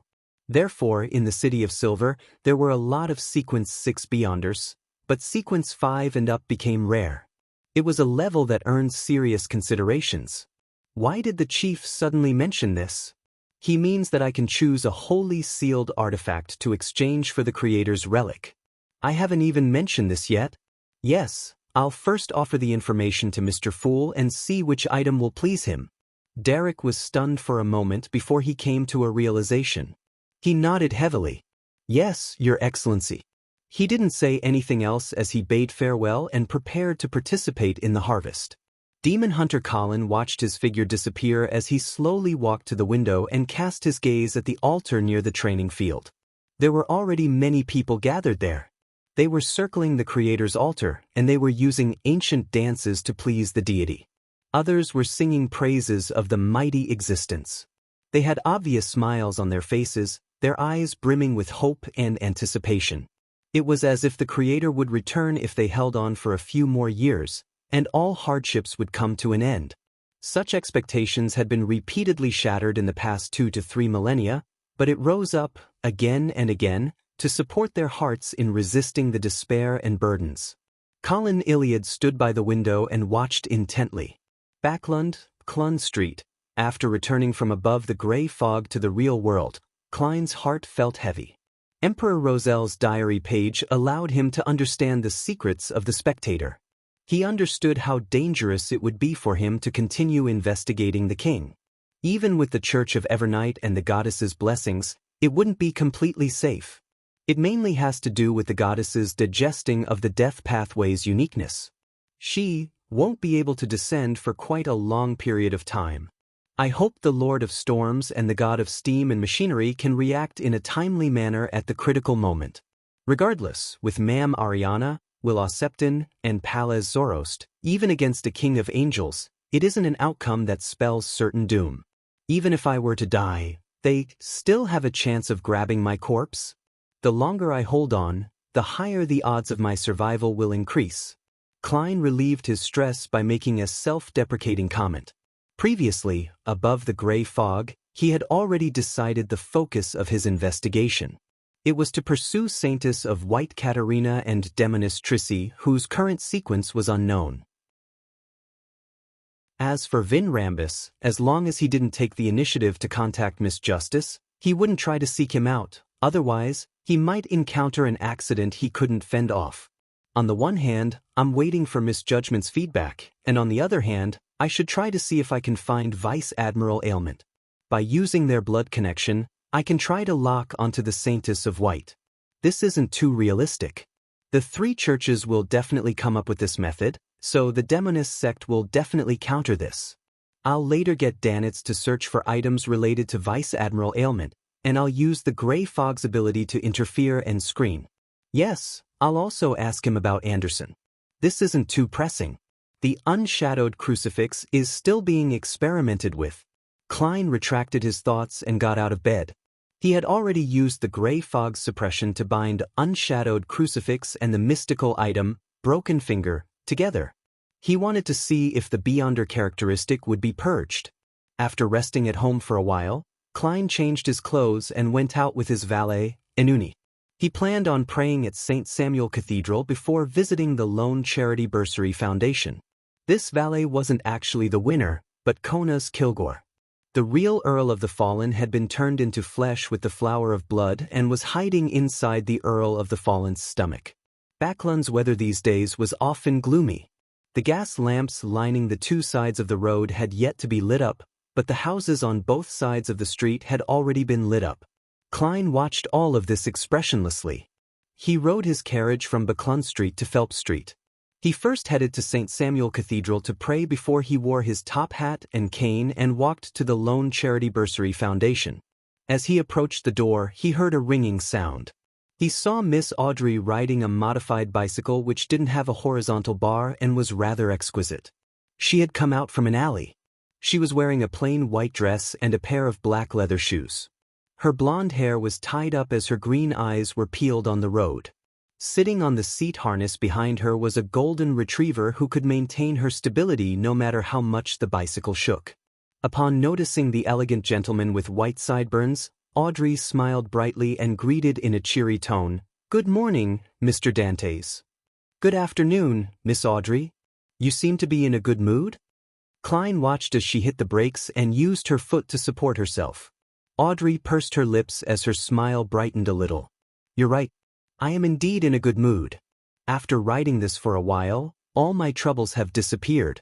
Therefore, in the City of Silver, there were a lot of Sequence 6 Beyonders, but Sequence 5 and up became rare. It was a level that earned serious considerations. Why did the chief suddenly mention this? He means that I can choose a wholly sealed artifact to exchange for the Creator's relic. I haven't even mentioned this yet. Yes, I'll first offer the information to Mr. Fool and see which item will please him. Derek was stunned for a moment before he came to a realization. He nodded heavily. "Yes, Your Excellency." He didn't say anything else as he bade farewell and prepared to participate in the harvest. Demon Hunter Colin watched his figure disappear as he slowly walked to the window and cast his gaze at the altar near the training field. There were already many people gathered there. They were circling the Creator's altar, and they were using ancient dances to please the deity. Others were singing praises of the mighty existence. They had obvious smiles on their faces, their eyes brimming with hope and anticipation. It was as if the Creator would return if they held on for a few more years, and all hardships would come to an end. Such expectations had been repeatedly shattered in the past 2 to 3 millennia, but it rose up, again and again, to support their hearts in resisting the despair and burdens. Colin Iliad stood by the window and watched intently. Backlund, Clun Street. After returning from above the grey fog to the real world, Klein's heart felt heavy. Emperor Roselle's diary page allowed him to understand the secrets of the Spectator. He understood how dangerous it would be for him to continue investigating the king. Even with the Church of Evernight and the goddess's blessings, it wouldn't be completely safe. It mainly has to do with the goddess's digesting of the death pathway's uniqueness. She won't be able to descend for quite a long period of time. I hope the Lord of Storms and the God of Steam and Machinery can react in a timely manner at the critical moment. Regardless, with Mam Ariana, Will Oseptin, and Palaz Zorost, even against a king of angels, it isn't an outcome that spells certain doom. Even if I were to die, they still have a chance of grabbing my corpse. The longer I hold on, the higher the odds of my survival will increase. Klein relieved his stress by making a self-deprecating comment. Previously, above the grey fog, he had already decided the focus of his investigation. It was to pursue Saintess of White Katerina and Demoness Trissy, whose current sequence was unknown. As for Vin Rambus, as long as he didn't take the initiative to contact Miss Justice, he wouldn't try to seek him out, otherwise, he might encounter an accident he couldn't fend off. On the one hand, I'm waiting for Miss Judgment's feedback, and on the other hand, I should try to see if I can find Vice Admiral Ailment. By using their blood connection, I can try to lock onto the Saintess of White. This isn't too realistic. The 3 churches will definitely come up with this method, so the Demoness sect will definitely counter this. I'll later get Danitz to search for items related to Vice Admiral Ailment, and I'll use the Grey Fog's ability to interfere and screen. Yes, I'll also ask him about Anderson. This isn't too pressing. The unshadowed crucifix is still being experimented with. Klein retracted his thoughts and got out of bed. He had already used the Grey Fog's suppression to bind unshadowed crucifix and the mystical item, Broken Finger, together. He wanted to see if the Beyonder characteristic would be purged. After resting at home for a while, Klein changed his clothes and went out with his valet, Enuni. He planned on praying at St. Samuel Cathedral before visiting the Lone Charity Bursary Foundation. This valet wasn't actually the winner, but Kona's Kilgore. The real Earl of the Fallen had been turned into flesh with the flower of blood and was hiding inside the Earl of the Fallen's stomach. Backlund's weather these days was often gloomy. The gas lamps lining the 2 sides of the road had yet to be lit up, but the houses on both sides of the street had already been lit up. Klein watched all of this expressionlessly. He rode his carriage from Backlund Street to Phelps Street. He first headed to St. Samuel Cathedral to pray before he wore his top hat and cane and walked to the Lone Charity Bursary Foundation. As he approached the door, he heard a ringing sound. He saw Miss Audrey riding a modified bicycle which didn't have a horizontal bar and was rather exquisite. She had come out from an alley. She was wearing a plain white dress and a pair of black leather shoes. Her blonde hair was tied up as her green eyes were peeled on the road. Sitting on the seat harness behind her was a golden retriever who could maintain her stability no matter how much the bicycle shook. Upon noticing the elegant gentleman with white sideburns, Audrey smiled brightly and greeted in a cheery tone, "Good morning, Mr. Dantes." "Good afternoon, Miss Audrey. You seem to be in a good mood?" Klein watched as she hit the brakes and used her foot to support herself. Audrey pursed her lips as her smile brightened a little. "You're right. I am indeed in a good mood. After riding this for a while, all my troubles have disappeared."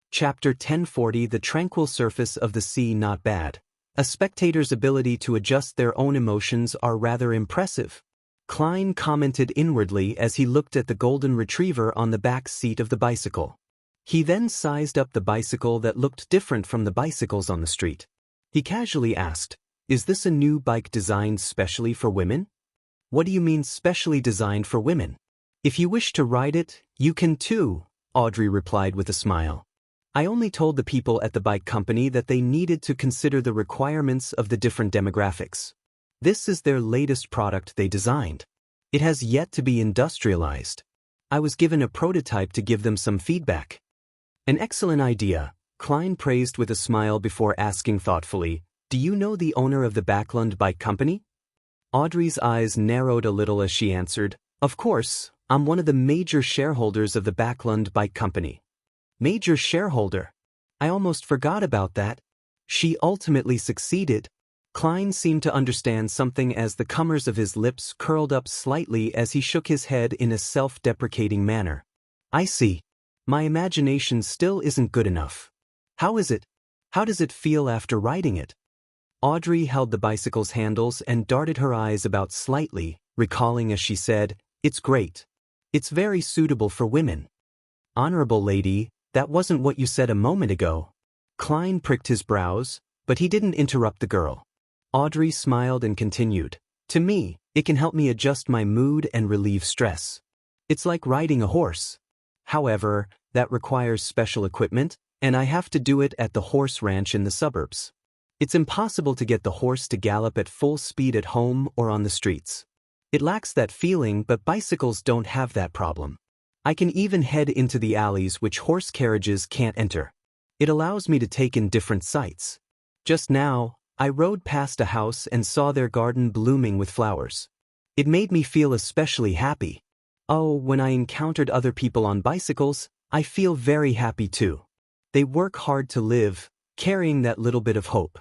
Chapter 1040 The Tranquil Surface of the Sea Not Bad. A spectator's ability to adjust their own emotions are rather impressive. Klein commented inwardly as he looked at the golden retriever on the back seat of the bicycle. He then sized up the bicycle that looked different from the bicycles on the street. He casually asked, "Is this a new bike designed specially for women?" "What do you mean specially designed for women?" "If you wish to ride it, you can too," Audrey replied with a smile. I only told the people at the bike company that they needed to consider the requirements of the different demographics. This is their latest product they designed. It has yet to be industrialized. I was given a prototype to give them some feedback. An excellent idea, Klein praised with a smile before asking thoughtfully, "Do you know the owner of the Backlund Bike Company?" Audrey's eyes narrowed a little as she answered, "Of course, I'm one of the major shareholders of the Backlund Bike Company." Major shareholder? I almost forgot about that. She ultimately succeeded. Klein seemed to understand something as the corners of his lips curled up slightly as he shook his head in a self-deprecating manner. I see. My imagination still isn't good enough. How is it? How does it feel after riding it? Audrey held the bicycle's handles and darted her eyes about slightly, recalling as she said, "It's great. It's very suitable for women." "Honorable lady, that wasn't what you said a moment ago." Klein pricked his brows, but he didn't interrupt the girl. Audrey smiled and continued, "To me, it can help me adjust my mood and relieve stress. It's like riding a horse. However, that requires special equipment, and I have to do it at the horse ranch in the suburbs. It's impossible to get the horse to gallop at full speed at home or on the streets. It lacks that feeling, but bicycles don't have that problem. I can even head into the alleys which horse carriages can't enter. It allows me to take in different sights. Just now, I rode past a house and saw their garden blooming with flowers. It made me feel especially happy. Oh, when I encountered other people on bicycles, I feel very happy too. They work hard to live, carrying that little bit of hope.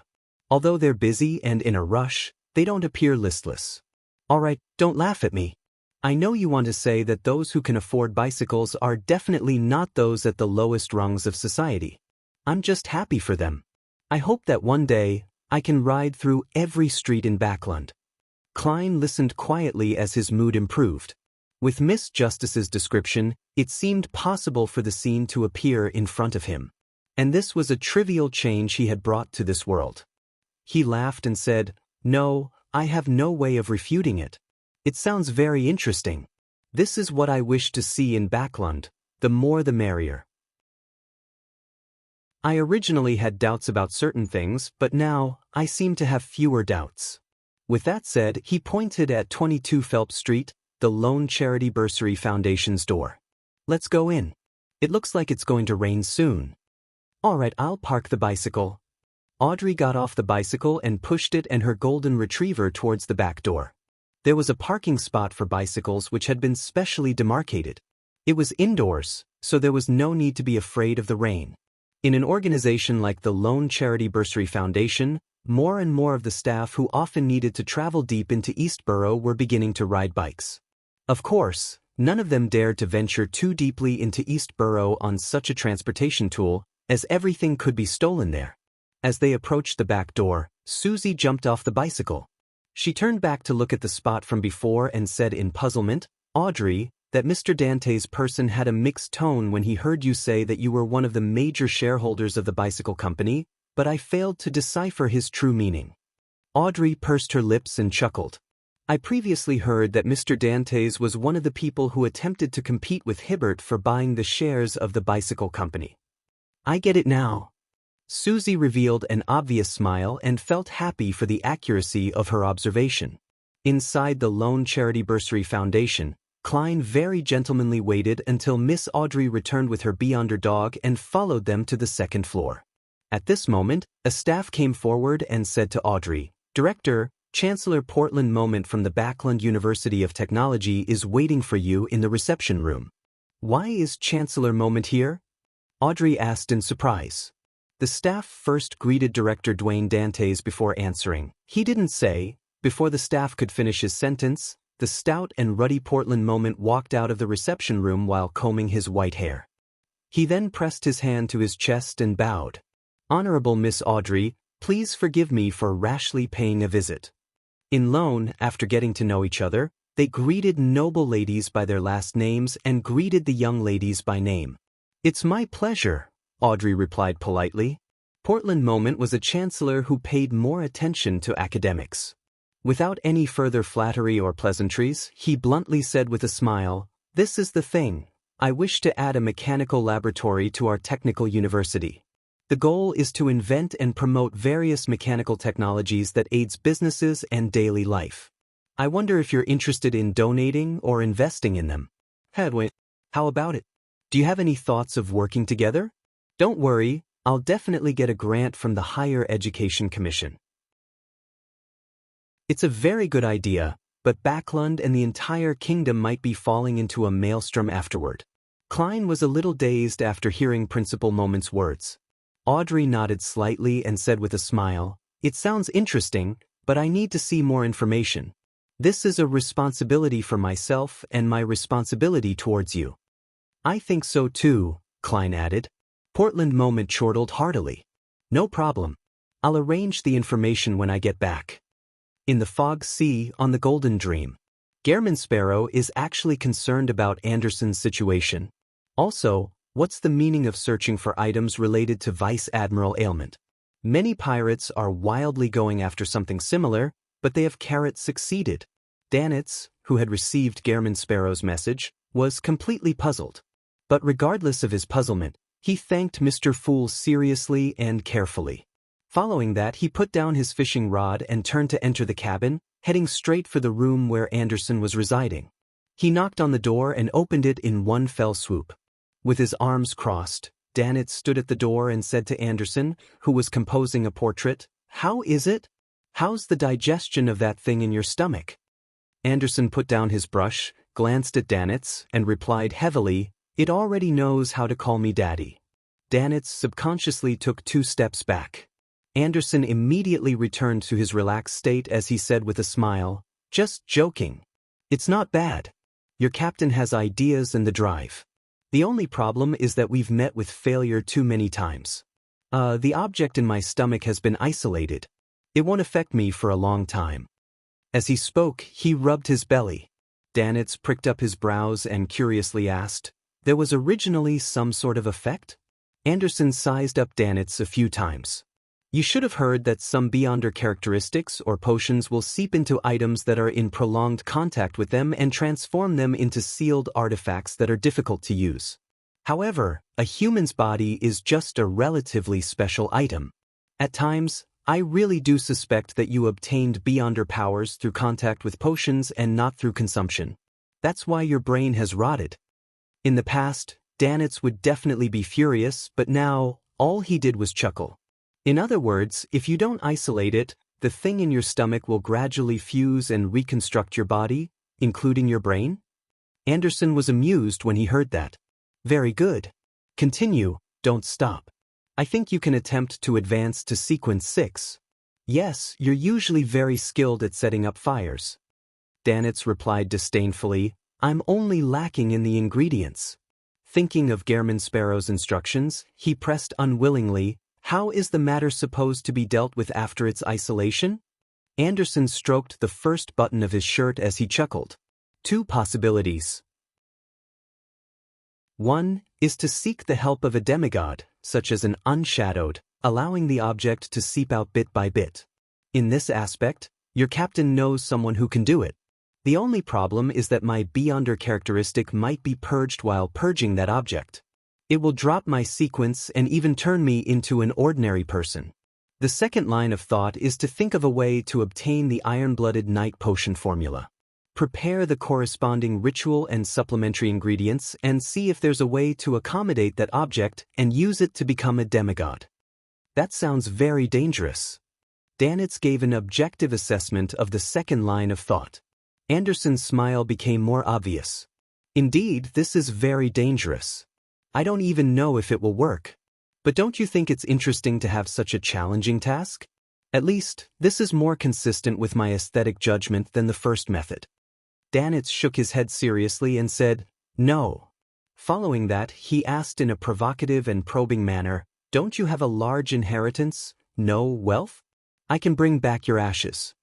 Although they're busy and in a rush, they don't appear listless. All right, don't laugh at me. I know you want to say that those who can afford bicycles are definitely not those at the lowest rungs of society. I'm just happy for them. I hope that one day, I can ride through every street in Backlund." Klein listened quietly as his mood improved. With Miss Justice's description, it seemed possible for the scene to appear in front of him. And this was a trivial change he had brought to this world. He laughed and said, "No, I have no way of refuting it. It sounds very interesting. This is what I wish to see in Backlund, the more the merrier." I originally had doubts about certain things, but now, I seem to have fewer doubts. With that said, he pointed at 22 Phelps Street, the Lone Charity Bursary Foundation's door. "Let's go in. It looks like it's going to rain soon." "All right, I'll park the bicycle." Audrey got off the bicycle and pushed it and her golden retriever towards the back door. There was a parking spot for bicycles which had been specially demarcated. It was indoors, so there was no need to be afraid of the rain. In an organization like the Lone Charity Bursary Foundation, more and more of the staff who often needed to travel deep into Eastborough were beginning to ride bikes. Of course, none of them dared to venture too deeply into Eastborough on such a transportation tool, as everything could be stolen there. As they approached the back door, Susie jumped off the bicycle. She turned back to look at the spot from before and said in puzzlement, "Audrey, that Mr. Dante's person had a mixed tone when he heard you say that you were one of the major shareholders of the bicycle company, but I failed to decipher his true meaning." Audrey pursed her lips and chuckled. "I previously heard that Mr. Dante's was one of the people who attempted to compete with Hibbert for buying the shares of the bicycle company. I get it now." Susie revealed an obvious smile and felt happy for the accuracy of her observation. Inside the Lone Charity Bursary Foundation, Klein very gentlemanly waited until Miss Audrey returned with her Beyonder dog and followed them to the second floor. At this moment, a staff came forward and said to Audrey, "Director, Chancellor Portland Moment from the Backlund University of Technology is waiting for you in the reception room." "Why is Chancellor Moment here?" Audrey asked in surprise. The staff first greeted Director Dwayne Dantes before answering. He didn't say. Before the staff could finish his sentence, the stout and ruddy Portland Moment walked out of the reception room while combing his white hair. He then pressed his hand to his chest and bowed. "Honorable Miss Audrey, please forgive me for rashly paying a visit." In Lone, after getting to know each other, they greeted noble ladies by their last names and greeted the young ladies by name. "It's my pleasure," Audrey replied politely. Portland Moment was a chancellor who paid more attention to academics. Without any further flattery or pleasantries, he bluntly said with a smile, "This is the thing. I wish to add a mechanical laboratory to our technical university. The goal is to invent and promote various mechanical technologies that aids businesses and daily life. I wonder if you're interested in donating or investing in them. Hedwig, how about it? Do you have any thoughts of working together? Don't worry, I'll definitely get a grant from the Higher Education Commission. It's a very good idea, but Backlund and the entire kingdom might be falling into a maelstrom afterward. Klein was a little dazed after hearing Principal Moment's words. Audrey nodded slightly and said with a smile, "It sounds interesting, but I need to see more information. This is a responsibility for myself and my responsibility towards you." "I think so too," Klein added. Portland Moment chortled heartily. "No problem. I'll arrange the information when I get back." In the Fog Sea on the Golden Dream, Gehrman Sparrow is actually concerned about Anderson's situation. Also, what's the meaning of searching for items related to Vice Admiral Ailment? Many pirates are wildly going after something similar, but they have succeeded. Danitz, who had received Gehrman Sparrow's message, was completely puzzled. But regardless of his puzzlement, he thanked Mr. Fool seriously and carefully. Following that, he put down his fishing rod and turned to enter the cabin, heading straight for the room where Anderson was residing. He knocked on the door and opened it in one fell swoop. With his arms crossed, Danitz stood at the door and said to Anderson, who was composing a portrait, "How is it? How's the digestion of that thing in your stomach?" Anderson put down his brush, glanced at Danitz, and replied heavily, "It already knows how to call me Daddy." Danitz subconsciously took 2 steps back. Anderson immediately returned to his relaxed state as he said with a smile, "Just joking. It's not bad. Your captain has ideas and the drive. The only problem is that we've met with failure too many times. The object in my stomach has been isolated. It won't affect me for a long time." As he spoke, he rubbed his belly. Danitz pricked up his brows and curiously asked, "There was originally some sort of effect?" Anderson sized up Danitz a few times. "You should have heard that some Beyonder characteristics or potions will seep into items that are in prolonged contact with them and transform them into sealed artifacts that are difficult to use. However, a human's body is just a relatively special item. At times, I really do suspect that you obtained Beyonder powers through contact with potions and not through consumption. That's why your brain has rotted." In the past, Danitz would definitely be furious, but now, all he did was chuckle. In other words, if you don't isolate it, the thing in your stomach will gradually fuse and reconstruct your body, including your brain? Anderson was amused when he heard that. "Very good. Continue, don't stop. I think you can attempt to advance to sequence 6. Yes, you're usually very skilled at setting up fires." Danitz replied disdainfully, "I'm only lacking in the ingredients." Thinking of Gehrman Sparrow's instructions, he pressed unwillingly, "How is the matter supposed to be dealt with after its isolation?" Anderson stroked the first button of his shirt as he chuckled. 2 possibilities. 1 is to seek the help of a demigod, such as an unshadowed, allowing the object to seep out bit by bit. In this aspect, your captain knows someone who can do it. The only problem is that my Beyonder characteristic might be purged while purging that object. It will drop my sequence and even turn me into an ordinary person. The second line of thought is to think of a way to obtain the Iron-Blooded Knight potion formula. Prepare the corresponding ritual and supplementary ingredients and see if there's a way to accommodate that object and use it to become a demigod. That sounds very dangerous. Danitz gave an objective assessment of the second line of thought. Anderson's smile became more obvious. "Indeed, this is very dangerous. I don't even know if it will work. But don't you think it's interesting to have such a challenging task? At least, this is more consistent with my aesthetic judgment than the first method." Danitz shook his head seriously and said, "No." Following that, he asked in a provocative and probing manner, "Don't you have a large inheritance? No wealth? I can bring back your ashes."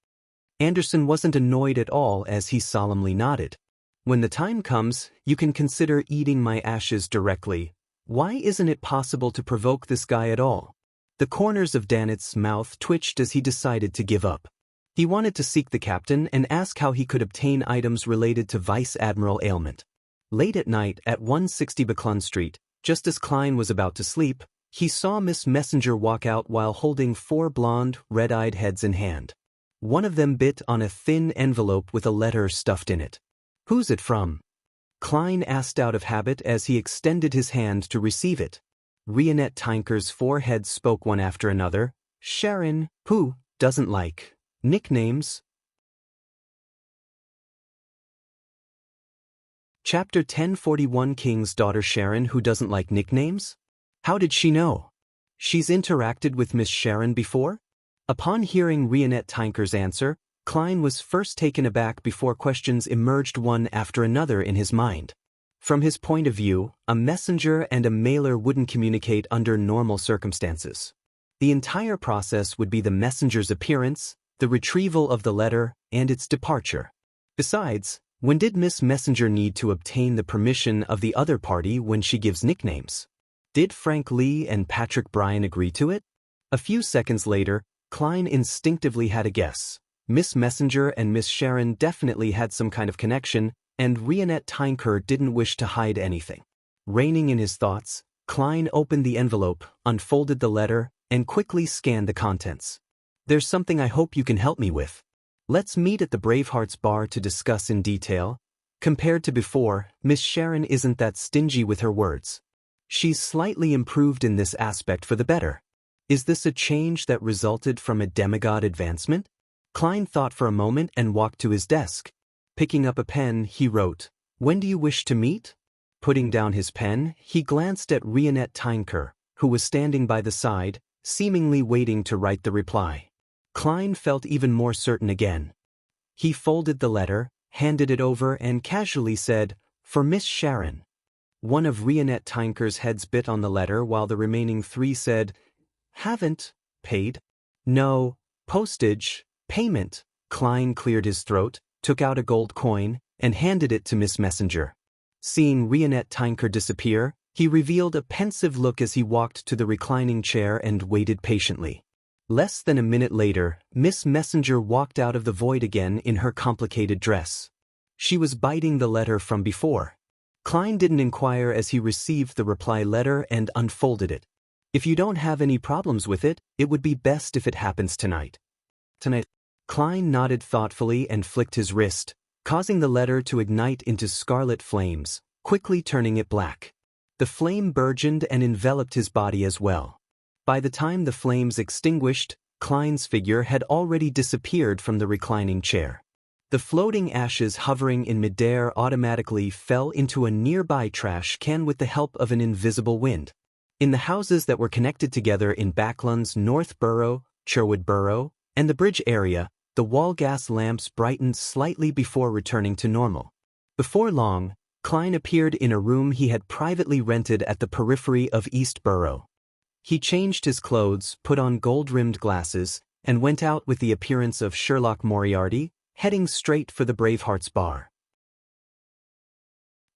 Anderson wasn't annoyed at all as he solemnly nodded. "When the time comes, you can consider eating my ashes directly. Why isn't it possible to provoke this guy at all?" The corners of Danitz's mouth twitched as he decided to give up. He wanted to seek the captain and ask how he could obtain items related to Vice Admiral Ailment. Late at night at 160 Backlund Street, just as Klein was about to sleep, he saw Miss Messenger walk out while holding 4 blonde, red-eyed heads in hand. One of them bit on a thin envelope with a letter stuffed in it. "Who's it from?" Klein asked out of habit as he extended his hand to receive it. Rionette Tinker's 4 heads spoke one after another. "Sharon, who doesn't like nicknames?" Chapter 1041 King's daughter Sharon who doesn't like nicknames? How did she know? She's interacted with Miss Sharon before? Upon hearing Rionette Tinker's answer, Klein was first taken aback before questions emerged one after another in his mind. From his point of view, a messenger and a mailer wouldn't communicate under normal circumstances. The entire process would be the messenger's appearance, the retrieval of the letter, and its departure. Besides, when did Miss Messenger need to obtain the permission of the other party when she gives nicknames? Did Frank Lee and Patrick Bryan agree to it? A few seconds later, Klein instinctively had a guess. Miss Messenger and Miss Sharon definitely had some kind of connection, and Rionette Tinker didn't wish to hide anything. Reining in his thoughts, Klein opened the envelope, unfolded the letter, and quickly scanned the contents. "There's something I hope you can help me with. Let's meet at the Bravehearts bar to discuss in detail." Compared to before, Miss Sharon isn't that stingy with her words. She's slightly improved in this aspect for the better. Is this a change that resulted from a demigod advancement? Klein thought for a moment and walked to his desk. Picking up a pen, he wrote, "When do you wish to meet?" Putting down his pen, he glanced at Rionette Tinker, who was standing by the side, seemingly waiting to write the reply. Klein felt even more certain again. He folded the letter, handed it over and casually said, "For Miss Sharon." One of Rionette Tinker's heads bit on the letter while the remaining 3 said, "Haven't paid?" "No, postage, payment." Klein cleared his throat, took out a gold coin, and handed it to Miss Messenger. Seeing Rionette Tinker disappear, he revealed a pensive look as he walked to the reclining chair and waited patiently. Less than a minute later, Miss Messenger walked out of the void again in her complicated dress. She was biting the letter from before. Klein didn't inquire as he received the reply letter and unfolded it. "If you don't have any problems with it, it would be best if it happens tonight." "Tonight?" Klein nodded thoughtfully and flicked his wrist, causing the letter to ignite into scarlet flames, quickly turning it black. The flame burgeoned and enveloped his body as well. By the time the flames extinguished, Klein's figure had already disappeared from the reclining chair. The floating ashes hovering in midair automatically fell into a nearby trash can with the help of an invisible wind. In the houses that were connected together in Backlund's North Borough, Sherwood Borough, and the bridge area, the wall gas lamps brightened slightly before returning to normal. Before long, Klein appeared in a room he had privately rented at the periphery of East Borough. He changed his clothes, put on gold-rimmed glasses, and went out with the appearance of Sherlock Moriarty, heading straight for the Bravehearts bar.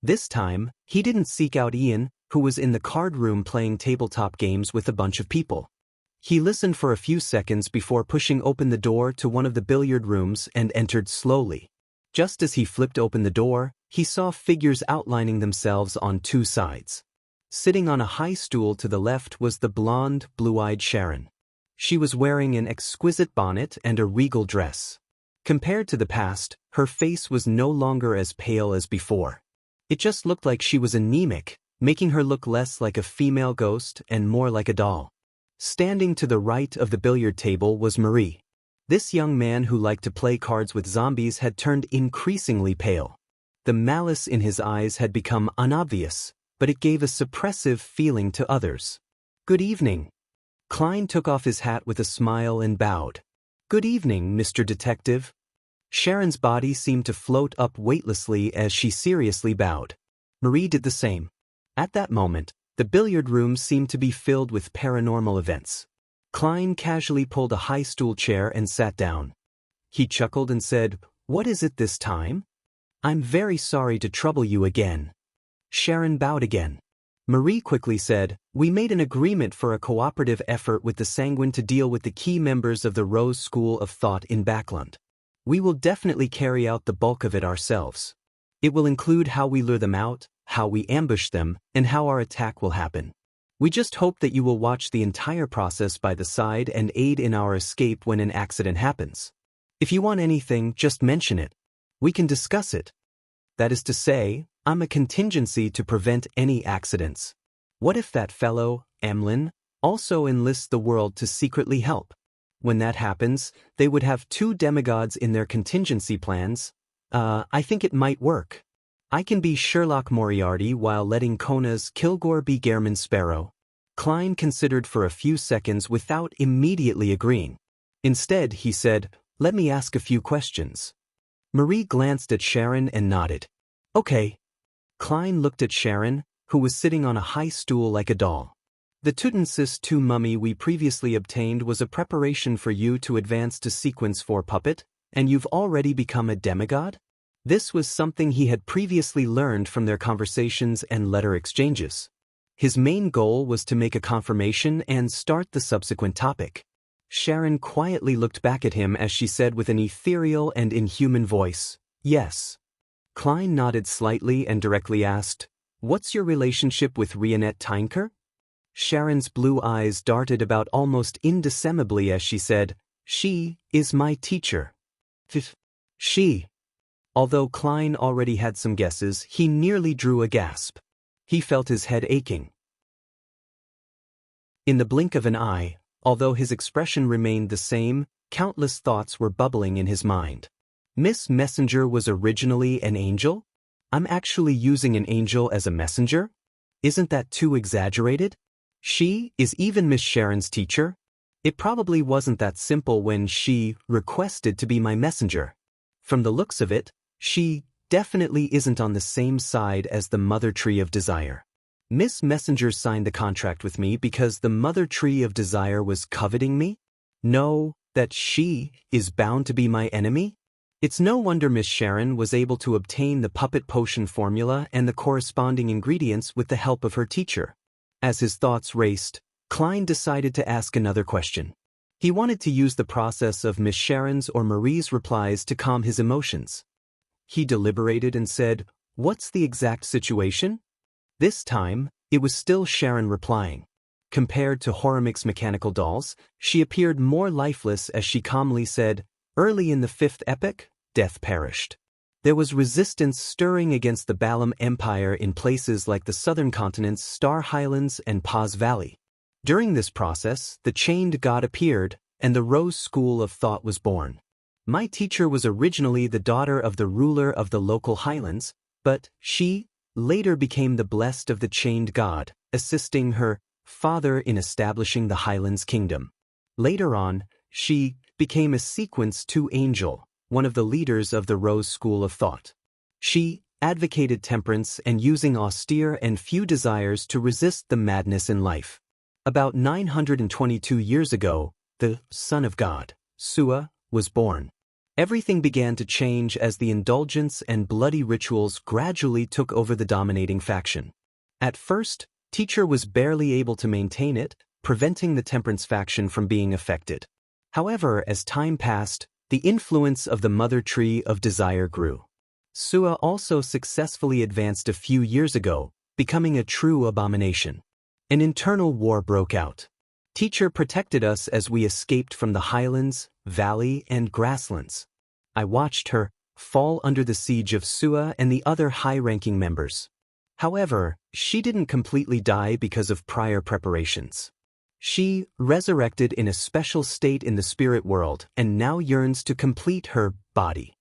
This time, he didn't seek out Ian, who was in the card room playing tabletop games with a bunch of people. He listened for a few seconds before pushing open the door to one of the billiard rooms and entered slowly. Just as he flipped open the door, he saw figures outlining themselves on 2 sides. Sitting on a high stool to the left was the blonde, blue-eyed Sharon. She was wearing an exquisite bonnet and a regal dress. Compared to the past, her face was no longer as pale as before. It just looked like she was anemic, making her look less like a female ghost and more like a doll. Standing to the right of the billiard table was Marie. This young man who liked to play cards with zombies had turned increasingly pale. The malice in his eyes had become unobvious, but it gave a suppressive feeling to others. "Good evening." Klein took off his hat with a smile and bowed. "Good evening, Mr. Detective." Sharon's body seemed to float up weightlessly as she seriously bowed. Marie did the same. At that moment, the billiard room seemed to be filled with paranormal events. Klein casually pulled a high stool chair and sat down. He chuckled and said, "What is it this time?" "I'm very sorry to trouble you again." Sharon bowed again. Marie quickly said, "We made an agreement for a cooperative effort with the Sanguine to deal with the key members of the Rose School of Thought in Backlund. We will definitely carry out the bulk of it ourselves. It will include how we lure them out, how we ambush them, and how our attack will happen. We just hope that you will watch the entire process by the side and aid in our escape when an accident happens. If you want anything, just mention it. We can discuss it. That is to say, I'm a contingency to prevent any accidents. What if that fellow, Emlyn, also enlists the world to secretly help? When that happens, they would have 2 demigods in their contingency plans. I think it might work. I can be Sherlock Moriarty while letting Kona's Kilgore be Gairman Sparrow. Klein considered for a few seconds without immediately agreeing. Instead, he said, "Let me ask a few questions." Marie glanced at Sharon and nodded. "Okay." Klein looked at Sharon, who was sitting on a high stool like a doll. "The Tutensis II mummy we previously obtained was a preparation for you to advance to Sequence 4 puppet, and you've already become a demigod?" This was something he had previously learned from their conversations and letter exchanges. His main goal was to make a confirmation and start the subsequent topic. Sharon quietly looked back at him as she said with an ethereal and inhuman voice, "Yes." Klein nodded slightly and directly asked, "What's your relationship with Rionette Tynker?" Sharon's blue eyes darted about almost indecimably as she said, "She is my teacher." She. Although Klein already had some guesses, he nearly drew a gasp. He felt his head aching. In the blink of an eye, although his expression remained the same, countless thoughts were bubbling in his mind. Miss Messenger was originally an angel? I'm actually using an angel as a messenger? Isn't that too exaggerated? She is even Miss Sharon's teacher? It probably wasn't that simple when she requested to be my messenger. From the looks of it, she definitely isn't on the same side as the Mother Tree of Desire. Miss Messenger signed the contract with me because the Mother Tree of Desire was coveting me? No, that she is bound to be my enemy? It's no wonder Miss Sharon was able to obtain the puppet potion formula and the corresponding ingredients with the help of her teacher. As his thoughts raced, Klein decided to ask another question. He wanted to use the process of Miss Sharon's or Marie's replies to calm his emotions. He deliberated and said, "What's the exact situation?" This time, it was still Sharon replying. Compared to Horomic's mechanical dolls, she appeared more lifeless as she calmly said, "Early in the 5th epoch, death perished. There was resistance stirring against the Balam Empire in places like the southern continents, Star Highlands, and Paz Valley. During this process, the chained god appeared, and the Rose School of Thought was born. My teacher was originally the daughter of the ruler of the local highlands, but she later became the blessed of the chained god, assisting her father in establishing the Highlands Kingdom. Later on, she became a Sequence 2 angel, one of the leaders of the Rose School of Thought. She advocated temperance and using austere and few desires to resist the madness in life. About 922 years ago, the Son of God, Sua, was born. Everything began to change as the indulgence and bloody rituals gradually took over the dominating faction. At first, Teacher was barely able to maintain it, preventing the temperance faction from being affected. However, as time passed, the influence of the Mother Tree of Desire grew. Sua also successfully advanced a few years ago, becoming a true abomination. An internal war broke out. Teacher protected us as we escaped from the highlands, valley, and grasslands. I watched her fall under the siege of Sua and the other high-ranking members. However, she didn't completely die because of prior preparations. She resurrected in a special state in the spirit world and now yearns to complete her body.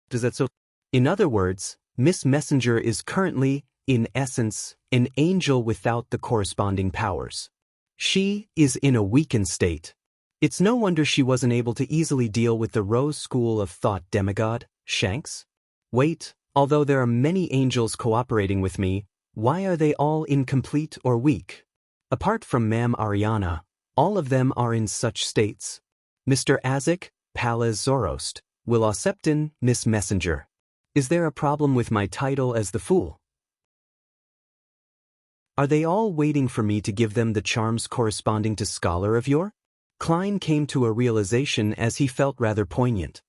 Does that so? In other words, Miss Messenger is currently, in essence, an angel without the corresponding powers. She is in a weakened state. It's no wonder she wasn't able to easily deal with the Rose School of Thought demigod, Shanks. Wait, although there are many angels cooperating with me, why are they all incomplete or weak? Apart from Ma'am Ariana, all of them are in such states. Mr. Azek, Palaz Zorost, Will Oseptin, Miss Messenger. Is there a problem with my title as the Fool? Are they all waiting for me to give them the charms corresponding to Scholar of Yore? Klein came to a realization as he felt rather poignant.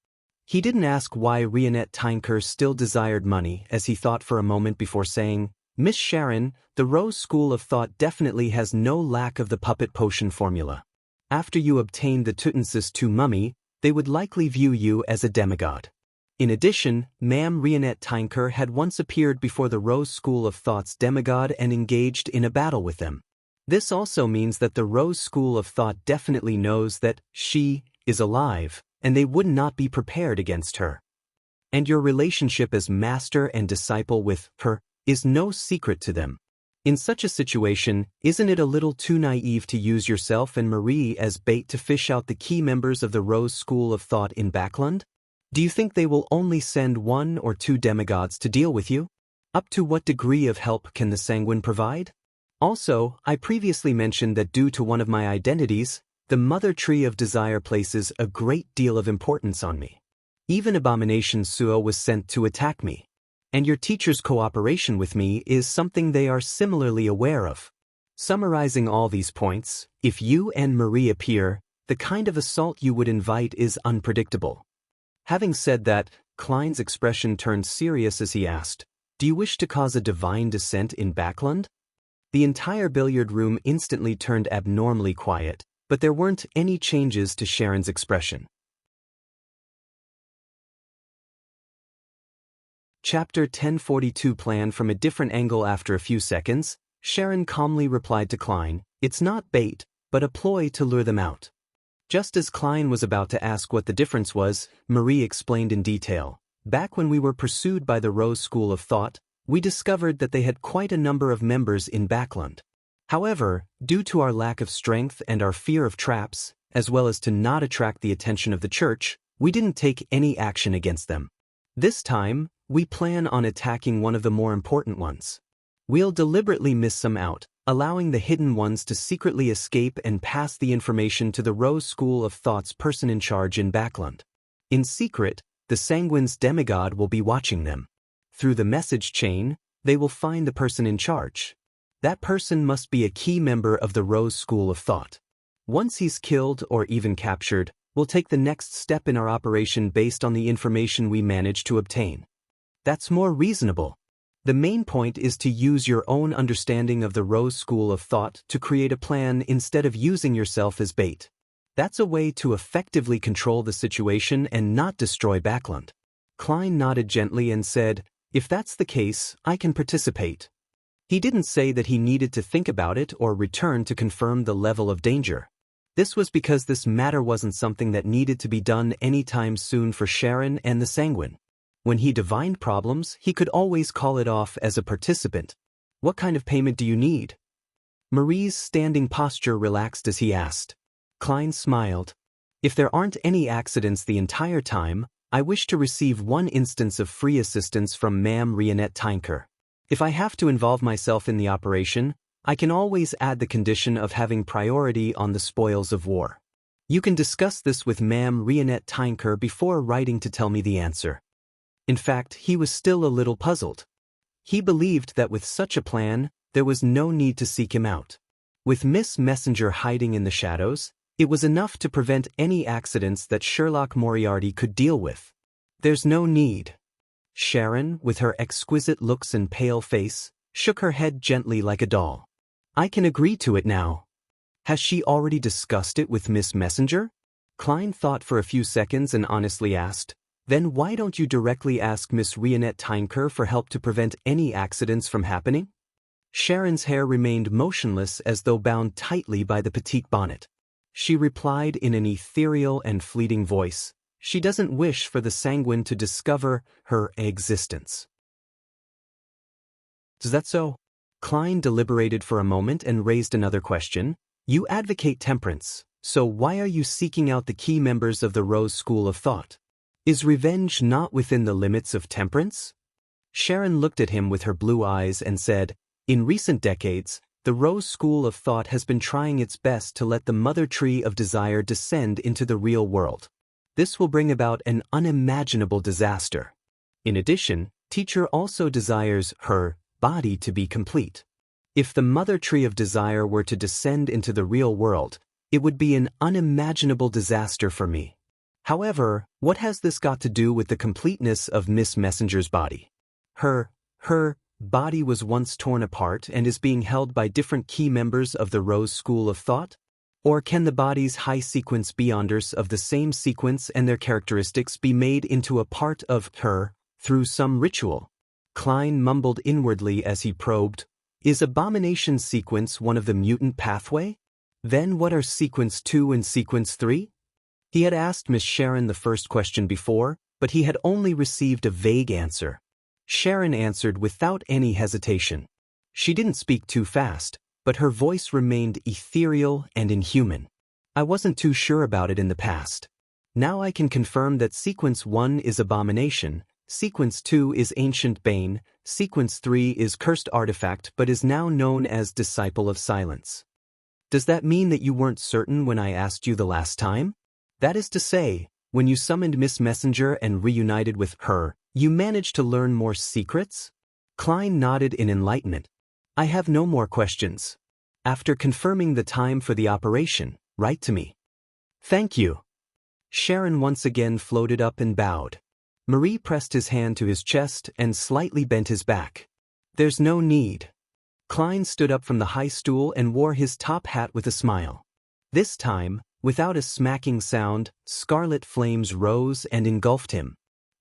He didn't ask why Rionette Tinker still desired money, as he thought for a moment before saying, "Miss Sharon, the Rose School of Thought definitely has no lack of the puppet potion formula. After you obtain the Tutensis II mummy, they would likely view you as a demigod." In addition, Ma'am Rionette Tinker had once appeared before the Rose School of Thought's demigod and engaged in a battle with them. This also means that the Rose School of Thought definitely knows that she is alive, and they would not be prepared against her. And your relationship as master and disciple with her is no secret to them. In such a situation, isn't it a little too naive to use yourself and Marie as bait to fish out the key members of the Rose School of Thought in Backland? Do you think they will only send 1 or 2 demigods to deal with you? Up to what degree of help can the Sanguine provide? Also, I previously mentioned that due to one of my identities, the Mother Tree of Desire places a great deal of importance on me. Even Abomination Suo was sent to attack me. And your teacher's cooperation with me is something they are similarly aware of. Summarizing all these points, if you and Marie appear, the kind of assault you would invite is unpredictable. Having said that, Klein's expression turned serious as he asked, "Do you wish to cause a divine descent in Backland?" The entire billiard room instantly turned abnormally quiet, but there weren't any changes to Sharon's expression. Chapter 1042 Plan from a different angle. After a few seconds, Sharon calmly replied to Klein, "It's not bait, but a ploy to lure them out." Just as Klein was about to ask what the difference was, Marie explained in detail. "Back when we were pursued by the Rose School of Thought, we discovered that they had quite a number of members in Backland. However, due to our lack of strength and our fear of traps, as well as to not attract the attention of the church, we didn't take any action against them. This time, we plan on attacking one of the more important ones. We'll deliberately miss some out, allowing the hidden ones to secretly escape and pass the information to the Rose School of Thought's person in charge in Backland. In secret, the Sanguine's demigod will be watching them. Through the message chain, they will find the person in charge. That person must be a key member of the Rose School of Thought. Once he's killed or even captured, we'll take the next step in our operation based on the information we manage to obtain. That's more reasonable. The main point is to use your own understanding of the Rose School of Thought to create a plan instead of using yourself as bait. That's a way to effectively control the situation and not destroy Backland." Klein nodded gently and said, "If that's the case, I can participate." He didn't say that he needed to think about it or return to confirm the level of danger. This was because this matter wasn't something that needed to be done anytime soon for Sharon and the Sanguine. When he divined problems, he could always call it off as a participant. "What kind of payment do you need?" Marie's standing posture relaxed as he asked. Klein smiled. "If there aren't any accidents the entire time, I wish to receive 1 instance of free assistance from Ma'am Rionette Tinker. If I have to involve myself in the operation, I can always add the condition of having priority on the spoils of war. You can discuss this with Ma'am Rionette Tinker before writing to tell me the answer." In fact, he was still a little puzzled. He believed that with such a plan, there was no need to seek him out. With Miss Messenger hiding in the shadows, it was enough to prevent any accidents that Sherlock Moriarty could deal with. "There's no need." Sharon, with her exquisite looks and pale face, shook her head gently like a doll. "I can agree to it now." "Has she already discussed it with Miss Messenger?" Klein thought for a few seconds and honestly asked, "Then why don't you directly ask Miss Rionette Tinker for help to prevent any accidents from happening?" Sharon's hair remained motionless as though bound tightly by the petite bonnet. She replied in an ethereal and fleeting voice, "She doesn't wish for the Sanguine to discover her existence." "Is that so?" Klein deliberated for a moment and raised another question. "You advocate temperance, so why are you seeking out the key members of the Rose School of Thought? Is revenge not within the limits of temperance?" Sharon looked at him with her blue eyes and said, "In recent decades, the Rose School of Thought has been trying its best to let the Mother Tree of Desire descend into the real world. This will bring about an unimaginable disaster. In addition, Teacher also desires her body to be complete. If the Mother Tree of Desire were to descend into the real world, it would be an unimaginable disaster for me. However, what has this got to do with the completeness of Miss Messenger's body? Her body was once torn apart and is being held by different key members of the Rose School of Thought? Or can the body's high-sequence beyonders of the same sequence and their characteristics be made into a part of her through some ritual? Klein mumbled inwardly as he probed, is Abomination Sequence one of the mutant pathway? Then what are Sequence 2 and Sequence 3? He had asked Miss Sharon the first question before, but he had only received a vague answer. Sharon answered without any hesitation. She didn't speak too fast, but her voice remained ethereal and inhuman. I wasn't too sure about it in the past. Now I can confirm that Sequence 1 is Abomination, Sequence 2 is Ancient Bane, Sequence 3 is Cursed Artifact but is now known as Disciple of Silence. Does that mean that you weren't certain when I asked you the last time? That is to say, when you summoned Miss Messenger and reunited with her, you managed to learn more secrets? Klein nodded in enlightenment. I have no more questions. After confirming the time for the operation, write to me. Thank you. Sharon once again floated up and bowed. Marie pressed his hand to his chest and slightly bent his back. There's no need. Klein stood up from the high stool and wore his top hat with a smile. This time, without a smacking sound, scarlet flames rose and engulfed him.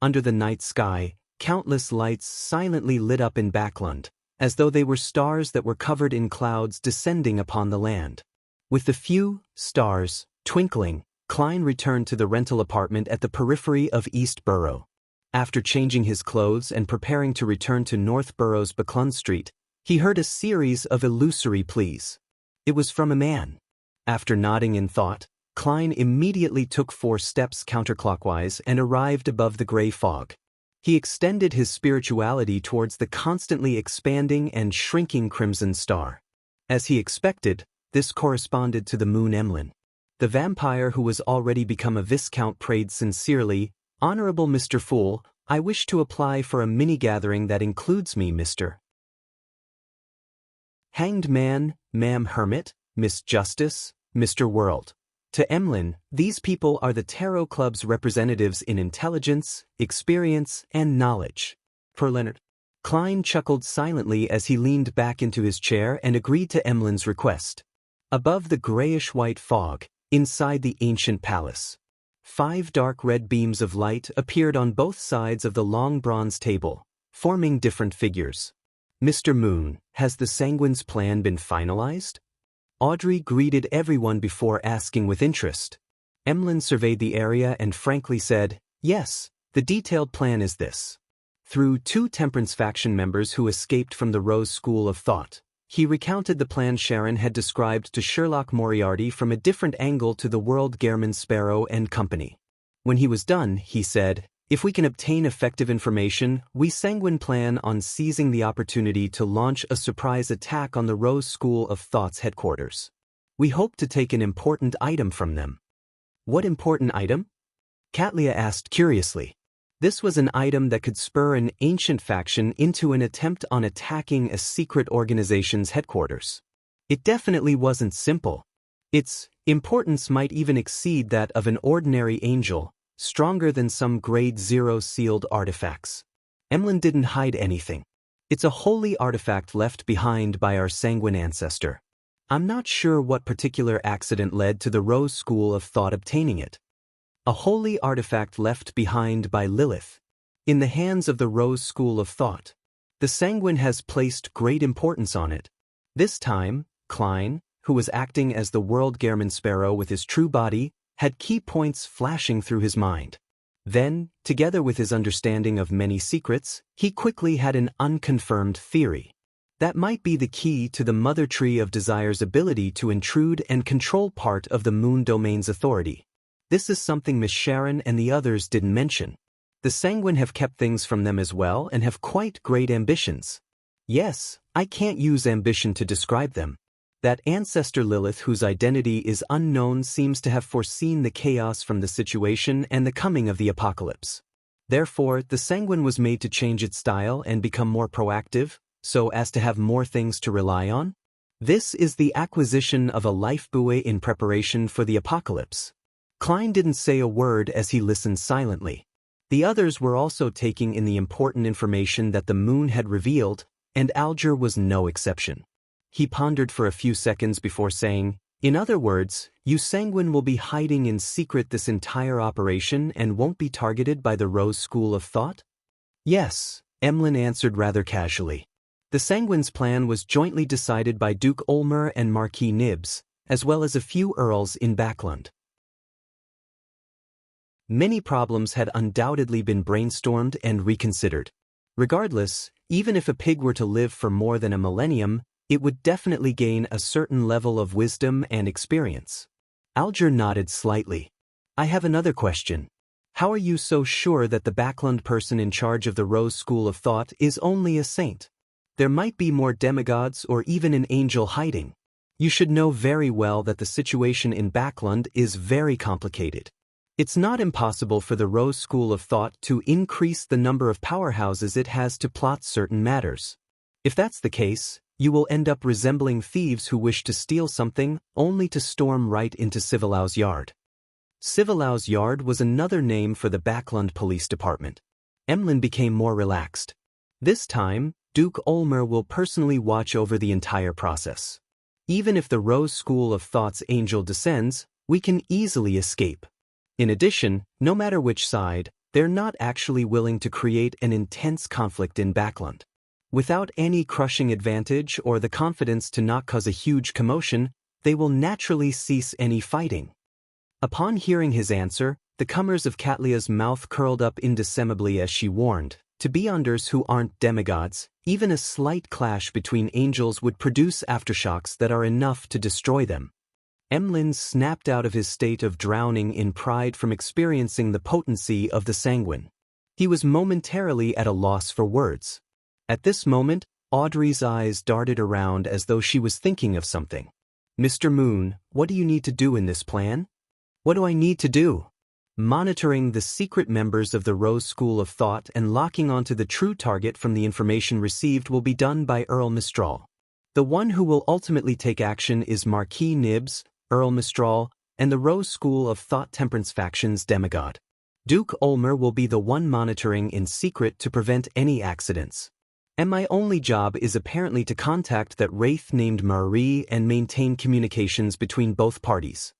Under the night sky, countless lights silently lit up in Backlund, as though they were stars that were covered in clouds descending upon the land. With the few stars twinkling, Klein returned to the rental apartment at the periphery of East Borough. After changing his clothes and preparing to return to North Borough's Backlund Street, he heard a series of illusory pleas. It was from a man. After nodding in thought, Klein immediately took 4 steps counterclockwise and arrived above the gray fog. He extended his spirituality towards the constantly expanding and shrinking crimson star. As he expected, this corresponded to the moon Emlyn. The vampire who was already become a viscount prayed sincerely, Honorable Mr. Fool, I wish to apply for a mini-gathering that includes me, Mr. Hanged Man, Ma'am Hermit, Miss Justice, Mr. World. To Emlyn, these people are the Tarot Club's representatives in intelligence, experience, and knowledge. Per Leonard. Klein chuckled silently as he leaned back into his chair and agreed to Emlyn's request. Above the grayish-white fog, inside the ancient palace, 5 dark red beams of light appeared on both sides of the long bronze table, forming different figures. Mr. Moon, has the Sanguine's plan been finalized? Audrey greeted everyone before asking with interest. Emlyn surveyed the area and frankly said, yes, the detailed plan is this. Through 2 Temperance faction members who escaped from the Rose School of Thought, he recounted the plan Sharon had described to Sherlock Moriarty from a different angle to the world Gehrman Sparrow and Company. When he was done, he said, if we can obtain effective information, we sanguine plan on seizing the opportunity to launch a surprise attack on the Rose School of Thought's headquarters. We hope to take an important item from them. What important item? Katlia asked curiously. This was an item that could spur an ancient faction into an attempt on attacking a secret organization's headquarters. It definitely wasn't simple. Its importance might even exceed that of an ordinary angel, stronger than some Grade 0 sealed artifacts. Emlyn didn't hide anything. It's a holy artifact left behind by our sanguine ancestor. I'm not sure what particular accident led to the Rose School of Thought obtaining it. A holy artifact left behind by Lilith. In the hands of the Rose School of Thought. The sanguine has placed great importance on it. This time, Klein, who was acting as the world Gehrman Sparrow with his true body, had key points flashing through his mind. Then, together with his understanding of many secrets, he quickly had an unconfirmed theory. That might be the key to the Mother Tree of Desire's ability to intrude and control part of the Moon Domain's authority. This is something Miss Sharon and the others didn't mention. The Sanguine have kept things from them as well and have quite great ambitions. Yes, I can't use ambition to describe them. That ancestor Lilith whose identity is unknown seems to have foreseen the chaos from the situation and the coming of the apocalypse. Therefore, the Sanguine was made to change its style and become more proactive, so as to have more things to rely on. This is the acquisition of a life buoy in preparation for the apocalypse. Klein didn't say a word as he listened silently. The others were also taking in the important information that the moon had revealed, and Alger was no exception. He pondered for a few seconds before saying, "In other words, you Sanguine will be hiding in secret this entire operation and won't be targeted by the Rose School of Thought?" "Yes," Emlyn answered rather casually. The Sanguine's plan was jointly decided by Duke Ulmer and Marquis Nibs, as well as a few earls in Backland. Many problems had undoubtedly been brainstormed and reconsidered. Regardless, even if a pig were to live for more than a millennium, it would definitely gain a certain level of wisdom and experience. Alger nodded slightly. "I have another question. How are you so sure that the Backland person in charge of the Rose School of Thought is only a saint? There might be more demigods or even an angel hiding. You should know very well that the situation in Backland is very complicated. It's not impossible for the Rose School of Thought to increase the number of powerhouses it has to plot certain matters. If that's the case, you will end up resembling thieves who wish to steal something only to storm right into Civilau's yard." Civilau's yard was another name for the Backland Police Department. Emlyn became more relaxed. This time, Duke Ulmer will personally watch over the entire process. Even if the Rose School of Thought's angel descends, we can easily escape. In addition, no matter which side, they're not actually willing to create an intense conflict in Backland. Without any crushing advantage or the confidence to not cause a huge commotion, they will naturally cease any fighting. Upon hearing his answer, the comers of Catlia's mouth curled up indecemably as she warned, "To beyonders who aren't demigods, even a slight clash between angels would produce aftershocks that are enough to destroy them." Emlyn snapped out of his state of drowning in pride from experiencing the potency of the Sanguine. He was momentarily at a loss for words. At this moment, Audrey's eyes darted around as though she was thinking of something. "Mr. Moon, what do you need to do in this plan?" "What do I need to do?" "Monitoring the secret members of the Rose School of Thought and locking onto the true target from the information received will be done by Earl Mistral. The one who will ultimately take action is Marquis Nibs, Earl Mistral, and the Rose School of Thought Temperance faction's demigod. Duke Ulmer will be the one monitoring in secret to prevent any accidents. And my only job is apparently to contact that wraith named Marie and maintain communications between both parties."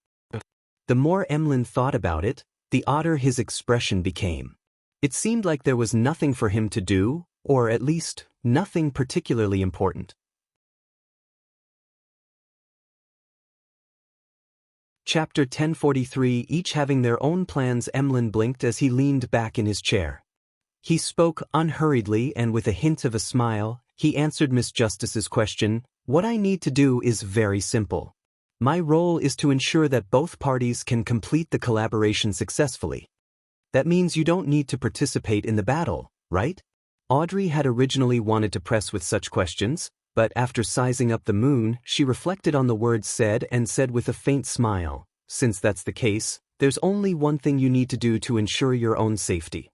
The more Emlyn thought about it, the odder his expression became. It seemed like there was nothing for him to do, or at least, nothing particularly important. Chapter 1043. Each having their own plans. Emlyn blinked as he leaned back in his chair. He spoke unhurriedly and with a hint of a smile. He answered Miss Justice's question. "What I need to do is very simple. My role is to ensure that both parties can complete the collaboration successfully. That means you don't need to participate in the battle, right?" Audrey had originally wanted to press with such questions, but after sizing up the moon, she reflected on the words said and said with a faint smile, "Since that's the case, there's only one thing you need to do to ensure your own safety."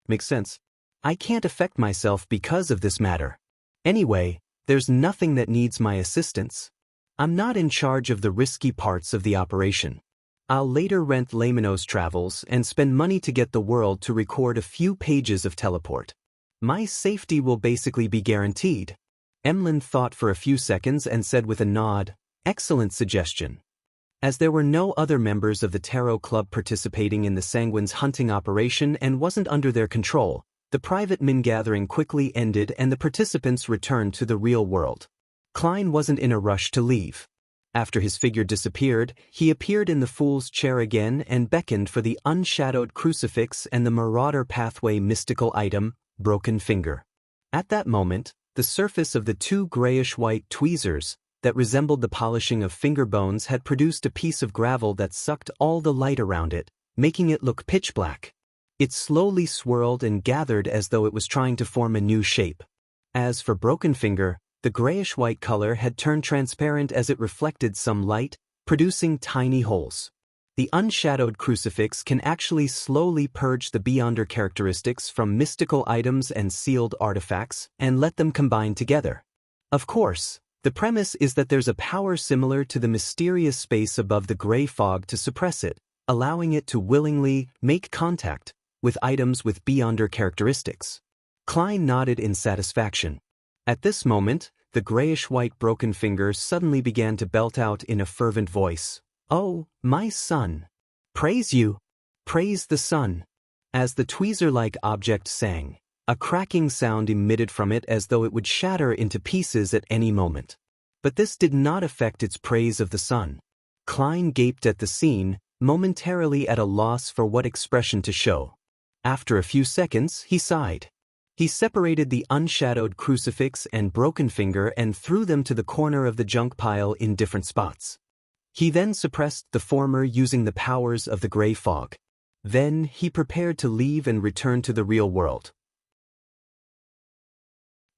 "Makes sense. I can't affect myself because of this matter. Anyway, there's nothing that needs my assistance. I'm not in charge of the risky parts of the operation. I'll later rent Lamino's travels and spend money to get the world to record a few pages of teleport. My safety will basically be guaranteed." Emlyn thought for a few seconds and said with a nod, "Excellent suggestion." As there were no other members of the Tarot Club participating in the Sanguine's hunting operation and wasn't under their control, the private min gathering quickly ended and the participants returned to the real world. Klein wasn't in a rush to leave. After his figure disappeared, he appeared in the Fool's Chair again and beckoned for the unshadowed crucifix and the Marauder Pathway mystical item, Broken Finger. At that moment, the surface of the two grayish-white tweezers that resembled the polishing of finger bones had produced a piece of gravel that sucked all the light around it, making it look pitch black. It slowly swirled and gathered as though it was trying to form a new shape. As for Broken Finger, the grayish-white color had turned transparent as it reflected some light, producing tiny holes. The unshadowed crucifix can actually slowly purge the Beyonder characteristics from mystical items and sealed artifacts and let them combine together. Of course, the premise is that there's a power similar to the mysterious space above the gray fog to suppress it, allowing it to willingly make contact with items with beyonder characteristics. Klein nodded in satisfaction. At this moment, the grayish-white broken finger suddenly began to belt out in a fervent voice. "Oh, my son! Praise you! Praise the sun!" As the tweezer-like object sang, a cracking sound emitted from it as though it would shatter into pieces at any moment. But this did not affect its praise of the sun. Klein gaped at the scene, momentarily at a loss for what expression to show. After a few seconds, he sighed. He separated the unshadowed crucifix and broken finger and threw them to the corner of the junk pile in different spots. He then suppressed the former using the powers of the gray fog. Then he prepared to leave and return to the real world.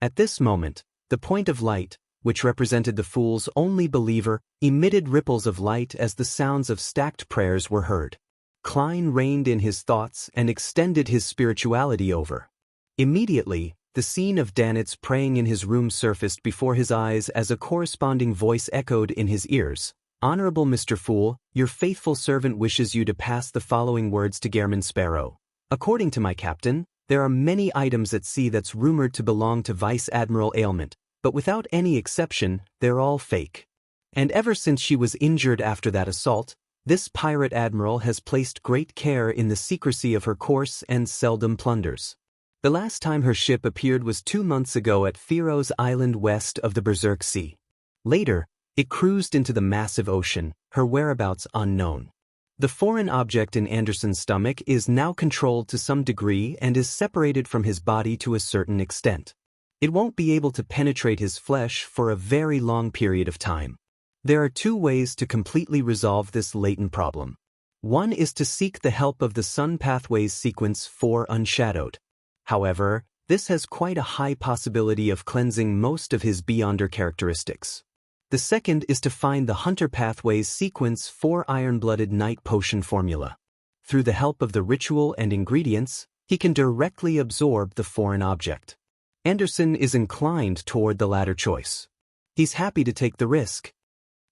At this moment, the point of light, which represented the fool's only believer, emitted ripples of light as the sounds of stacked prayers were heard. Klein reined in his thoughts and extended his spirituality over. Immediately, the scene of Danitz praying in his room surfaced before his eyes as a corresponding voice echoed in his ears. "Honorable Mr. Fool, your faithful servant wishes you to pass the following words to Gairman Sparrow. According to my captain, there are many items at sea that's rumored to belong to Vice Admiral Ailment, but without any exception, they're all fake. And ever since she was injured after that assault, this pirate admiral has placed great care in the secrecy of her course and seldom plunders. The last time her ship appeared was 2 months ago at Firo's Island west of the Berserk Sea. Later, it cruised into the massive ocean, her whereabouts unknown. The foreign object in Anderson's stomach is now controlled to some degree and is separated from his body to a certain extent. It won't be able to penetrate his flesh for a very long period of time. There are 2 ways to completely resolve this latent problem. One is to seek the help of the Sun Pathways Sequence 4 Unshadowed. However, this has quite a high possibility of cleansing most of his beyonder characteristics. The second is to find the Hunter Pathways Sequence 4 Iron-Blooded Night Potion formula. Through the help of the ritual and ingredients, he can directly absorb the foreign object. Anderson is inclined toward the latter choice. He's happy to take the risk.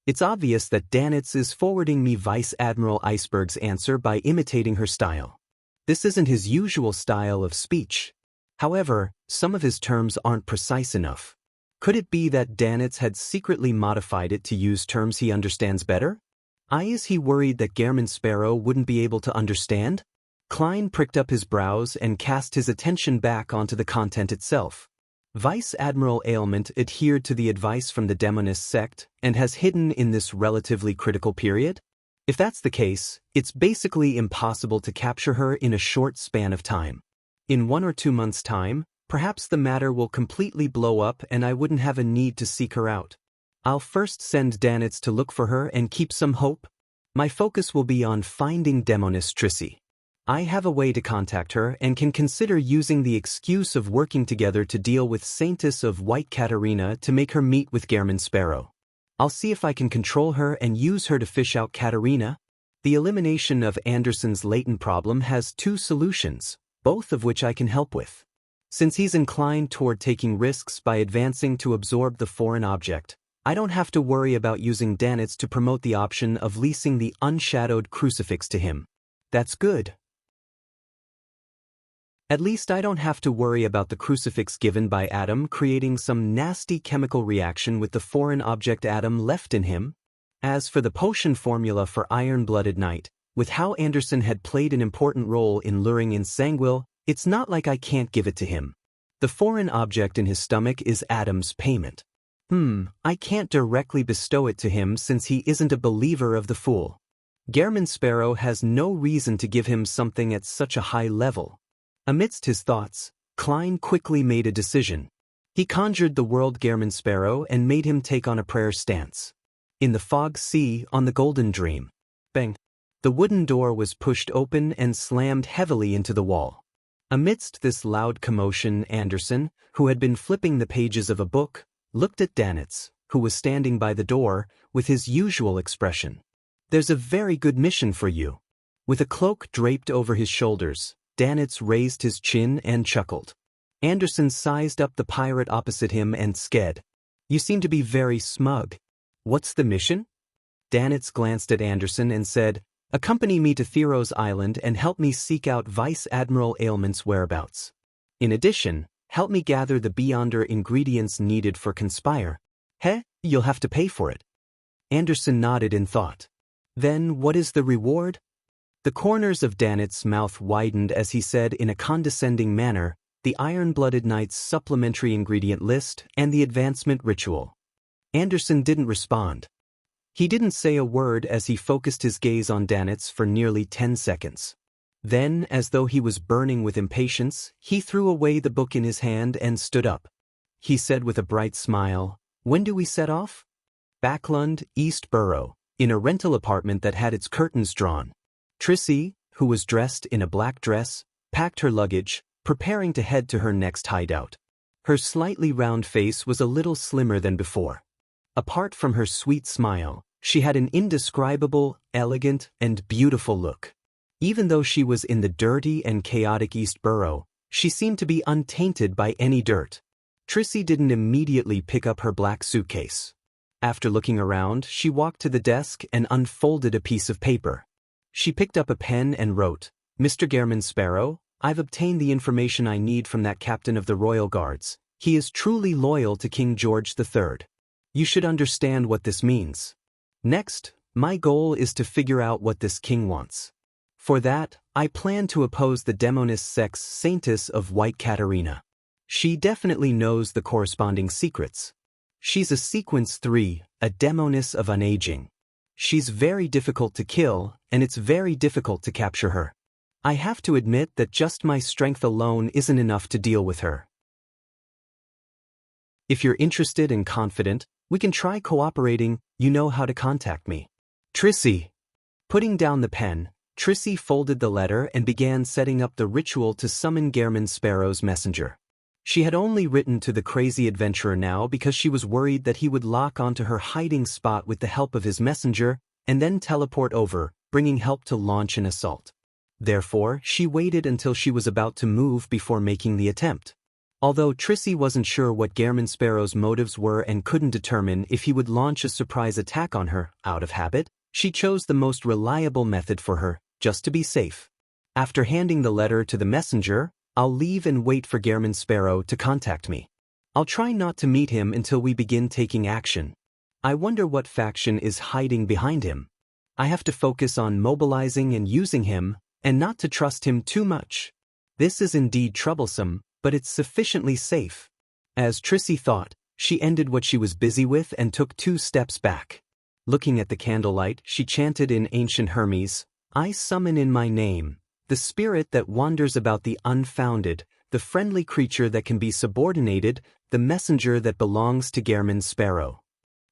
It's obvious that Danitz is forwarding me Vice Admiral Iceberg's answer by imitating her style. This isn't his usual style of speech. However, some of his terms aren't precise enough. Could it be that Danitz had secretly modified it to use terms he understands better? Is he worried that Gairman Sparrow wouldn't be able to understand? Klein pricked up his brows and cast his attention back onto the content itself. Vice Admiral Ailment adhered to the advice from the Demonist sect and has hidden in this relatively critical period? If that's the case, it's basically impossible to capture her in a short span of time. In 1 or 2 months' time, perhaps the matter will completely blow up and I wouldn't have a need to seek her out. I'll first send Danitz to look for her and keep some hope. My focus will be on finding Demonist Trissy. I have a way to contact her and can consider using the excuse of working together to deal with Saintess of White Katarina to make her meet with Gairman Sparrow. I'll see if I can control her and use her to fish out Katarina. The elimination of Anderson's latent problem has 2 solutions, both of which I can help with. Since he's inclined toward taking risks by advancing to absorb the foreign object, I don't have to worry about using Danitz to promote the option of leasing the unshadowed crucifix to him. That's good. At least I don't have to worry about the crucifix given by Adam creating some nasty chemical reaction with the foreign object Adam left in him. As for the potion formula for Iron-Blooded Night, with how Anderson had played an important role in luring in Sanguil, it's not like I can't give it to him. The foreign object in his stomach is Adam's payment. I can't directly bestow it to him since he isn't a believer of the Fool. Gairman Sparrow has no reason to give him something at such a high level. Amidst his thoughts, Klein quickly made a decision. He conjured the world Gairman Sparrow and made him take on a prayer stance. In the fog sea on the Golden Dream. Bang! The wooden door was pushed open and slammed heavily into the wall. Amidst this loud commotion, Anderson, who had been flipping the pages of a book, looked at Danitz, who was standing by the door, with his usual expression. "There's a very good mission for you." With a cloak draped over his shoulders, Danitz raised his chin and chuckled. Anderson sized up the pirate opposite him and sked. "You seem to be very smug. What's the mission?" Danitz glanced at Anderson and said, Accompany me to Theros Island and help me seek out Vice Admiral Ailment's whereabouts. In addition, help me gather the beyonder ingredients needed for Conspire. You'll have to pay for it. Anderson nodded in thought. Then what is the reward? The corners of Dannett's mouth widened as he said in a condescending manner, the Iron-Blooded Knight's supplementary ingredient list and the advancement ritual. Anderson didn't respond. He didn't say a word as he focused his gaze on Dannett's for nearly 10 seconds. Then, as though he was burning with impatience, he threw away the book in his hand and stood up. He said with a bright smile, "When do we set off?" Backlund, East Borough, in a rental apartment that had its curtains drawn. Trissy, who was dressed in a black dress, packed her luggage, preparing to head to her next hideout. Her slightly round face was a little slimmer than before. Apart from her sweet smile, she had an indescribable, elegant, and beautiful look. Even though she was in the dirty and chaotic East Borough, she seemed to be untainted by any dirt. Trissy didn't immediately pick up her black suitcase. After looking around, she walked to the desk and unfolded a piece of paper. She picked up a pen and wrote, "Mr. Gehrman Sparrow, I've obtained the information I need from that captain of the Royal Guards. He is truly loyal to King George III. You should understand what this means. Next, my goal is to figure out what this king wants. For that, I plan to oppose the demoness sex saintess of White Katarina. She definitely knows the corresponding secrets. She's a Sequence 3, a demoness of unaging. She's very difficult to kill, and it's very difficult to capture her. I have to admit that just my strength alone isn't enough to deal with her. If you're interested and confident, we can try cooperating. You know how to contact me. Trissy." Putting down the pen, Trissy folded the letter and began setting up the ritual to summon Gehrman Sparrow's messenger. She had only written to the crazy adventurer now because she was worried that he would lock onto her hiding spot with the help of his messenger and then teleport over, bringing help to launch an assault. Therefore, she waited until she was about to move before making the attempt. Although Trissy wasn't sure what Gehrman Sparrow's motives were and couldn't determine if he would launch a surprise attack on her, out of habit, she chose the most reliable method for her, just to be safe. After handing the letter to the messenger, "I'll leave and wait for Gehrman Sparrow to contact me. I'll try not to meet him until we begin taking action. I wonder what faction is hiding behind him. I have to focus on mobilizing and using him, and not to trust him too much. This is indeed troublesome, but it's sufficiently safe." As Trissy thought, she ended what she was busy with and took 2 steps back. Looking at the candlelight, she chanted in ancient Hermes, "I summon in my name, the spirit that wanders about the unfounded, the friendly creature that can be subordinated, the messenger that belongs to Gehrman Sparrow."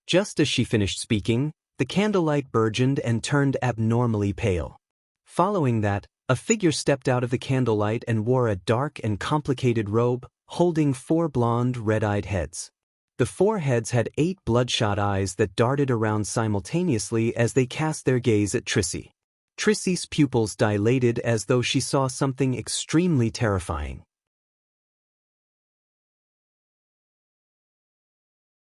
Just as she finished speaking, the candlelight burgeoned and turned abnormally pale. Following that, a figure stepped out of the candlelight and wore a dark and complicated robe, holding 4 blonde, red-eyed heads. The 4 heads had 8 bloodshot eyes that darted around simultaneously as they cast their gaze at Trissy. Trissy's pupils dilated as though she saw something extremely terrifying.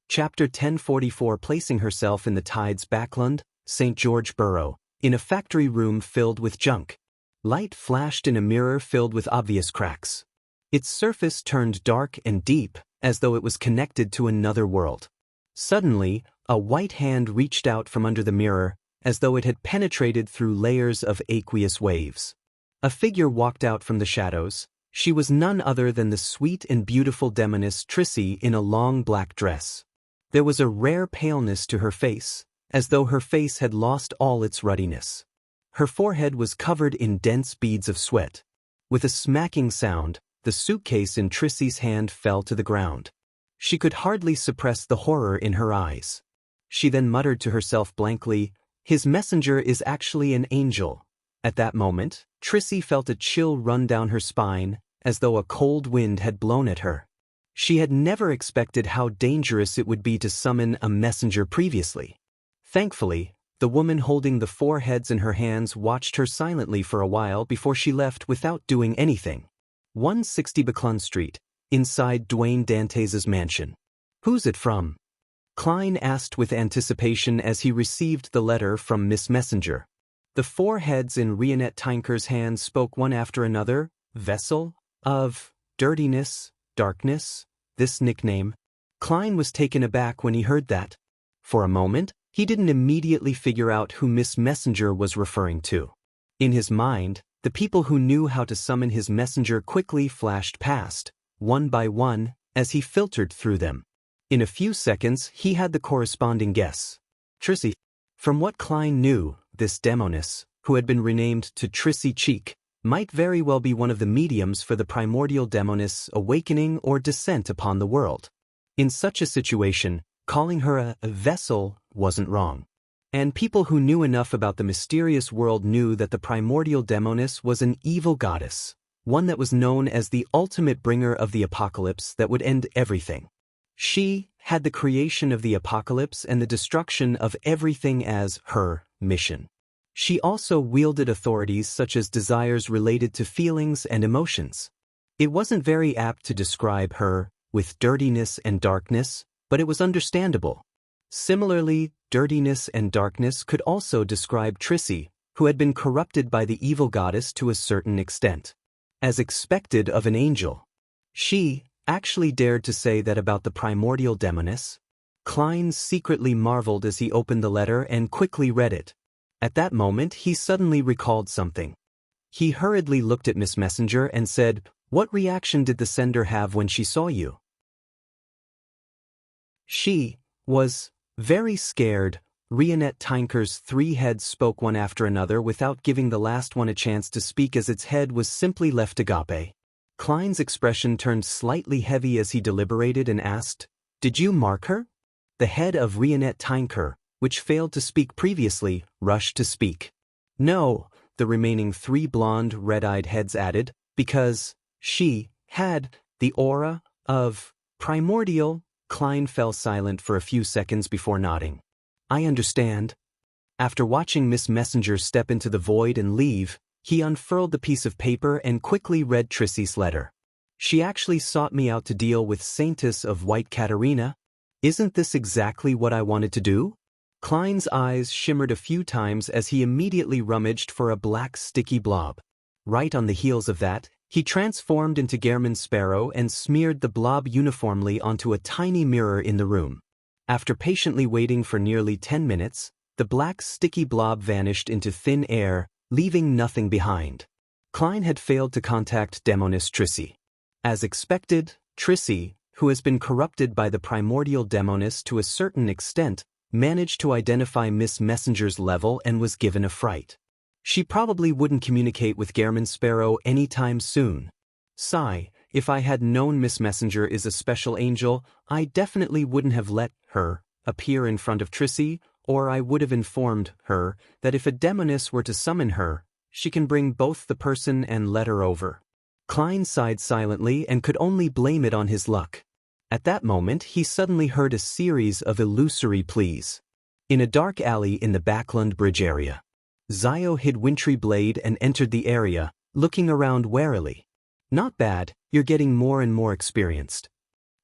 Chapter 1044. Placing herself in the tide's Backlund, St. George Borough, in a factory room filled with junk. Light flashed in a mirror filled with obvious cracks. Its surface turned dark and deep, as though it was connected to another world. Suddenly, a white hand reached out from under the mirror, as though it had penetrated through layers of aqueous waves. A figure walked out from the shadows. She was none other than the sweet and beautiful demoness Trissy in a long black dress. There was a rare paleness to her face, as though her face had lost all its ruddiness. Her forehead was covered in dense beads of sweat. With a smacking sound, the suitcase in Trissy's hand fell to the ground. She could hardly suppress the horror in her eyes. She then muttered to herself blankly, "His messenger is actually an angel." At that moment, Trissy felt a chill run down her spine, as though a cold wind had blown at her. She had never expected how dangerous it would be to summon a messenger previously. Thankfully, the woman holding the 4 heads in her hands watched her silently for a while before she left without doing anything. 160 Backlund Street, inside Dwayne Dantes' mansion. "Who's it from?" Klein asked with anticipation as he received the letter from Miss Messenger. The four heads in Rionette Tinker's hands spoke one after another. Vessel of dirtiness, darkness, this nickname. Klein was taken aback when he heard that. For a moment, he didn't immediately figure out who Miss Messenger was referring to. In his mind, the people who knew how to summon his messenger quickly flashed past, one by one, as he filtered through them. In a few seconds, he had the corresponding guess. Trissy. From what Klein knew, this demoness, who had been renamed to Trissy Cheek, might very well be one of the mediums for the primordial demoness awakening or descent upon the world. In such a situation, calling her a vessel wasn't wrong. And people who knew enough about the mysterious world knew that the primordial demoness was an evil goddess, one that was known as the ultimate bringer of the apocalypse that would end everything. She had the creation of the apocalypse and the destruction of everything as her mission. She also wielded authorities such as desires related to feelings and emotions. It wasn't very apt to describe her with dirtiness and darkness, but it was understandable. Similarly, dirtiness and darkness could also describe Trissy, who had been corrupted by the evil goddess to a certain extent. As expected of an angel. She actually dared to say that about the primordial demoness. Klein secretly marveled as he opened the letter and quickly read it. At that moment, he suddenly recalled something. He hurriedly looked at Miss Messenger and said, "What reaction did the sender have when she saw you?" She was very scared. Rionette Tinker's three heads spoke one after another without giving the last one a chance to speak, as its head was simply left agape. Klein's expression turned slightly heavy as he deliberated and asked, "Did you mark her?" The head of Rionette Tinker, which failed to speak previously, rushed to speak. "No," the remaining three blonde, red-eyed heads added, "because she had the aura of primordial." Klein fell silent for a few seconds before nodding. "I understand." After watching Miss Messenger step into the void and leave, he unfurled the piece of paper and quickly read Trissy's letter. "She actually sought me out to deal with Saintess of White Katarina. Isn't this exactly what I wanted to do?" Klein's eyes shimmered a few times as he immediately rummaged for a black sticky blob. Right on the heels of that, he transformed into Gehrman Sparrow and smeared the blob uniformly onto a tiny mirror in the room. After patiently waiting for nearly 10 minutes, the black sticky blob vanished into thin air, leaving nothing behind. Klein had failed to contact demoness Trissy. As expected, Trissy, who has been corrupted by the primordial demoness to a certain extent, managed to identify Miss Messenger's level and was given a fright. She probably wouldn't communicate with Gehrman Sparrow anytime soon. Sigh, if I had known Miss Messenger is a special angel, I definitely wouldn't have let her appear in front of Trissy, or I would have informed her that if a demoness were to summon her, she can bring both the person and let her over. Klein sighed silently and could only blame it on his luck. At that moment, he suddenly heard a series of illusory pleas. In a dark alley in the Backland Bridge area, Zio hid Wintry Blade and entered the area, looking around warily. "Not bad, you're getting more and more experienced."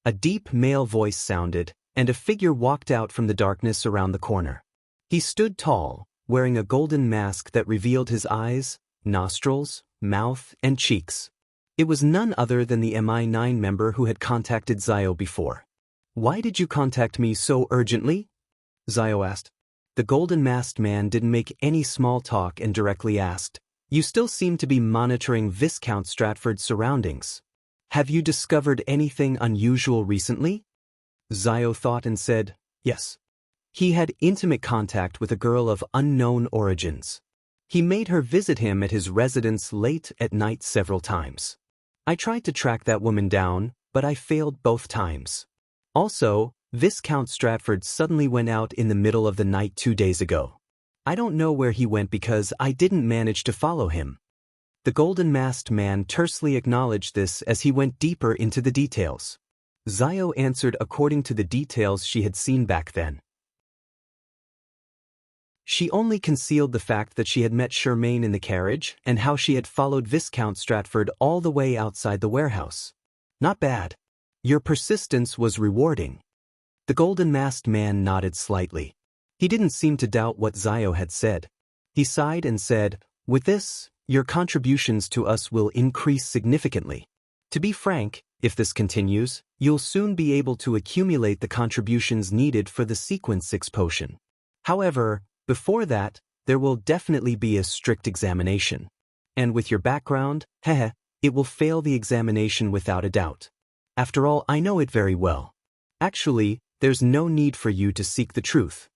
A deep male voice sounded, and a figure walked out from the darkness around the corner. He stood tall, wearing a golden mask that revealed his eyes, nostrils, mouth, and cheeks. It was none other than the MI9 member who had contacted Zio before. "Why did you contact me so urgently?" Zio asked. The golden-masked man didn't make any small talk and directly asked, "You still seem to be monitoring Viscount Stratford's surroundings. Have you discovered anything unusual recently?" Zio thought and said, "Yes." He had intimate contact with a girl of unknown origins. He made her visit him at his residence late at night several times. "I tried to track that woman down, but I failed both times. Also, Viscount Stratford suddenly went out in the middle of the night 2 days ago. I don't know where he went because I didn't manage to follow him." The golden-masked man tersely acknowledged this as he went deeper into the details. Zio answered according to the details she had seen back then. She only concealed the fact that she had met Charmaine in the carriage and how she had followed Viscount Stratford all the way outside the warehouse. "Not bad. Your persistence was rewarding." The golden-masked man nodded slightly. He didn't seem to doubt what Zio had said. He sighed and said, "With this, your contributions to us will increase significantly. To be frank, if this continues, you'll soon be able to accumulate the contributions needed for the Sequence 6 potion. However, before that, there will definitely be a strict examination. And with your background, it will fail the examination without a doubt. After all, I know it very well. Actually, there's no need for you to seek the truth.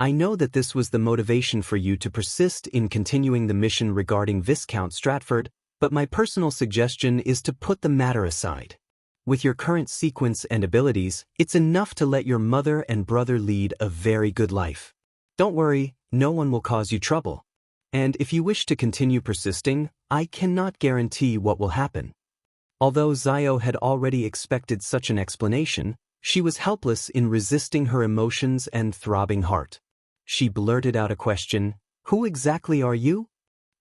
I know that this was the motivation for you to persist in continuing the mission regarding Viscount Stratford, but my personal suggestion is to put the matter aside. With your current sequence and abilities, it's enough to let your mother and brother lead a very good life. Don't worry, no one will cause you trouble. And if you wish to continue persisting, I cannot guarantee what will happen." Although Zio had already expected such an explanation, she was helpless in resisting her emotions and throbbing heart. She blurted out a question, "Who exactly are you?"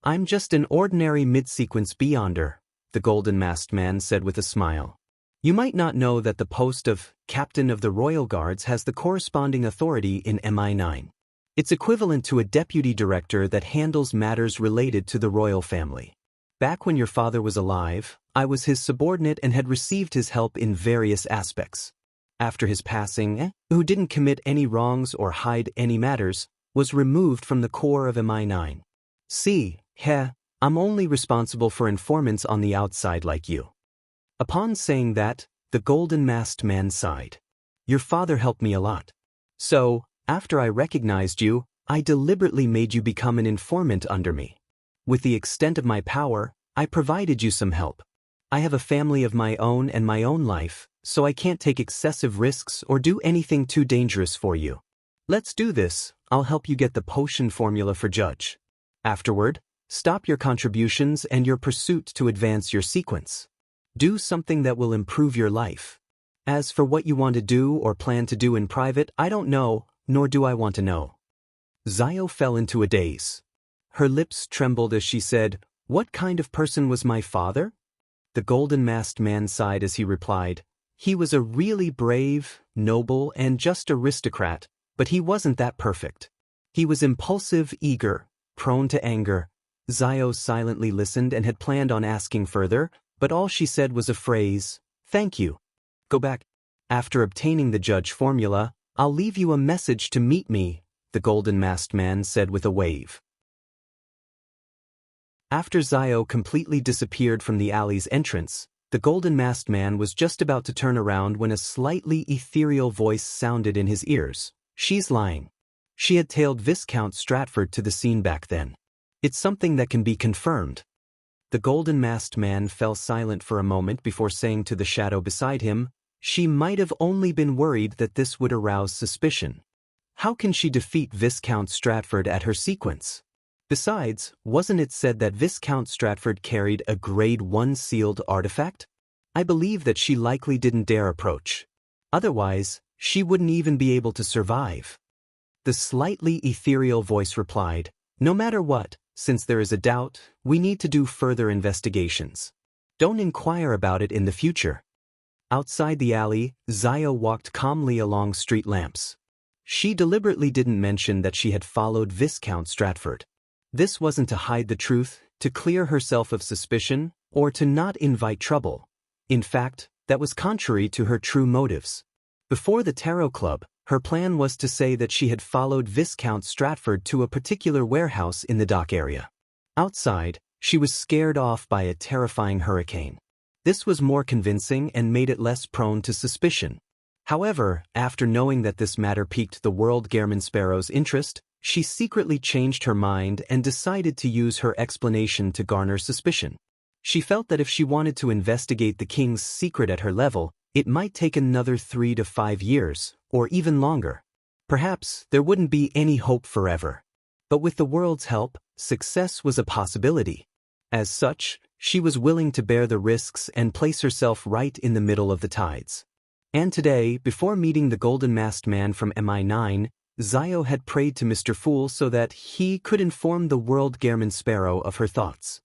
"I'm just an ordinary mid-sequence beyonder," the golden-masked man said with a smile. "You might not know that the post of Captain of the Royal Guards has the corresponding authority in MI9. It's equivalent to a deputy director that handles matters related to the royal family. Back when your father was alive, I was his subordinate and had received his help in various aspects. After his passing, who didn't commit any wrongs or hide any matters, was removed from the core of MI9. See, I'm only responsible for informants on the outside like you." Upon saying that, the golden-masked man sighed. "Your father helped me a lot. So, after I recognized you, I deliberately made you become an informant under me. With the extent of my power, I provided you some help. I have a family of my own and my own life, so I can't take excessive risks or do anything too dangerous for you. Let's do this, I'll help you get the potion formula for Judge. Afterward, stop your contributions and your pursuit to advance your sequence. Do something that will improve your life. As for what you want to do or plan to do in private, I don't know, nor do I want to know." Zio fell into a daze. Her lips trembled as she said, "What kind of person was my father?" The golden-masked man sighed as he replied, "He was a really brave, noble, and just aristocrat, but he wasn't that perfect. He was impulsive, eager, prone to anger." Zio silently listened and had planned on asking further, but all she said was a phrase, "Thank you. Go back. After obtaining the Judge formula, I'll leave you a message to meet me," the golden-masked man said with a wave. After Zio completely disappeared from the alley's entrance, the golden-masked man was just about to turn around when a slightly ethereal voice sounded in his ears. "She's lying." She had tailed Viscount Stratford to the scene back then. "It's something that can be confirmed." The golden-masked man fell silent for a moment before saying to the shadow beside him, "She might have only been worried that this would arouse suspicion. How can she defeat Viscount Stratford at her sequence? Besides, wasn't it said that Viscount Stratford carried a Grade 1 sealed artifact? I believe that she likely didn't dare approach. Otherwise, she wouldn't even be able to survive." The slightly ethereal voice replied, "No matter what, since there is a doubt, we need to do further investigations. Don't inquire about it in the future." Outside the alley, Zio walked calmly along street lamps. She deliberately didn't mention that she had followed Viscount Stratford. This wasn't to hide the truth, to clear herself of suspicion, or to not invite trouble. In fact, that was contrary to her true motives. Before the Tarot Club, her plan was to say that she had followed Viscount Stratford to a particular warehouse in the dock area. Outside, she was scared off by a terrifying hurricane. This was more convincing and made it less prone to suspicion. However, after knowing that this matter piqued the World Gairman Sparrow's interest, she secretly changed her mind and decided to use her explanation to garner suspicion. She felt that if she wanted to investigate the king's secret at her level, it might take another 3 to 5 years, or even longer. Perhaps there wouldn't be any hope forever. But with the world's help, success was a possibility. As such, she was willing to bear the risks and place herself right in the middle of the tides. And today, before meeting the golden-masked man from MI9, Zio had prayed to Mr. Fool so that he could inform the World Gairman Sparrow of her thoughts.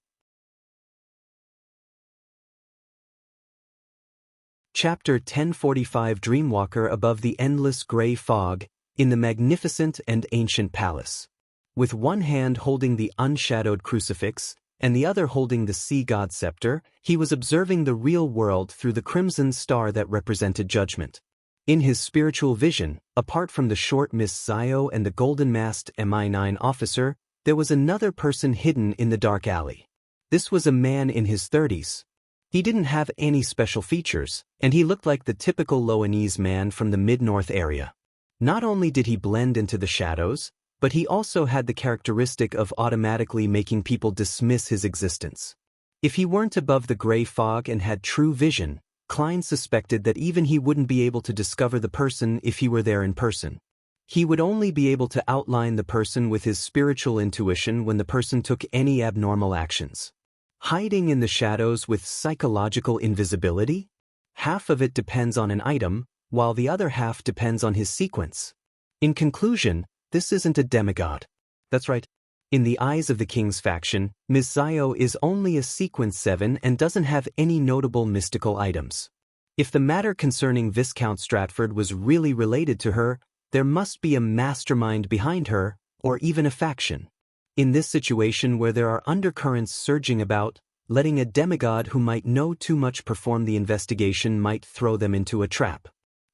Chapter 1045 Dreamwalker above the endless gray fog, in the magnificent and ancient palace. With one hand holding the unshadowed crucifix, and the other holding the sea god scepter, he was observing the real world through the crimson star that represented judgment. In his spiritual vision, apart from the short Miss Zio and the golden-masked MI9 officer, there was another person hidden in the dark alley. This was a man in his 30s. He didn't have any special features, and he looked like the typical Loanese man from the mid-north area. Not only did he blend into the shadows, but he also had the characteristic of automatically making people dismiss his existence. If he weren't above the gray fog and had true vision, Klein suspected that even he wouldn't be able to discover the person if he were there in person. He would only be able to outline the person with his spiritual intuition when the person took any abnormal actions. Hiding in the shadows with psychological invisibility? Half of it depends on an item, while the other half depends on his sequence. In conclusion, this isn't a demigod. That's right. In the eyes of the king's faction, Ms. Zio is only a sequence 7 and doesn't have any notable mystical items. If the matter concerning Viscount Stratford was really related to her, there must be a mastermind behind her, or even a faction. In this situation where there are undercurrents surging about, letting a demigod who might know too much perform the investigation might throw them into a trap.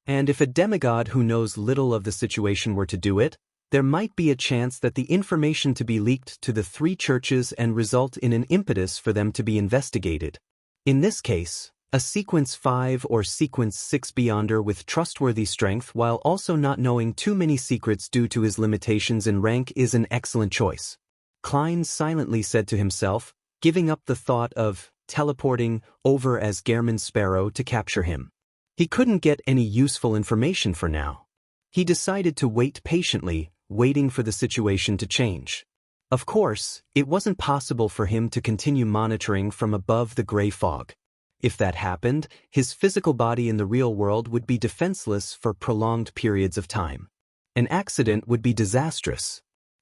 And if a demigod who knows little of the situation were to do it, there might be a chance that the information to be leaked to the 3 churches and result in an impetus for them to be investigated. In this case, a sequence 5 or sequence 6 beyonder with trustworthy strength while also not knowing too many secrets due to his limitations in rank is an excellent choice. Klein silently said to himself, giving up the thought of teleporting over as Gehrman Sparrow to capture him. He couldn't get any useful information for now. He decided to wait patiently, waiting for the situation to change. Of course, it wasn't possible for him to continue monitoring from above the gray fog. If that happened, his physical body in the real world would be defenseless for prolonged periods of time. An accident would be disastrous.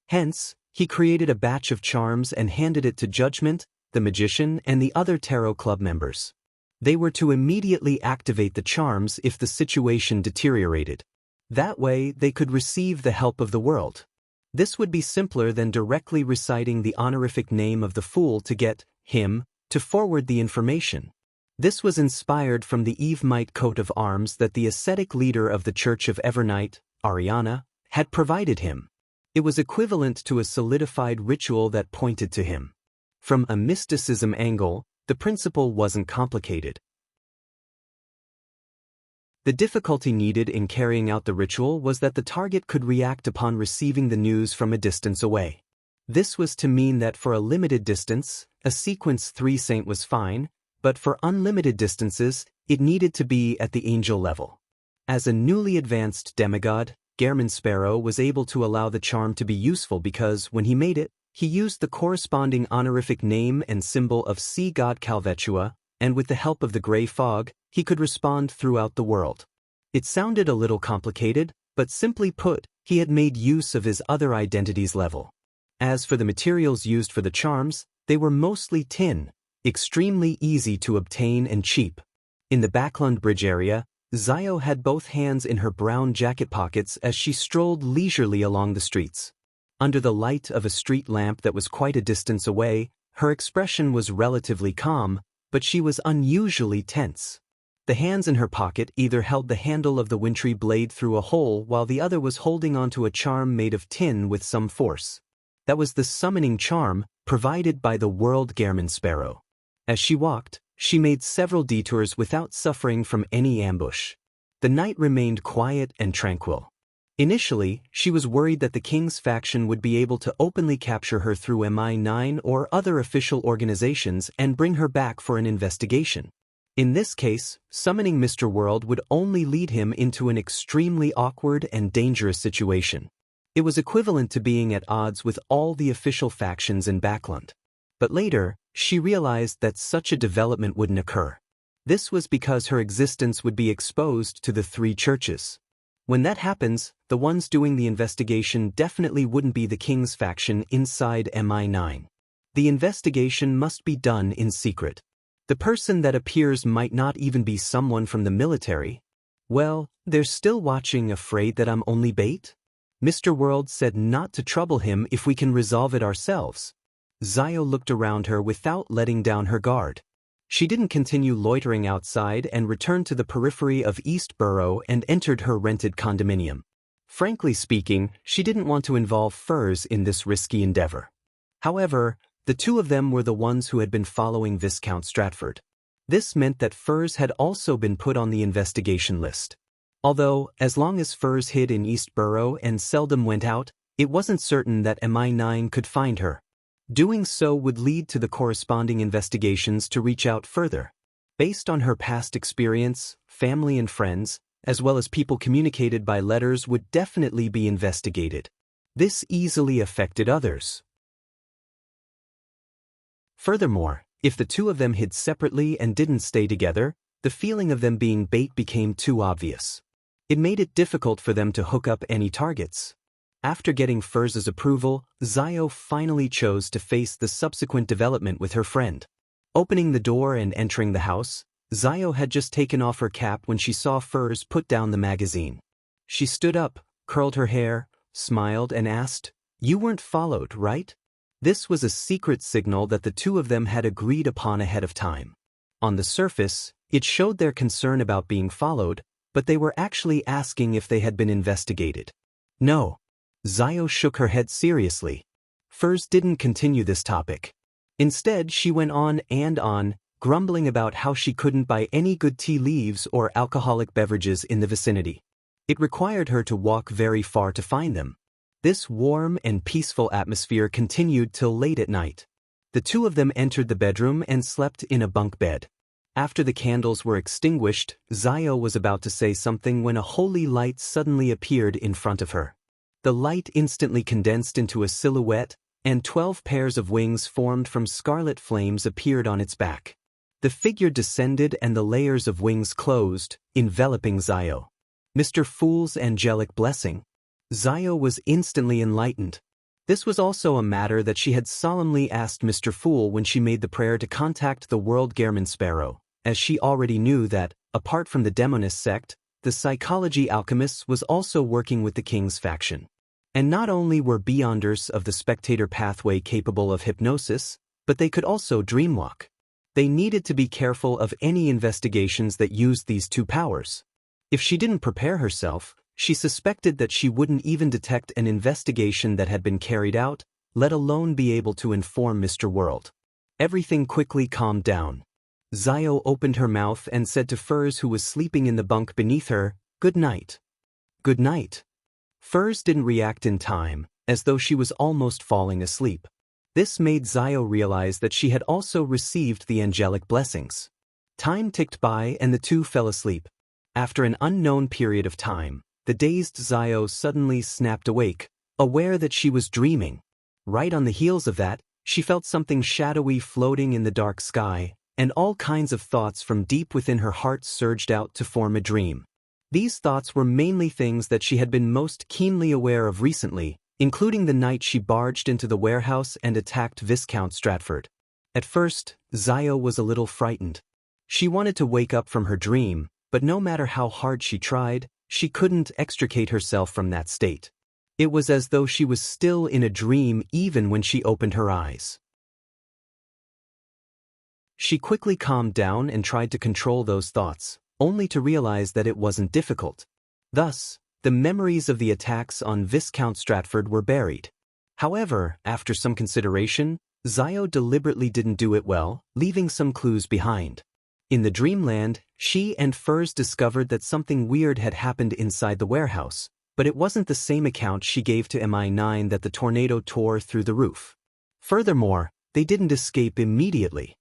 Hence, he created a batch of charms and handed it to Judgment, the magician, and the other Tarot Club members. They were to immediately activate the charms if the situation deteriorated. That way, they could receive the help of the world. This would be simpler than directly reciting the honorific name of the fool to get him to forward the information. This was inspired from the Evemite coat of arms that the ascetic leader of the Church of Evernight, Ariana, had provided him. It was equivalent to a solidified ritual that pointed to him. From a mysticism angle, the principle wasn't complicated. The difficulty needed in carrying out the ritual was that the target could react upon receiving the news from a distance away. This was to mean that for a limited distance, a sequence 3 saint was fine, but for unlimited distances, it needed to be at the angel level. As a newly advanced demigod, Gehrman Sparrow was able to allow the charm to be useful because, when he made it, he used the corresponding honorific name and symbol of sea god Calvetua, and with the help of the gray fog, he could respond throughout the world. It sounded a little complicated, but simply put, he had made use of his other identity's level. As for the materials used for the charms, they were mostly tin, extremely easy to obtain and cheap. In the Backlund Bridge area, Zio had both hands in her brown jacket pockets as she strolled leisurely along the streets. Under the light of a street lamp that was quite a distance away, her expression was relatively calm, but she was unusually tense. The hands in her pocket either held the handle of the wintry blade through a hole while the other was holding onto a charm made of tin with some force. That was the summoning charm, provided by the world Gehrman Sparrow. As she walked, she made several detours without suffering from any ambush. The night remained quiet and tranquil. Initially, she was worried that the king's faction would be able to openly capture her through MI9 or other official organizations and bring her back for an investigation. In this case, summoning Mr. World would only lead him into an extremely awkward and dangerous situation. It was equivalent to being at odds with all the official factions in Backlund. But later, she realized that such a development wouldn't occur. This was because her existence would be exposed to the 3 churches. When that happens, the ones doing the investigation definitely wouldn't be the king's faction inside MI9. The investigation must be done in secret. The person that appears might not even be someone from the military. Well, they're still watching, afraid that I'm only bait? Mr. World said not to trouble him if we can resolve it ourselves. Zio looked around her without letting down her guard. She didn't continue loitering outside and returned to the periphery of East Borough and entered her rented condominium. Frankly speaking, she didn't want to involve Furs in this risky endeavor. However, the two of them were the ones who had been following Viscount Stratford. This meant that Furs had also been put on the investigation list. Although, as long as Furs hid in East Borough and seldom went out, it wasn't certain that MI9 could find her. Doing so would lead to the corresponding investigations to reach out further. Based on her past experience, family and friends, as well as people communicated by letters would definitely be investigated. This easily affected others. Furthermore, if the two of them hid separately and didn't stay together, the feeling of them being bait became too obvious. It made it difficult for them to hook up any targets. After getting Furs's approval, Zio finally chose to face the subsequent development with her friend. Opening the door and entering the house, Zio had just taken off her cap when she saw Furs put down the magazine. She stood up, curled her hair, smiled and asked, "You weren't followed, right?" This was a secret signal that the two of them had agreed upon ahead of time. On the surface, it showed their concern about being followed, but they were actually asking if they had been investigated. No. Zio shook her head seriously. Furs didn't continue this topic. Instead, she went on and on, grumbling about how she couldn't buy any good tea leaves or alcoholic beverages in the vicinity. It required her to walk very far to find them. This warm and peaceful atmosphere continued till late at night. The two of them entered the bedroom and slept in a bunk bed. After the candles were extinguished, Zio was about to say something when a holy light suddenly appeared in front of her. The light instantly condensed into a silhouette, and 12 pairs of wings formed from scarlet flames appeared on its back. The figure descended and the layers of wings closed, enveloping Zio. Mr. Fool's angelic blessing. Zio was instantly enlightened. This was also a matter that she had solemnly asked Mr. Fool when she made the prayer to contact the World Gairman Sparrow, as she already knew that, apart from the Demonist sect, the psychology alchemists was also working with the King's faction. And not only were Beyonders of the Spectator pathway capable of hypnosis, but they could also dreamwalk. They needed to be careful of any investigations that used these two powers. If she didn't prepare herself, she suspected that she wouldn't even detect an investigation that had been carried out, let alone be able to inform Mr. World. Everything quickly calmed down. Zio opened her mouth and said to Furs, who was sleeping in the bunk beneath her, "Good night." "Good night." Furs didn't react in time, as though she was almost falling asleep. This made Zio realize that she had also received the angelic blessings. Time ticked by and the two fell asleep. After an unknown period of time, the dazed Zio suddenly snapped awake, aware that she was dreaming. Right on the heels of that, she felt something shadowy floating in the dark sky, and all kinds of thoughts from deep within her heart surged out to form a dream. These thoughts were mainly things that she had been most keenly aware of recently, including the night she barged into the warehouse and attacked Viscount Stratford. At first, Zio was a little frightened. She wanted to wake up from her dream, but no matter how hard she tried, she couldn't extricate herself from that state. It was as though she was still in a dream even when she opened her eyes. She quickly calmed down and tried to control those thoughts, only to realize that it wasn't difficult. Thus, the memories of the attacks on Viscount Stratford were buried. However, after some consideration, Zio deliberately didn't do it well, leaving some clues behind. In the dreamland, she and Furs discovered that something weird had happened inside the warehouse, but it wasn't the same account she gave to MI9 that the tornado tore through the roof. Furthermore, they didn't escape immediately.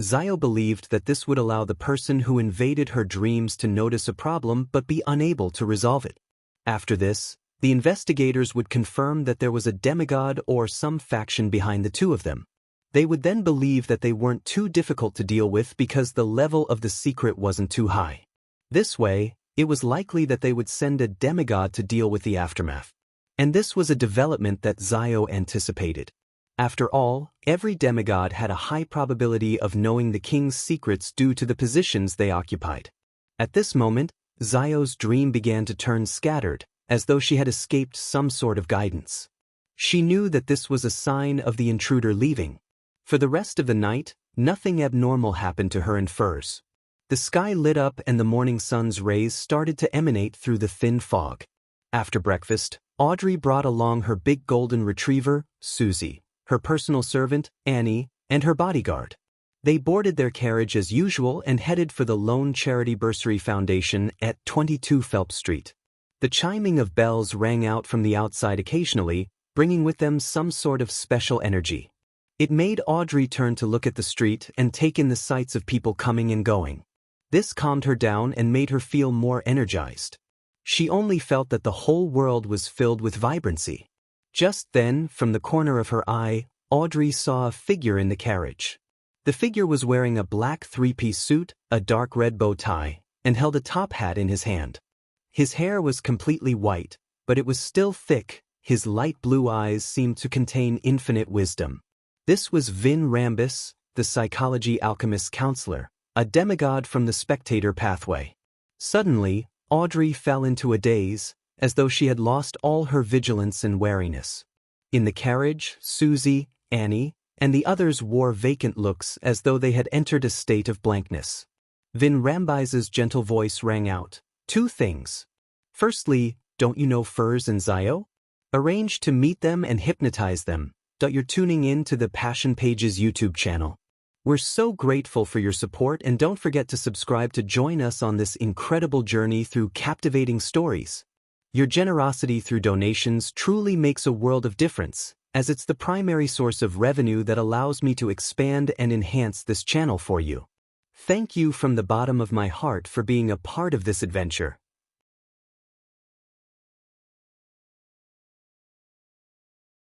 Zio believed that this would allow the person who invaded her dreams to notice a problem but be unable to resolve it. After this, the investigators would confirm that there was a demigod or some faction behind the two of them. They would then believe that they weren't too difficult to deal with because the level of the secret wasn't too high. This way, it was likely that they would send a demigod to deal with the aftermath. And this was a development that Zio anticipated. After all, every demigod had a high probability of knowing the king's secrets due to the positions they occupied. At this moment, Zio's dream began to turn scattered, as though she had escaped some sort of guidance. She knew that this was a sign of the intruder leaving. For the rest of the night, nothing abnormal happened to her and Furs. The sky lit up and the morning sun's rays started to emanate through the thin fog. After breakfast, Audrey brought along her big golden retriever, Susie, her personal servant, Annie, and her bodyguard. They boarded their carriage as usual and headed for the Lone Charity Bursary Foundation at 22 Phelps Street. The chiming of bells rang out from the outside occasionally, bringing with them some sort of special energy. It made Audrey turn to look at the street and take in the sights of people coming and going. This calmed her down and made her feel more energized. She only felt that the whole world was filled with vibrancy. Just then, from the corner of her eye, Audrey saw a figure in the carriage. The figure was wearing a black three-piece suit, a dark red bow tie, and held a top hat in his hand. His hair was completely white, but it was still thick. His light blue eyes seemed to contain infinite wisdom. This was Vin Rambus, the psychology alchemist counselor, a demigod from the spectator pathway. Suddenly, Audrey fell into a daze, as though she had lost all her vigilance and wariness. In the carriage, Susie, Annie, and the others wore vacant looks as though they had entered a state of blankness. Vin Rambus's gentle voice rang out, "Two things. Firstly, don't you know Furs and Zio? Arrange to meet them and hypnotize them. You're tuning in to the Passion Pages YouTube channel. We're so grateful for your support, and don't forget to subscribe to join us on this incredible journey through captivating stories. Your generosity through donations truly makes a world of difference, as it's the primary source of revenue that allows me to expand and enhance this channel for you. Thank you from the bottom of my heart for being a part of this adventure.